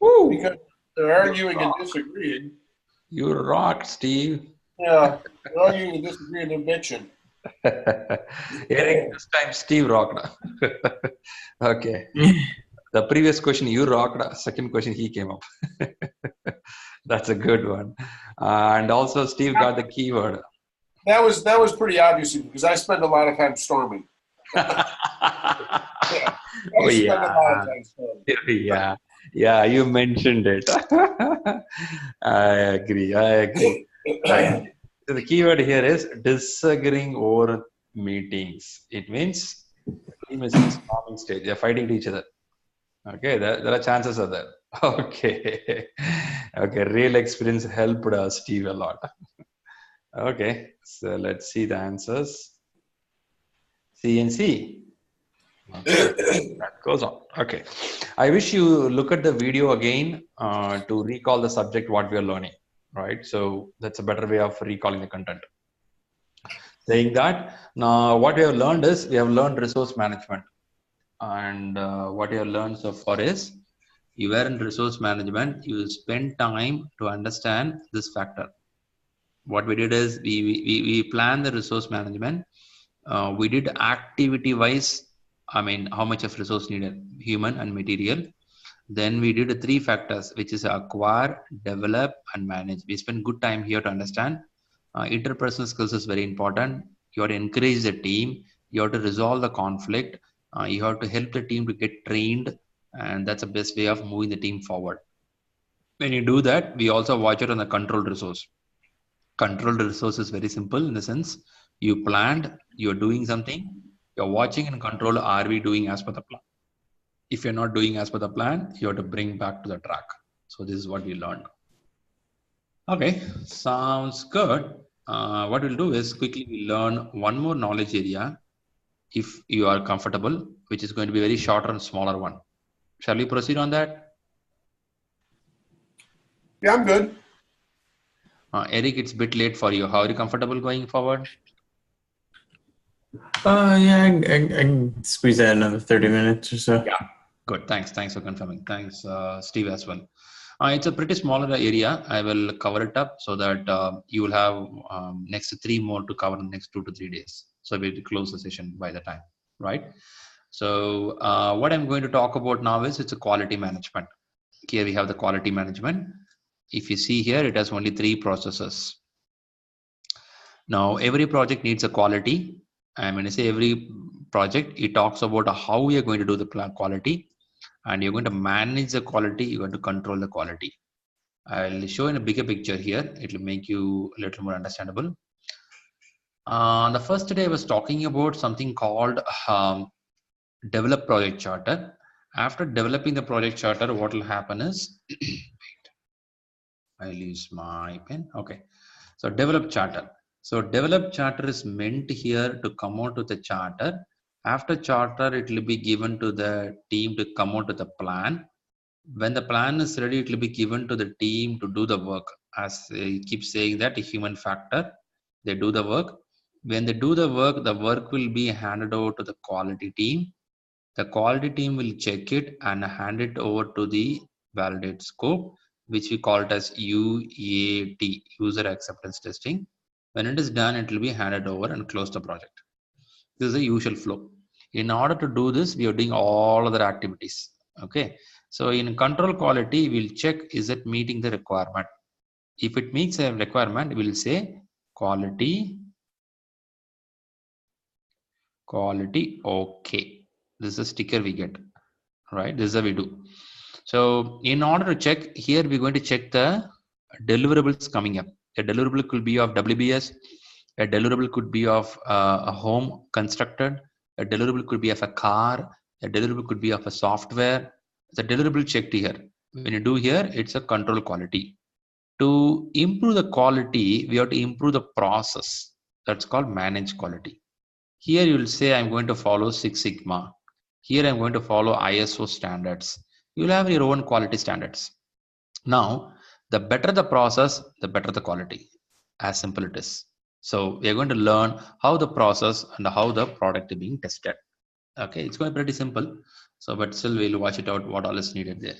Woo! Because they're arguing and disagreeing. You rocked, Steve. Yeah, they're arguing and disagreeing and bitching. Eric, this time Steve rocked. Okay. The previous question you rocked. Second question he came up. That's a good one. And also Steve got the keyword. That was pretty obvious because I spend a lot of time storming. Oh yeah. Yeah. Yeah, you mentioned it. I agree. Right. So the keyword here is disagreeing over meetings. It means the team is in storming stage. They're fighting each other. Okay, there are chances of that. Okay. Okay, real experience helped Steve a lot. Okay, so let's see the answers. C and C. Okay, that goes on. Okay, I wish you look at the video again to recall the subject what we are learning, right? So that's a better way of recalling the content. Saying that, now what we have learned is we have learned resource management, and what you have learned so far is you were in resource management. You spend time to understand this factor. What we did is we planned the resource management. We did activity wise. I mean, how much of resource needed, human and material. Then we did the three factors, which is acquire, develop, and manage. We spent good time here to understand. Interpersonal skills is very important. You have to encourage the team. You have to resolve the conflict. You have to help the team to get trained, and that's the best way of moving the team forward. When you do that, we also watch it on the controlled resource. Controlled resource is very simple in the sense you planned, you're doing something, you're watching and control, are we doing as per the plan? If you're not doing as per the plan, you have to bring back to the track. So this is what we learned. Okay, sounds good. What we'll do is quickly we learn one more knowledge area if you are comfortable, which is going to be very shorter and smaller one. Shall we proceed on that? Yeah, I'm good. Eric, it's a bit late for you. How are you comfortable going forward? Yeah, I can squeeze out another 30 minutes or so. Yeah, good. Thanks for confirming. Thanks, Steve, as well. It's a pretty smaller area. I will cover it up so that you will have next 3 more to cover in the next 2 to 3 days. So we'll close the session by the time, right? So what I'm going to talk about now is it's a quality management. Here we have the quality management. If you see here, it has only 3 processes. Now, every project needs a quality. And when I say every project, it talks about how you're going to do the quality, and you're going to manage the quality, you're going to control the quality. I'll show in a bigger picture here. It will make you a little more understandable. The first day I was talking about something called develop project charter. After developing the project charter, what will happen is, I'll use my pen. Okay. So develop charter. So develop charter is meant here to come out with a charter. After charter, it will be given to the team to come out with a plan. When the plan is ready, it will be given to the team to do the work. As I keep saying that, a human factor, they do the work. When they do the work will be handed over to the quality team. The quality team will check it and hand it over to the validate scope, which we call it as UAT, user acceptance testing. When it is done, it will be handed over and close the project. This is the usual flow. In order to do this, we are doing all other activities. Okay, so in control quality, we'll check is it meeting the requirement. If it meets a requirement, we'll say quality okay. This is a sticker we get, right? This is how we do. So in order to check here, we're going to check the deliverables coming up. A deliverable could be of WBS, a deliverable could be of a home constructed, a deliverable could be of a car, a deliverable could be of a software. The deliverable checked here. When you do here, it's a control quality. To improve the quality, we have to improve the process. That's called manage quality. Here you will say I'm going to follow Six Sigma. Here I'm going to follow ISO standards. You'll have your own quality standards. Now, the better the process, the better the quality. As simple it is. So we are going to learn how the process and how the product is being tested. Okay, it's going to be pretty simple. So, but still we'll watch it out what all is needed there.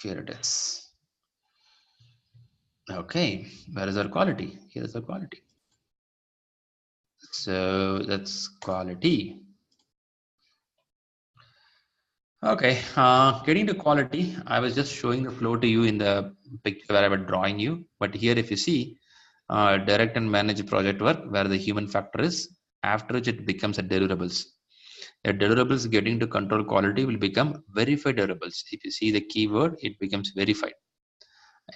Here it is. Okay, where is our quality? Here is our quality. So that's quality. Okay, getting to quality, I was just showing the flow to you in the picture where I was drawing you. But here, if you see, direct and manage project work, where the human factor is, after which it becomes a deliverables. A deliverables getting to control quality will become verified deliverables. If you see the keyword, it becomes verified.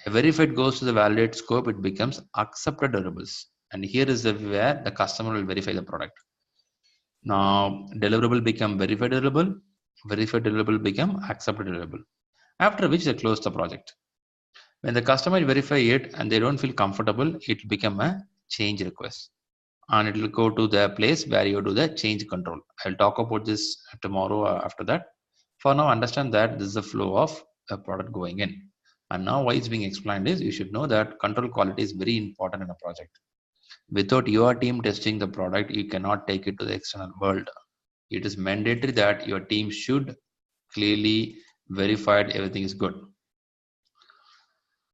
A verified goes to the validate scope, it becomes accepted deliverables. And here is where the customer will verify the product. Now, deliverable become verified deliverable become accepted deliverable. After which they close the project. When the customer verify it and they don't feel comfortable, it will become a change request. And it will go to the place where you do the change control. I'll talk about this tomorrow after that. For now, understand that this is the flow of a product going in. And now why it's being explained is you should know that control quality is very important in a project. Without your team testing the product, you cannot take it to the external world. It is mandatory that your team should clearly verify everything is good.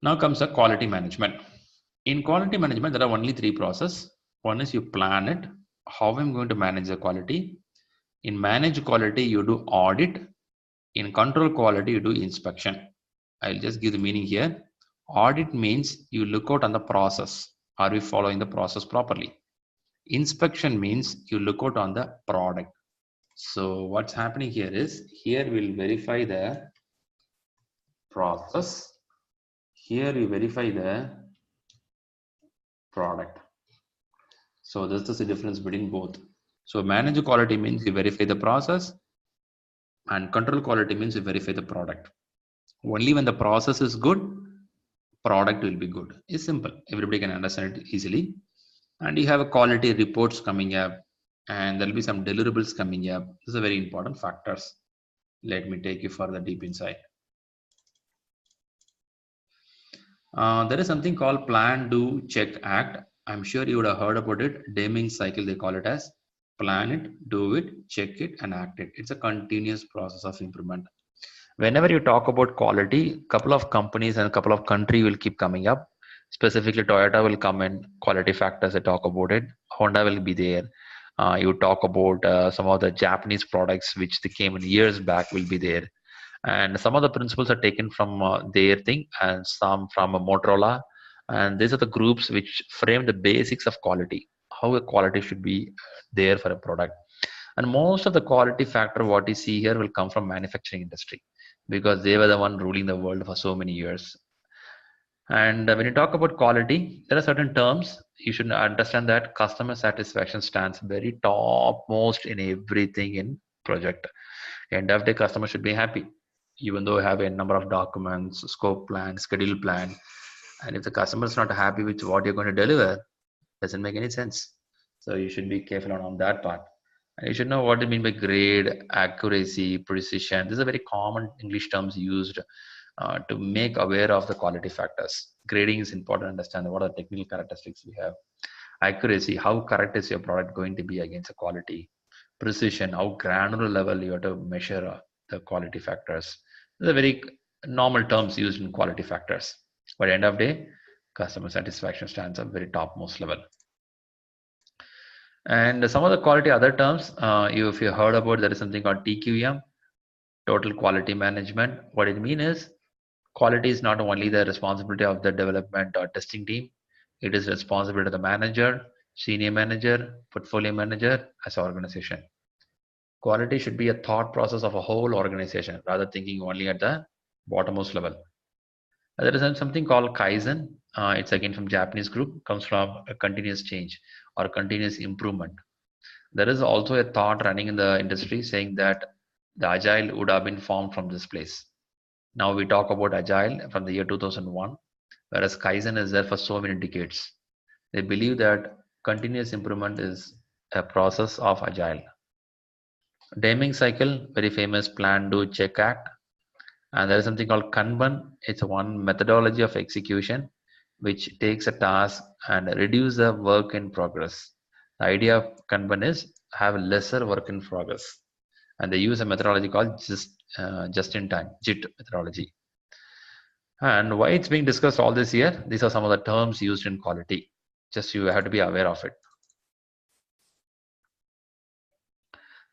Now comes the quality management. In quality management, there are only three processes. One is you plan it, how I'm going to manage the quality. In manage quality, you do audit. In control quality, you do inspection. I'll just give the meaning here. Audit means you look out on the process. Are we following the process properly? Inspection means you look out on the product. So what's happening here is, here we'll verify the process. Here we verify the product. So this is the difference between both. So manage quality means you verify the process, and control quality means you verify the product. Only when the process is good, product will be good. It's simple. Everybody can understand it easily. And you have a quality reports coming up, and there'll be some deliverables coming up. These are very important factors. Let me take you further deep inside. There is something called plan, do, check, act. I'm sure you would have heard about it. Deming cycle, they call it as. Plan it, do it, check it, and act it. It's a continuous process of improvement. Whenever you talk about quality, a couple of companies and a couple of countries will keep coming up. Specifically, Toyota will come in, quality factors, they talk about it. Honda will be there. You talk about some of the Japanese products which they came in years back will be there. And some of the principles are taken from their thing and some from Motorola. And these are the groups which frame the basics of quality, how a quality should be there for a product. And most of the quality factor what you see here will come from manufacturing industry, because they were the one ruling the world for so many years. And when you talk about quality, there are certain terms you should understand that customer satisfaction stands very topmost in everything in project. End of the day, customer should be happy, even though you have a number of documents, scope plan, schedule plan. And if the customer is not happy with what you're going to deliver, doesn't make any sense. So you should be careful on that part. And you should know what they mean by grade, accuracy, precision. These are very common English terms used to make aware of the quality factors. Grading is important to understand what are the technical characteristics we have. Accuracy, how correct is your product going to be against the quality. Precision, how granular level you have to measure the quality factors. These are very normal terms used in quality factors. But at the end of the day, customer satisfaction stands at very topmost level. And some of the quality other terms, if you heard about, there is something called TQM, total quality management. What it means is quality is not only the responsibility of the development or testing team, it is responsibility of the manager, senior manager, portfolio manager as an organization. Quality should be a thought process of a whole organization rather thinking only at the bottommost level. There is something called Kaizen. It's again from Japanese group, comes from a continuous change or continuous improvement. There is also a thought running in the industry saying that the agile would have been formed from this place. Now we talk about agile from the year 2001, whereas Kaizen is there for so many decades. They believe that continuous improvement is a process of agile. Deming cycle, very famous plan, do, check, act. And there is something called Kanban. It's one methodology of execution which takes a task and reduce the work in progress. The idea of Kanban is have lesser work in progress. And they use a methodology called just in time, JIT methodology. And why it's being discussed all this year, these are some of the terms used in quality. Just you have to be aware of it.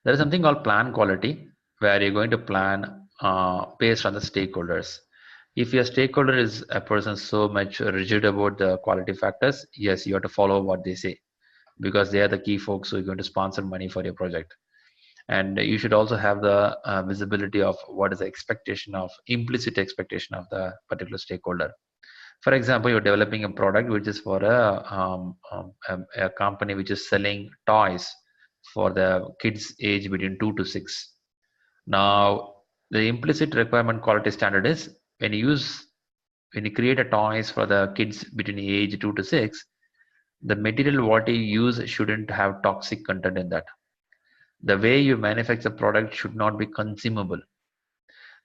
There is something called plan quality, where you're going to plan based on the stakeholders. If your stakeholder is a person so much rigid about the quality factors, yes, you have to follow what they say, because they are the key folks who are going to sponsor money for your project. And you should also have the visibility of what is the expectation of implicit expectation of the particular stakeholder. For example, you're developing a product which is for a company which is selling toys for the kids age between 2 to 6. Now, the implicit requirement quality standard is when you create a toys for the kids between age 2 to 6, the material what you use shouldn't have toxic content in that. The way you manufacture product should not be consumable.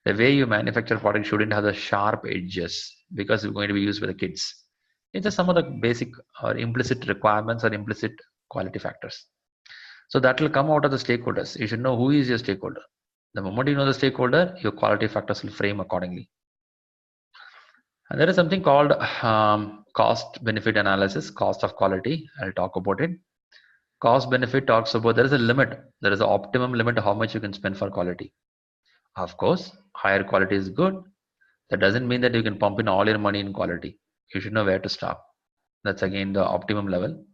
The way you manufacture product shouldn't have the sharp edges because it's going to be used by the kids. It's just some of the basic or implicit requirements or implicit quality factors. So that will come out of the stakeholders. You should know who is your stakeholder. The moment you know the stakeholder, your quality factors will frame accordingly. And there is something called cost benefit analysis, cost of quality. I'll talk about it. Cost benefit talks about there is a limit. There is an optimum limit of how much you can spend for quality. Of course, higher quality is good. That doesn't mean that you can pump in all your money in quality. You should know where to stop. That's again the optimum level.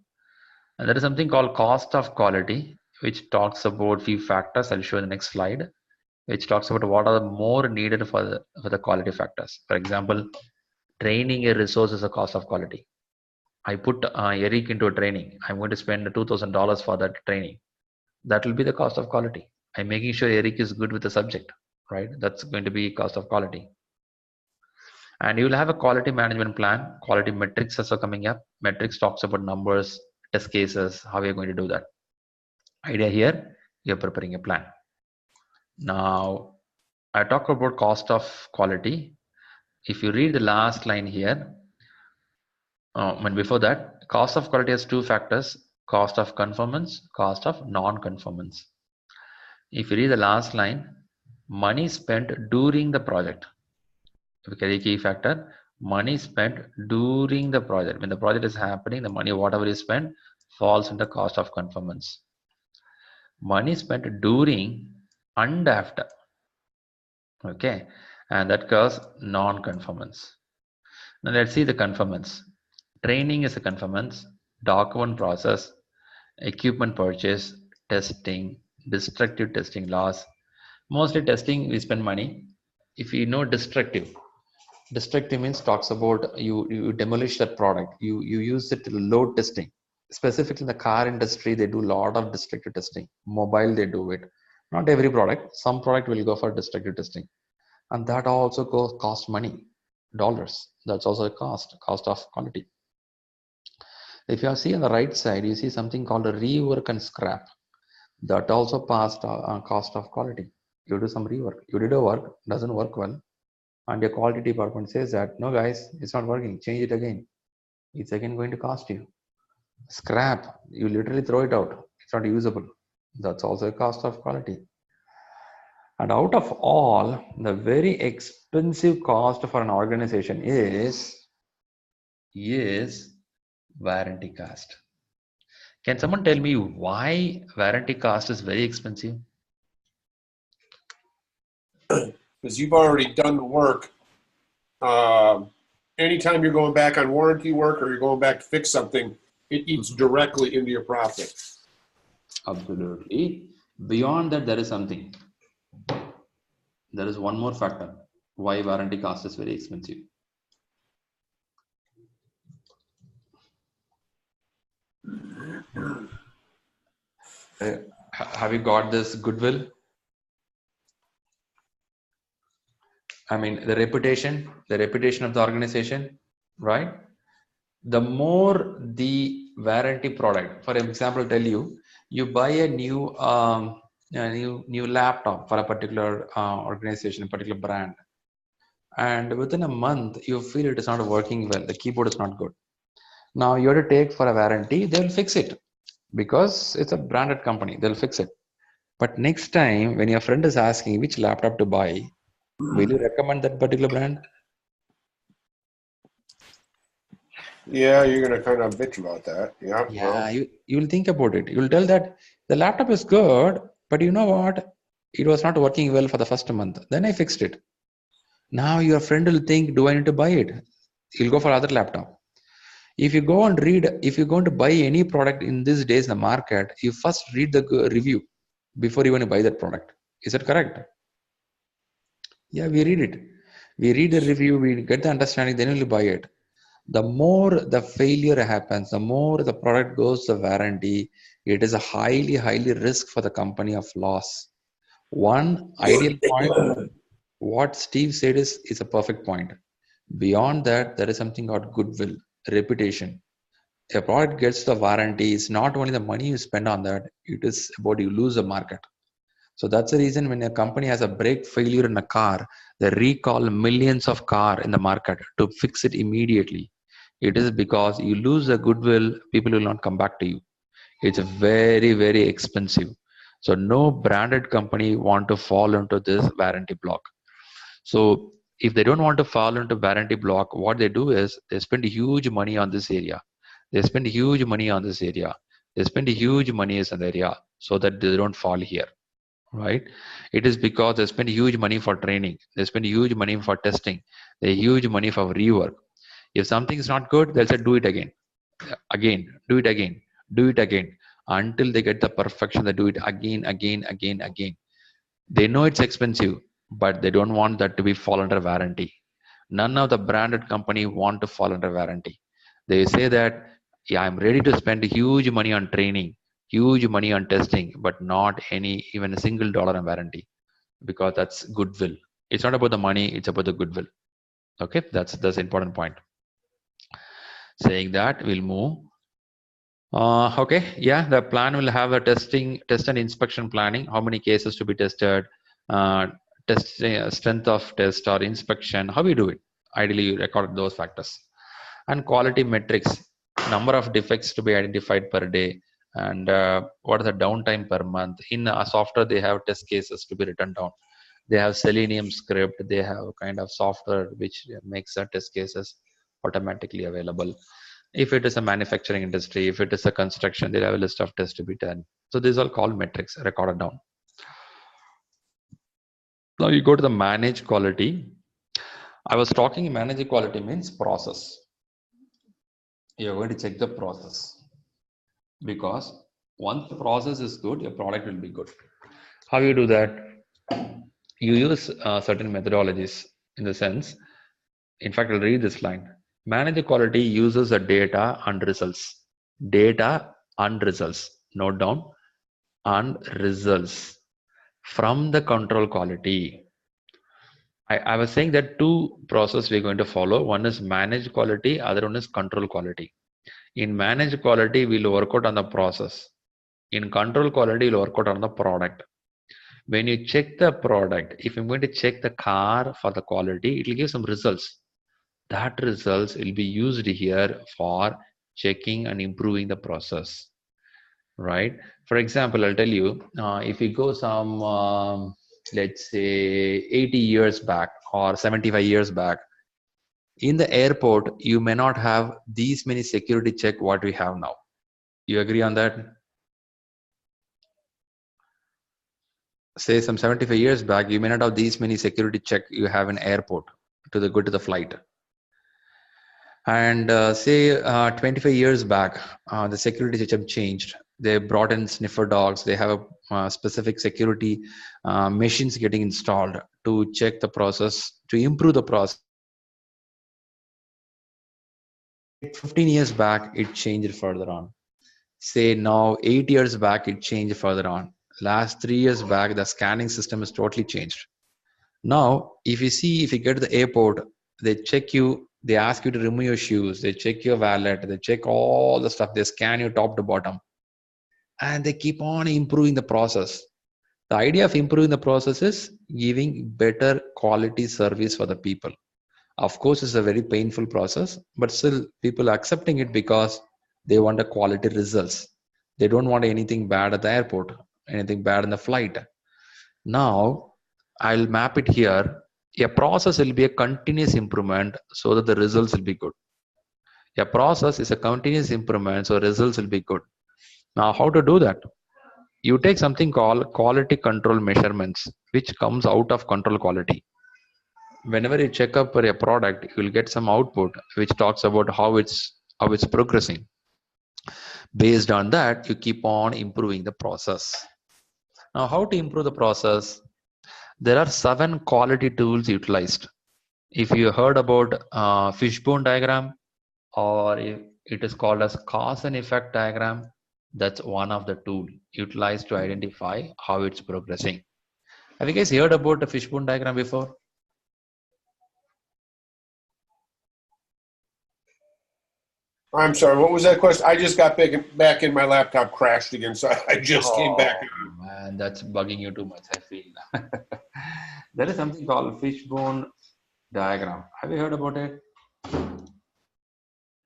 And there is something called cost of quality, which talks about few factors. I'll show you the next slide, which talks about what are more needed for the quality factors. For example, training a resource is a cost of quality. I put Eric into a training. I'm going to spend $2,000 for that training. That will be the cost of quality. I'm making sure Eric is good with the subject, right? That's going to be cost of quality. And you will have a quality management plan. Quality metrics also coming up. Metrics talks about numbers, test cases, how you're going to do that. Idea here, you're preparing a plan. Now, I talk about cost of quality. If you read the last line here, and before that, cost of quality has two factors: cost of conformance, cost of non-conformance. If you read the last line, money spent during the project. Okay, key factor, money spent during the project. When the project is happening, the money, whatever is spent, falls into cost of conformance. Money spent during and after. Okay, and that causes non-conformance. Now let's see the conformance. Training is a conformance, document process, equipment purchase, testing, destructive testing loss. Mostly testing, we spend money. If you know destructive means talks about you demolish that product. You use it to load testing. Specifically in the car industry, they do a lot of destructive testing. Mobile, they do it. Not every product. Some product will go for destructive testing. And that also cost money, dollars. That's also a cost of quality. If you see on the right side, you see something called a rework and scrap. That also passed cost of quality. You do some rework. You did a work, doesn't work well, and your quality department says that, no guys, it's not working, change it again. It's again going to cost you. Scrap, you literally throw it out. It's not usable. That's also a cost of quality. And out of all, the very expensive cost for an organization is is warranty cost. Can someone tell me why warranty cost is very expensive? Because you've already done the work. Anytime you're going back on warranty work or you're going back to fix something, it eats directly into your profit. Absolutely. Beyond that, there is something. There is one more factor why warranty cost is very expensive. Have you got this goodwill? I mean, the reputation of the organization, right? The more the warranty product, for example, tell you, you buy a new laptop for a particular organization, a particular brand, and within a month you feel it is not working well. The keyboard is not good. Now you have to take for a warranty. They'll fix it because it's a branded company. They'll fix it. But next time when your friend is asking which laptop to buy, will you recommend that particular brand? Yeah, you're going to kind of bitch about that. Yeah. Yeah, you will think about it. You will tell that the laptop is good, but you know what? It was not working well for the first month. Then I fixed it. Now your friend will think, do I need to buy it? He'll go for other laptop. If you go and read, if you're going to buy any product in these days in the market, you first read the review before you want to buy that product. Is that correct? Yeah, we read it. We read the review, we get the understanding, then we'll buy it. The more the failure happens, the more the product goes to warranty, it is a highly risk for the company of loss. One ideal point, what Steve said is a perfect point. Beyond that, there is something called goodwill, reputation. A product gets the warranty, it's not only the money you spend on that, it is about you lose the market. So that's the reason when a company has a brake failure in a car, they recall millions of cars in the market to fix it immediately. It is because you lose the goodwill, people will not come back to you. It's very expensive. So no branded company want to fall into this warranty block. So if they don't want to fall into warranty block, what they do is they spend huge money on this area. They spend huge money on this area. They spend huge money in the area so that they don't fall here. Right? It is because they spend huge money for training. They spend huge money for testing. They huge money for rework. If something is not good, they'll say do it again, do it again, do it again until they get the perfection. They do it again. They know it's expensive, but they don't want that to be fall under warranty. None of the branded company want to fall under warranty. They say that, yeah, I'm ready to spend huge money on training, huge money on testing, but not any even a single dollar on warranty, because that's goodwill. It's not about the money, it's about the goodwill. Okay, that's the important point. Saying that, we'll move. Okay, yeah, the plan will have a test and inspection planning. How many cases to be tested, strength of test or inspection, how we do it. Ideally, you record those factors. And quality metrics, number of defects to be identified per day, and what is the downtime per month. In a software, they have test cases to be written down. They have Selenium script. They have kind of software which makes the test cases automatically available. If it is a manufacturing industry, if it is a construction, they have a list of tests to be done. So these are called metrics recorded down. Now you go to the manage quality. I was talking manage quality means process. You're going to check the process, because once the process is good, your product will be good. How you do that? You use certain methodologies. In the sense, in fact, I'll read this line. Manage quality uses the data and results. Data and results. Note down. And results from the control quality. I was saying that two processes we're going to follow. One is manage quality, other one is control quality. In manage quality, we'll work out on the process. In control quality, we'll work out on the product. When you check the product, if I'm going to check the car for the quality, it will give some results. That results will be used here for checking and improving the process, right? For example, I'll tell you, if you go some, let's say 80 years back or 75 years back, In the airport, you may not have these many security check what we have now. You agree on that? Say some 75 years back, you may not have these many security check you have in airport to go to the flight. And say 25 years back, the security system changed. They brought in sniffer dogs. They have a specific security machines getting installed to check the process, to improve the process. 15 years back, it changed further on. Say now 8 years back, it changed further on. Last 3 years back, the scanning system is totally changed. Now, if you get to the airport, they check you, they ask you to remove your shoes, they check your wallet, they check all the stuff, they scan you top to bottom, and they keep on improving the process. The idea of improving the process is giving better quality service for the people. Of course, it's a very painful process, but still people are accepting it because they want a quality results. They don't want anything bad at the airport, anything bad in the flight. Now, I'll map it here. A process will be a continuous improvement so that the results will be good. A process is a continuous improvement so results will be good. Now, how to do that? You take something called quality control measurements, which comes out of control quality. Whenever you check up for a product, you will get some output which talks about how it's progressing. Based on that, you keep on improving the process. Now, how to improve the process? There are 7 quality tools utilized. If you heard about fishbone diagram, or if it is called as cause and effect diagram, that's one of the tool utilized to identify how it's progressing. Have you guys heard about the fishbone diagram before? I'm sorry, what was that question? I just got back in, my laptop crashed again, so I just came back. Man, that's bugging you too much, I feel. There is something called fishbone diagram. Have you heard about it?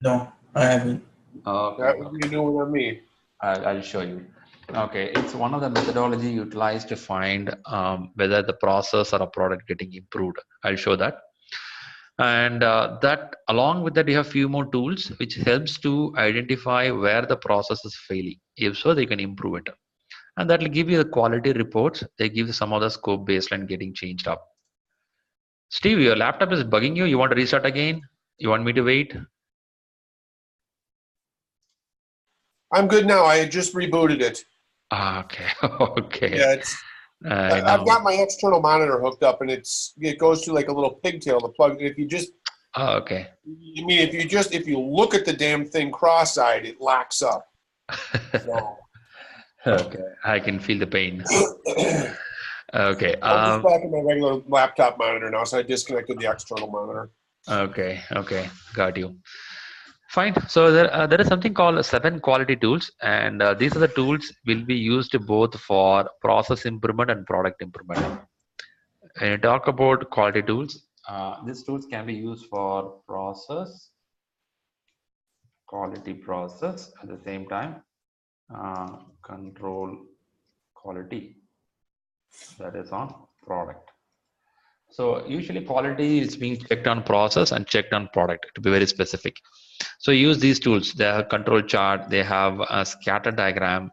No, I haven't. Okay, That would be a new one on me. I'll show you. Okay, it's one of the methodology utilized to find whether the process or a product getting improved. I'll show that. And that along with that, you have few more tools which helps to identify where the process is failing. If so, they can improve it. And that will give you the quality reports. They give some of the scope baseline getting changed up. Steve, your laptop is bugging you. You want to restart again? You want me to wait? I'm good now. I had just rebooted it. Okay. Okay. Yeah, I've got my external monitor hooked up, and it goes through like a little pigtail to plug. If you just, okay. I mean, if you look at the damn thing cross-eyed, it locks up. So. Okay, I can feel the pain. Okay. I'm just back in my regular laptop monitor now, so I disconnected the external monitor. Okay. Got you. Fine. So there is something called 7 quality tools, and these are the tools will be used both for process improvement and product improvement. When you talk about quality tools, these tools can be used for quality process at the same time, control quality, that is on product. So usually quality is being checked on process and checked on product, to be very specific. So use these tools. They have control chart, they have a scatter diagram,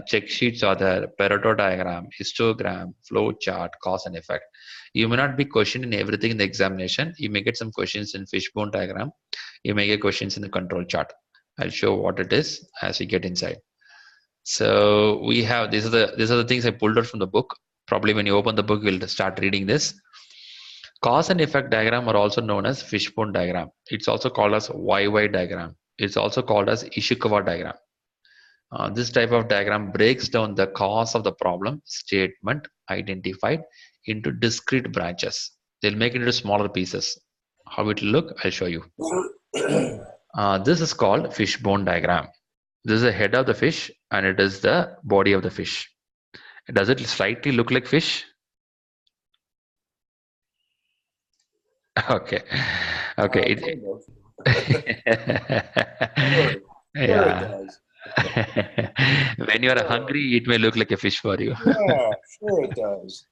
check sheets are there, Pareto diagram, histogram, flow chart, cause and effect. You may not be questioning everything in the examination. You may get some questions in fishbone diagram. You may get questions in the control chart. I'll show what it is as we get inside. So we have, these are the things I pulled out from the book. Probably when you open the book, you'll start reading this. Cause and effect diagram are also known as fishbone diagram. It's also called as YY diagram. It's also called as Ishikawa diagram. This type of diagram breaks down the cause of the problem statement identified into discrete branches. They'll make it into smaller pieces. How it will look, I'll show you. This is called fishbone diagram. This is the head of the fish and it is the body of the fish. Does it slightly look like fish? Okay. Yeah. When you are hungry, it may look like a fish for you. Yeah, sure it does.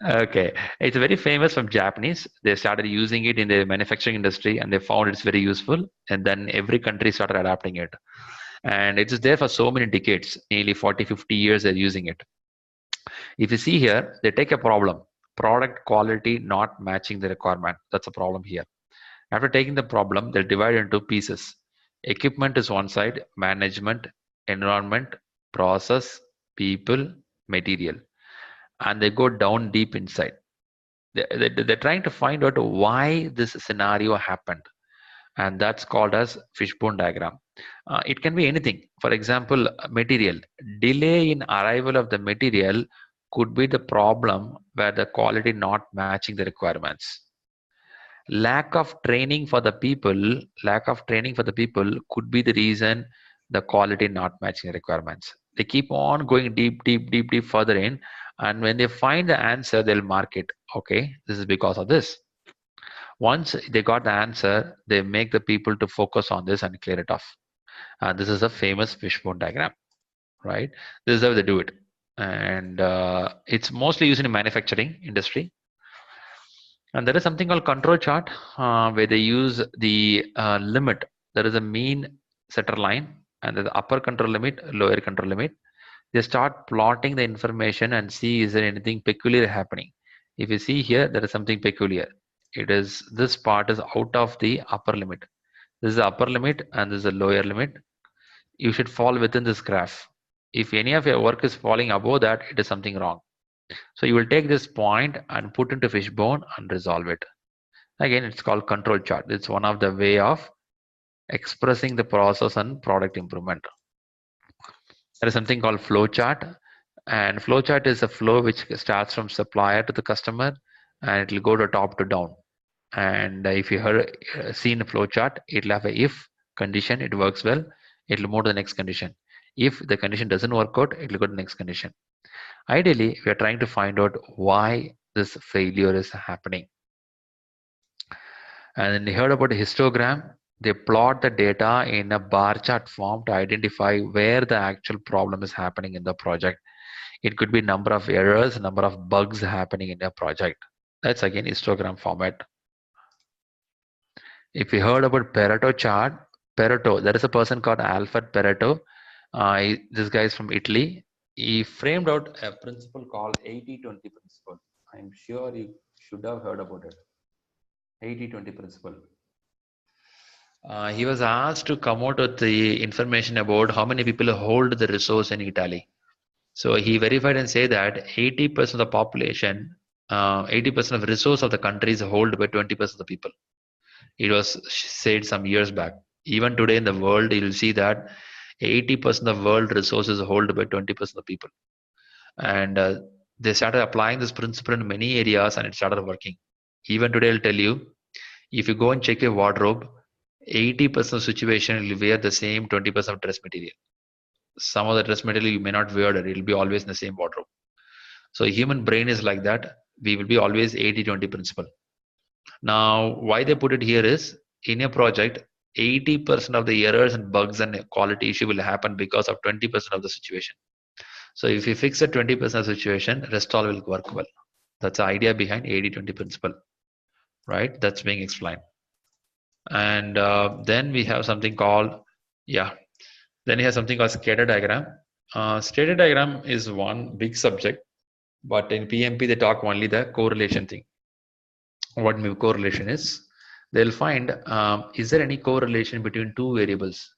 Okay, it's very famous from Japanese. They started using it in the manufacturing industry, and they found it's very useful. And then every country started adopting it, and it is there for so many decades, nearly 40, 50 years. They're using it. If you see here, they take a problem: product quality not matching the requirement. That's a problem here. After taking the problem, they'll divide into pieces. Equipment is one side, management, environment, process, people, material, and they go down deep inside. They're trying to find out why this scenario happened, and that's called as fishbone diagram. It can be anything. For example, material delay in arrival of the material could be the problem where the quality not matching the requirements. Lack of training for the people could be the reason the quality not matching the requirements. They keep on going deep further in, and when they find the answer, they'll mark it. Okay, this is because of this. Once they got the answer, they make the people to focus on this and clear it off. And this is a famous fishbone diagram, right? This is how they do it, and it's mostly used in manufacturing industry. And there is something called control chart, where they use the limit. There is a mean setter line, and there's the upper control limit, lower control limit. They start plotting the information and see is there anything peculiar happening. If you see here, there is something peculiar. It is this part is out of the upper limit. This is the upper limit and this is the lower limit. You should fall within this graph. If any of your work is falling above that, it is something wrong. So you will take this point and put into fishbone and resolve it. Again, it's called control chart. It's one of the way of expressing the process and product improvement. There is something called flow chart, and flow chart is a flow which starts from supplier to the customer, and it will go to top to down. And if you heard seen a flow chart, it'll have a if condition, it works well, it'll move to the next condition. If the condition doesn't work out, it'll go to the next condition. Ideally, we are trying to find out why this failure is happening. And then you heard about a histogram. They plot the data in a bar chart form to identify where the actual problem is happening in the project. It could be number of errors, number of bugs happening in a project. That's again histogram format. If you heard about Pareto chart, Pareto, there is a person called Alfred Pareto. This guy is from Italy. He framed out a principle called 80-20 principle. I'm sure you should have heard about it. 80-20 principle. He was asked to come out with the information about how many people hold the resource in Italy. So he verified and said that 80% of the population, 80% of resource of the country is held by 20% of the people. It was said some years back. Even today in the world, you'll see that 80% of world resources are held by 20% of the people. And they started applying this principle in many areas, and it started working. Even today, I'll tell you, if you go and check your wardrobe, 80% of situation will wear the same 20% of dress material. Some of the dress material you may not wear it, it'll be always in the same wardrobe. So human brain is like that. We will be always 80-20 principle. Now, why they put it here is, in a project, 80% of the errors and bugs and quality issue will happen because of 20% of the situation. So if you fix a 20% of the situation, rest all will work well. That's the idea behind 80-20 principle, right? That's being explained. And then we have something called, then you have something called scatter diagram. Scatter diagram is one big subject, but in PMP, they talk only the correlation thing. What correlation is? They'll find, is there any correlation between two variables?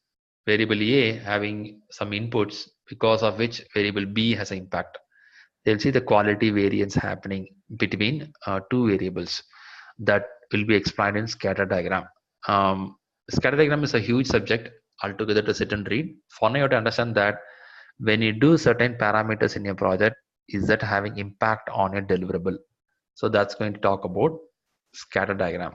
Variable A having some inputs because of which variable B has an impact. They'll see the quality variance happening between two variables. That will be explained in scatter diagram. Scatter diagram is a huge subject altogether to sit and read. For now, you have to understand that when you do certain parameters in your project, is that having impact on your deliverable? So that's going to talk about scatter diagram.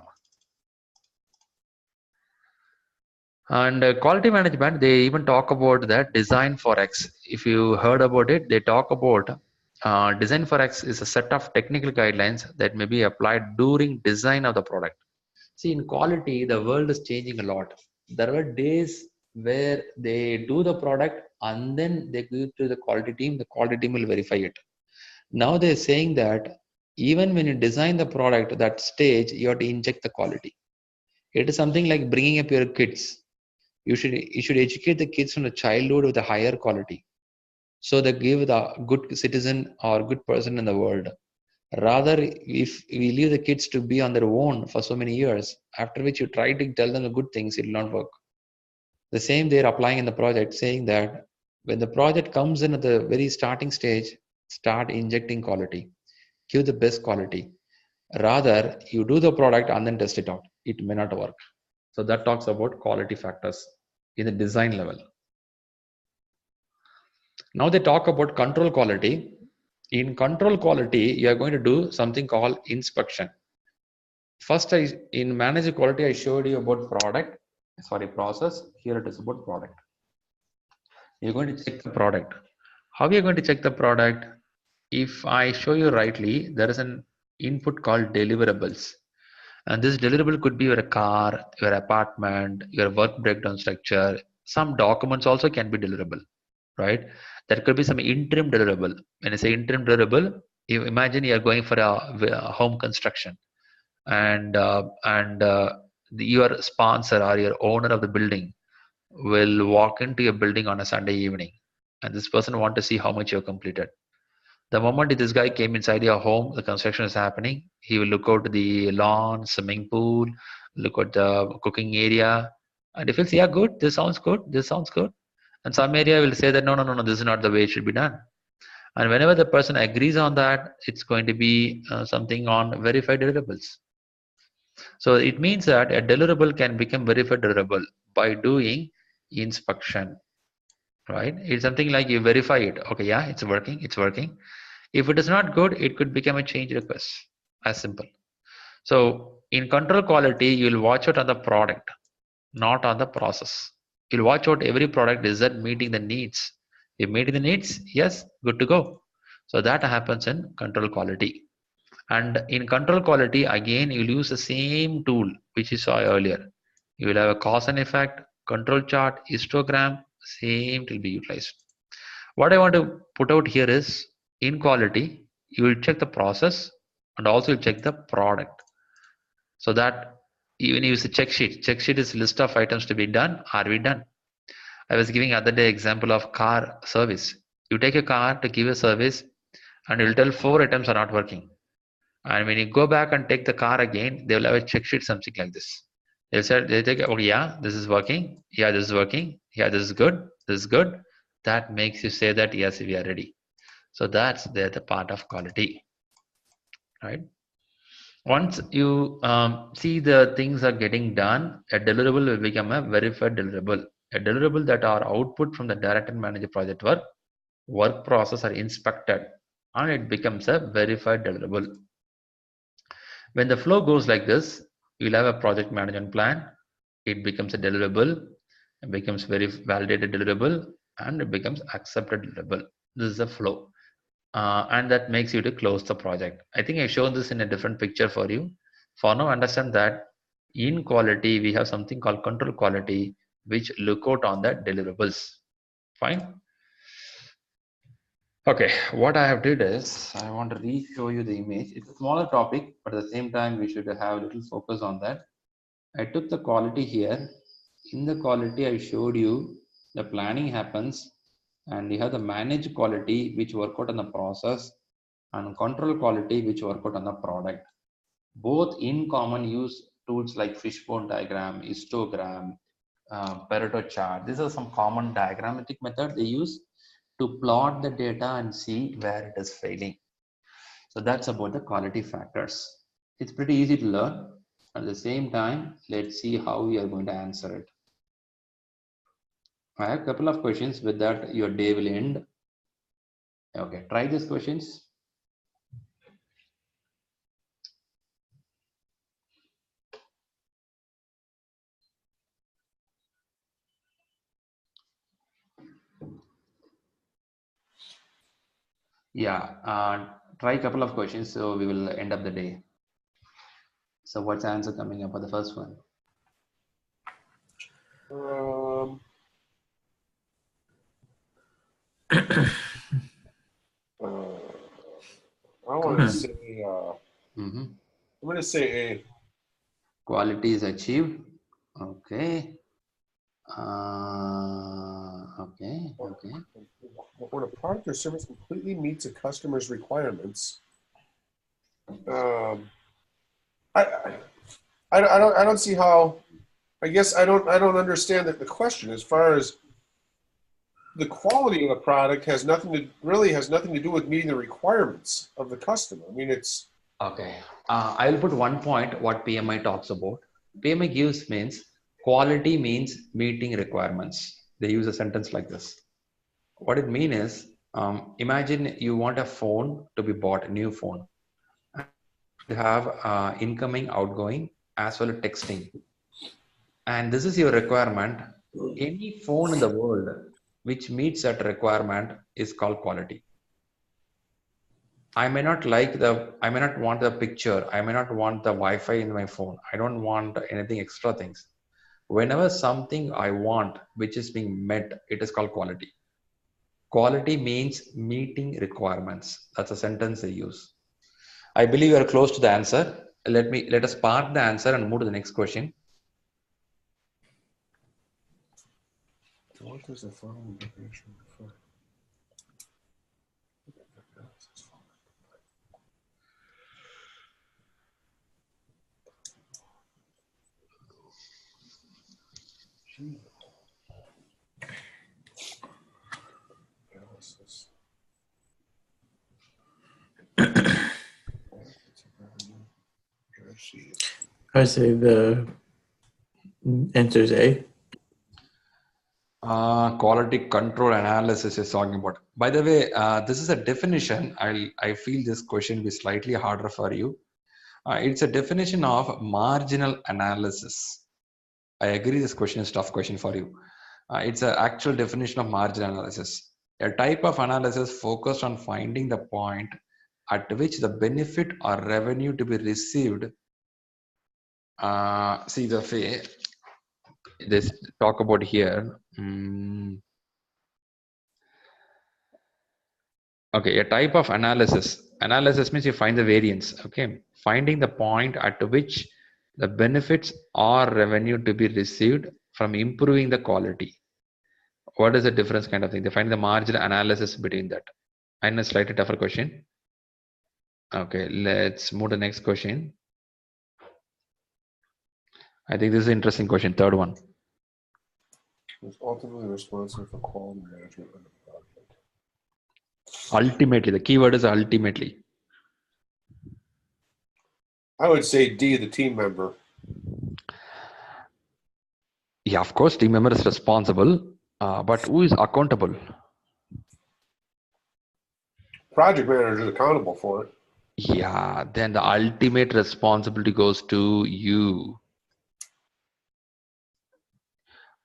And quality management, they even talk about that design for X. If you heard about it, they talk about design for X is a set of technical guidelines that may be applied during design of the product. See, in quality, the world is changing a lot. There were days where they do the product and then they give it to the quality team will verify it. Now they're saying that even when you design the product, that stage, you have to inject the quality. It is something like bringing up your kids. You should educate the kids from the childhood with a higher quality, so they give the good citizen or good person in the world. Rather, if we leave the kids to be on their own for so many years, after which you try to tell them the good things, it will not work. The same they're applying in the project, saying that when the project comes in at the very starting stage, start injecting quality, give the best quality. Rather, you do the product and then test it out. It may not work. So that talks about quality factors in the design level. Now they talk about control quality. In control quality, you are going to do something called inspection. First, in manage quality, I showed you about process. Here it is about product. You're going to check the product. How are you going to check the product? If I show you rightly, there is an input called deliverables. And this deliverable could be your car, your apartment, your work breakdown structure. Some documents also can be deliverable, right? There could be some interim deliverable. When I say interim deliverable, you imagine you are going for a home construction, and your sponsor or your owner of the building will walk into your building on a Sunday evening, and this person want to see how much you have completed. The moment this guy came inside your home, the construction is happening. He will look out the lawn, swimming pool, look at the cooking area, and if he'll say, "Yeah, good. This sounds good. This sounds good," and some area will say that, "No, no, no, no. This is not the way it should be done." And whenever the person agrees on that, it's going to be something on verified deliverables. So it means that a deliverable can become verified deliverable by doing inspection, right? It's something like you verify it. Okay, yeah, it's working. It's working. If it is not good, it could become a change request. As simple. So in control quality, you'll watch out on the product, not on the process. You'll watch out every product, is that meeting the needs. If meeting the needs, yes, good to go. So that happens in control quality. And in control quality, again, you'll use the same tool which you saw earlier. You will have a cause and effect, control chart, histogram, same will be utilized. What I want to put out here is, in quality, you will check the process and also you'll check the product. So that even use a check sheet. Check sheet is list of items to be done. Are we done? I was giving other day example of car service. You take a car to give a service and you'll tell 4 items are not working. And when you go back and take the car again, they will have a check sheet, something like this. They'll say, they take, oh yeah, this is working. Yeah, this is working. Yeah, this is good. This is good. That makes you say that yes, we are ready. So that's the part of quality, right? Once you see the things are getting done, a deliverable will become a verified deliverable. A deliverable that are output from the director and manager project work process are inspected, and it becomes a verified deliverable. When the flow goes like this, you'll have a project management plan. It becomes a deliverable, it becomes very validated deliverable, and it becomes accepted deliverable. This is the flow. And that makes you to close the project. I think I've shown this in a different picture for you. For now, understand that in quality, we have something called control quality, which look out on the deliverables. Fine. Okay, what I have did is, I want to re-show you the image. It's a smaller topic, but at the same time, we should have a little focus on that. I took the quality here. In the quality, I showed you the planning happens, and you have the manage quality, which work out on the process, and control quality, which work out on the product. Both in common use tools like fishbone diagram, histogram, Pareto chart. These are some common diagrammatic method they use to plot the data and see where it is failing. So that's about the quality factors. It's pretty easy to learn. At the same time, let's see how we are going to answer it. I have a couple of questions. With that, your day will end. Okay, try these questions. Yeah, try a couple of questions so we will end up the day. So what's the answer coming up for the first one? Mm-hmm. I'm going to say A. Quality is achieved. Okay. Okay. When a product or service completely meets a customer's requirements, I don't see how. I guess I don't understand the question as far as the quality of a product has nothing to do with meeting the requirements of the customer. I mean, it's Okay. I'll put one point what PMI talks about. PMI gives means quality means meeting requirements. They use a sentence like this. What it means is, imagine you want a phone to be bought, a new phone. You have incoming, outgoing, as well as texting. And this is your requirement. Any phone in the world which meets that requirement is called quality. I may not want the picture. I may not want the Wi-Fi in my phone. I don't want anything extra things. Whenever something I want, which is being met, it is called quality. Quality means meeting requirements. That's a sentence they use. I believe you are close to the answer. Let us park the answer and move to the next question. what does the following definition refer? Analysis. I say the answer is A. Quality control analysis is talking about. By the way, this is a definition. I feel this question will be slightly harder for you. It's a definition of marginal analysis. I agree this question is a tough question for you. It's an actual definition of marginal analysis. A type of analysis focused on finding the point at which the benefit or revenue to be received. See the way this talk about here. Okay, a type of analysis. Analysis means you find the variance. Okay, finding the point at which the benefits or revenue to be received from improving the quality. What is the difference kind of thing? They find the marginal analysis between that. And a slightly tougher question. Okay, let's move to the next question. I think this is an interesting question. Third one. Who's ultimately responsible for quality management of the project? Ultimately, the keyword is ultimately. I would say D, the team member. Yeah, of course, team member is responsible, but who is accountable? Project manager is accountable for it. Yeah, then the ultimate responsibility goes to you.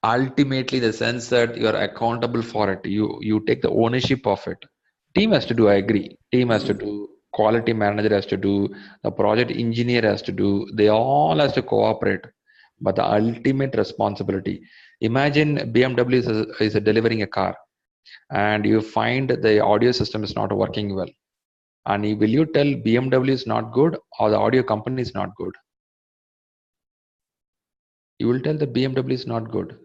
Ultimately, the sense that you are accountable for it, you take the ownership of it. Team has to do, I agree. Team has to do, quality manager has to do, the project engineer has to do, they all has to cooperate. But the ultimate responsibility, imagine BMW is delivering a car and you find the audio system is not working well. And will you tell BMW is not good or the audio company is not good? You will tell the BMW is not good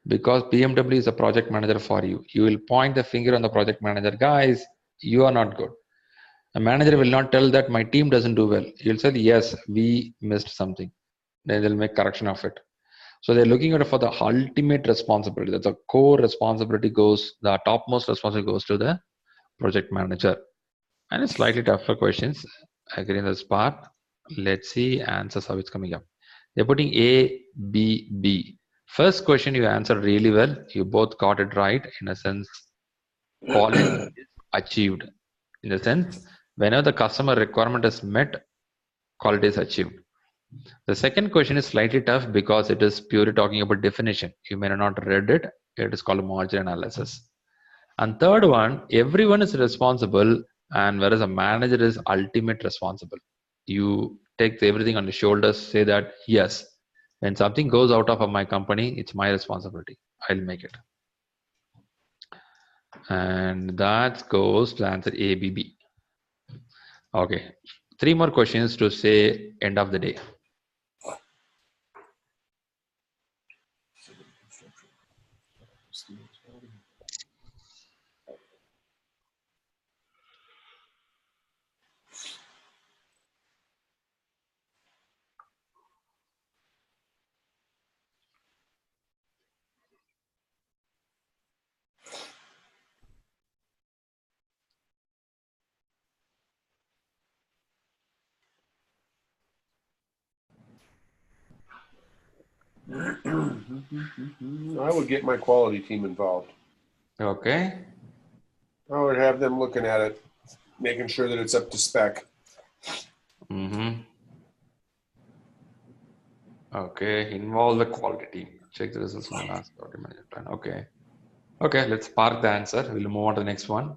because BMW is a project manager for you. You will point the finger on the project manager, guys, you are not good. The manager will not tell that my team doesn't do well. You'll say, yes, we missed something. Then they'll make correction of it. So they're looking at it for the ultimate responsibility. That's the core responsibility goes, the topmost responsibility goes to the project manager. And it's slightly tougher questions. I agree in this part. Let's see answers how it's coming up. They're putting A, B, B. First question you answered really well. You both got it right. In a sense, quality is achieved. In the sense, whenever the customer requirement is met, quality is achieved. The second question is slightly tough because it is purely talking about definition. You may not read it. It is called margin analysis. And third one, everyone is responsible, and whereas a manager is ultimate responsible. You take everything on the shoulders, say that, yes, when something goes out of my company, it's my responsibility. I'll make it. And that goes to answer A, B, B. Okay. Three more questions to say end of the day. I would get my quality team involved. Okay. I would have them looking at it, making sure that it's up to spec. Okay, involve the quality team. Check the results in the last document plan. Okay. Okay, let's park the answer. We'll move on to the next one.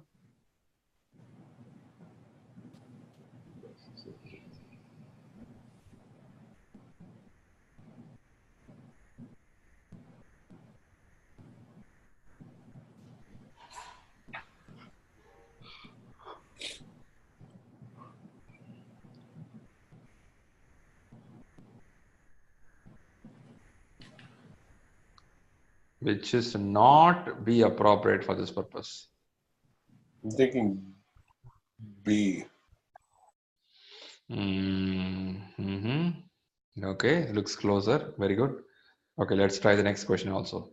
Which is not be appropriate for this purpose. I'm thinking B. Okay, looks closer. Very good. Okay, let's try the next question also.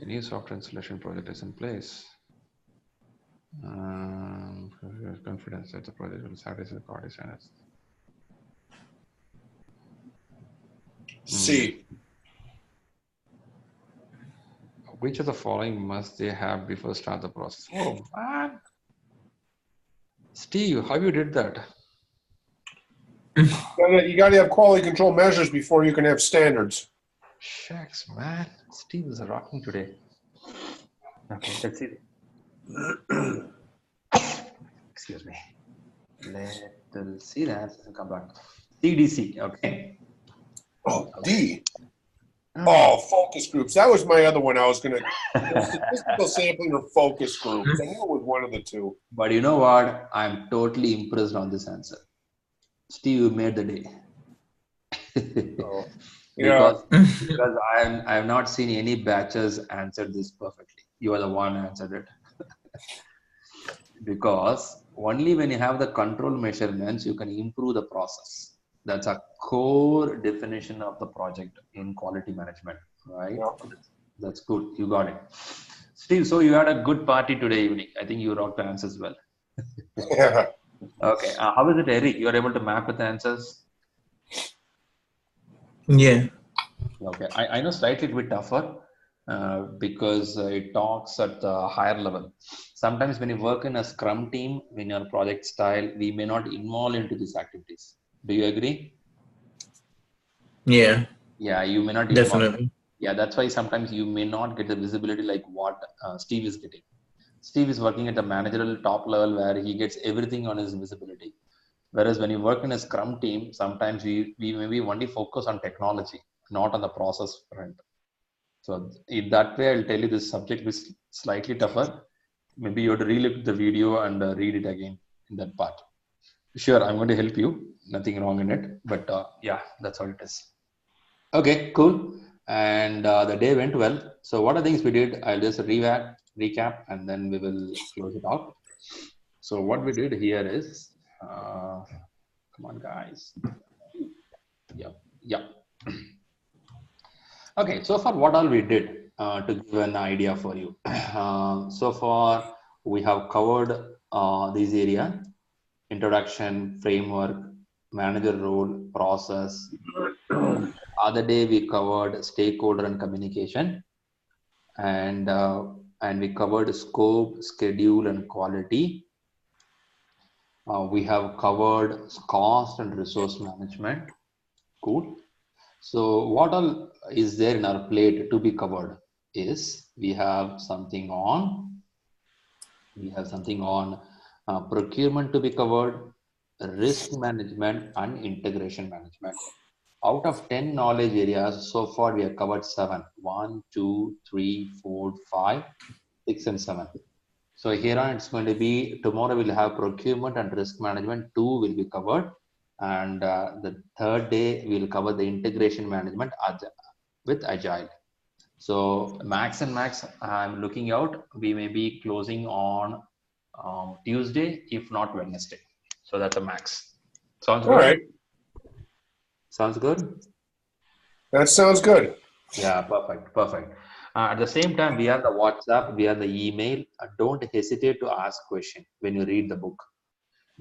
A new software installation project is in place. Confidence that the project will satisfy the quality standards. C. Which of the following must they have before start the process? Oh man, Steve, how you did that? You got to have quality control measures before you can have standards. Shucks, man, Steve is rocking today. Okay, let's see. Excuse me. Let's see the answers and come back. CDC. Okay. Oh, D. Oh, focus groups. That was my other one. I was going to statistical sampling or focus groups. I knew it was one of the two. But you know what? I'm totally impressed on this answer. Steve, you made the day. Oh, yeah. because I have not seen any batches answer this perfectly. You are the one who answered it. Because only when you have the control measurements, you can improve the process. That's a core definition of the project in quality management, right? Yeah. That's good. You got it. Steve, so you had a good party today evening. I think you rocked the answers well. Yeah. Okay. How is it, Eric? You are able to map with the answers? Yeah. Okay. I know slightly a bit tougher because it talks at the higher level. Sometimes when you work in a scrum team, in your project style, we may not involve into these activities. Do you agree? Yeah. Yeah, you may not involve. Definitely. Yeah, that's why sometimes you may not get the visibility like what Steve is getting. Steve is working at the managerial top level where he gets everything on his visibility. Whereas when you work in a scrum team, sometimes we maybe only focus on technology, not on the process front. So in that way, I'll tell you this subject is slightly tougher. Maybe you have to relook the video and read it again in that part. Sure, I'm going to help you. Nothing wrong in it. But yeah, that's all it is. Okay, cool. And the day went well. So what are the things we did? I'll just recap, and then we will close it out. So what we did here is, come on, guys. Yep. Okay, so far what all we did to give an idea for you. So far we have covered this area: introduction, framework, manager role, process. Other day we covered stakeholder and communication, and we covered scope, schedule, and quality. We have covered cost and resource management. Cool. So what all is there in our plate to be covered is we have something on procurement to be covered, risk management, and integration management. Out of 10 knowledge areas, so far we have covered 7. 1, 2, 3, 4, 5, 6, and 7. So here on it's going to be, tomorrow we'll have procurement and risk management, 2 will be covered. And the third day we'll cover the integration management with Agile. So max and max, I'm looking out, we may be closing on Tuesday, if not Wednesday. So that's a max. Sounds good? All right. Sounds good? That sounds good. Yeah, perfect, perfect. At the same time, we have the WhatsApp, we have the email. Don't hesitate to ask questions when you read the book,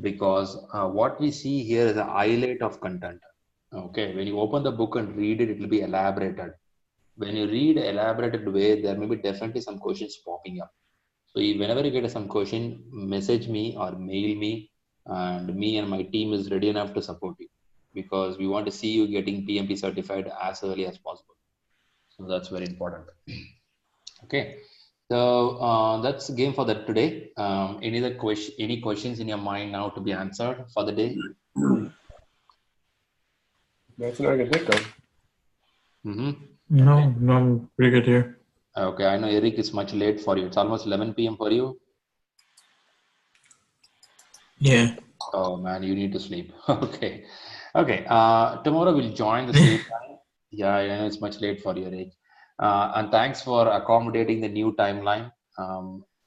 because what we see here is a highlight of content. Okay, when you open the book and read it, it will be elaborated. When you read elaborated way, there may be definitely some questions popping up. So whenever you get some question, message me or mail me, and me and my team is ready enough to support you, because we want to see you getting PMP certified as early as possible. So that's very important. Okay, so that's the game for that today. Any questions in your mind now to be answered for the day? That's what I can think of. No, I'm pretty good here. Okay, I know Eric is much late for you. It's almost 11 p.m. for you. Yeah. Oh man, you need to sleep. Okay, okay. Tomorrow we'll join the same time. Yeah, I know it's much late for you, Eric. And thanks for accommodating the new timeline.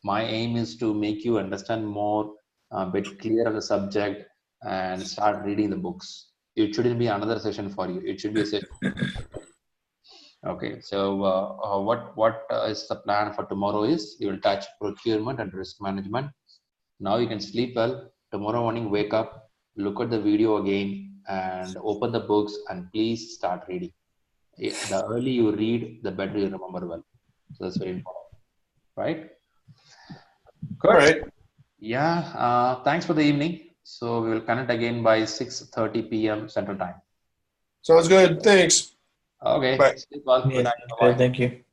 My aim is to make you understand more, a bit clear of the subject, and start reading the books. It shouldn't be another session for you. It should be a session. Okay, so what is the plan for tomorrow is you will touch procurement and risk management. Now you can sleep well. Tomorrow morning, wake up, look at the video again, and open the books, and please start reading. The early you read, the better you remember well. So that's very important, right? Good. All right. Yeah, thanks for the evening. So we will connect again by 6:30 p.m. Central Time. Sounds good. Thanks. Okay. Bye. Sleep well. Good Yeah. night. Okay, Bye-bye. thank you.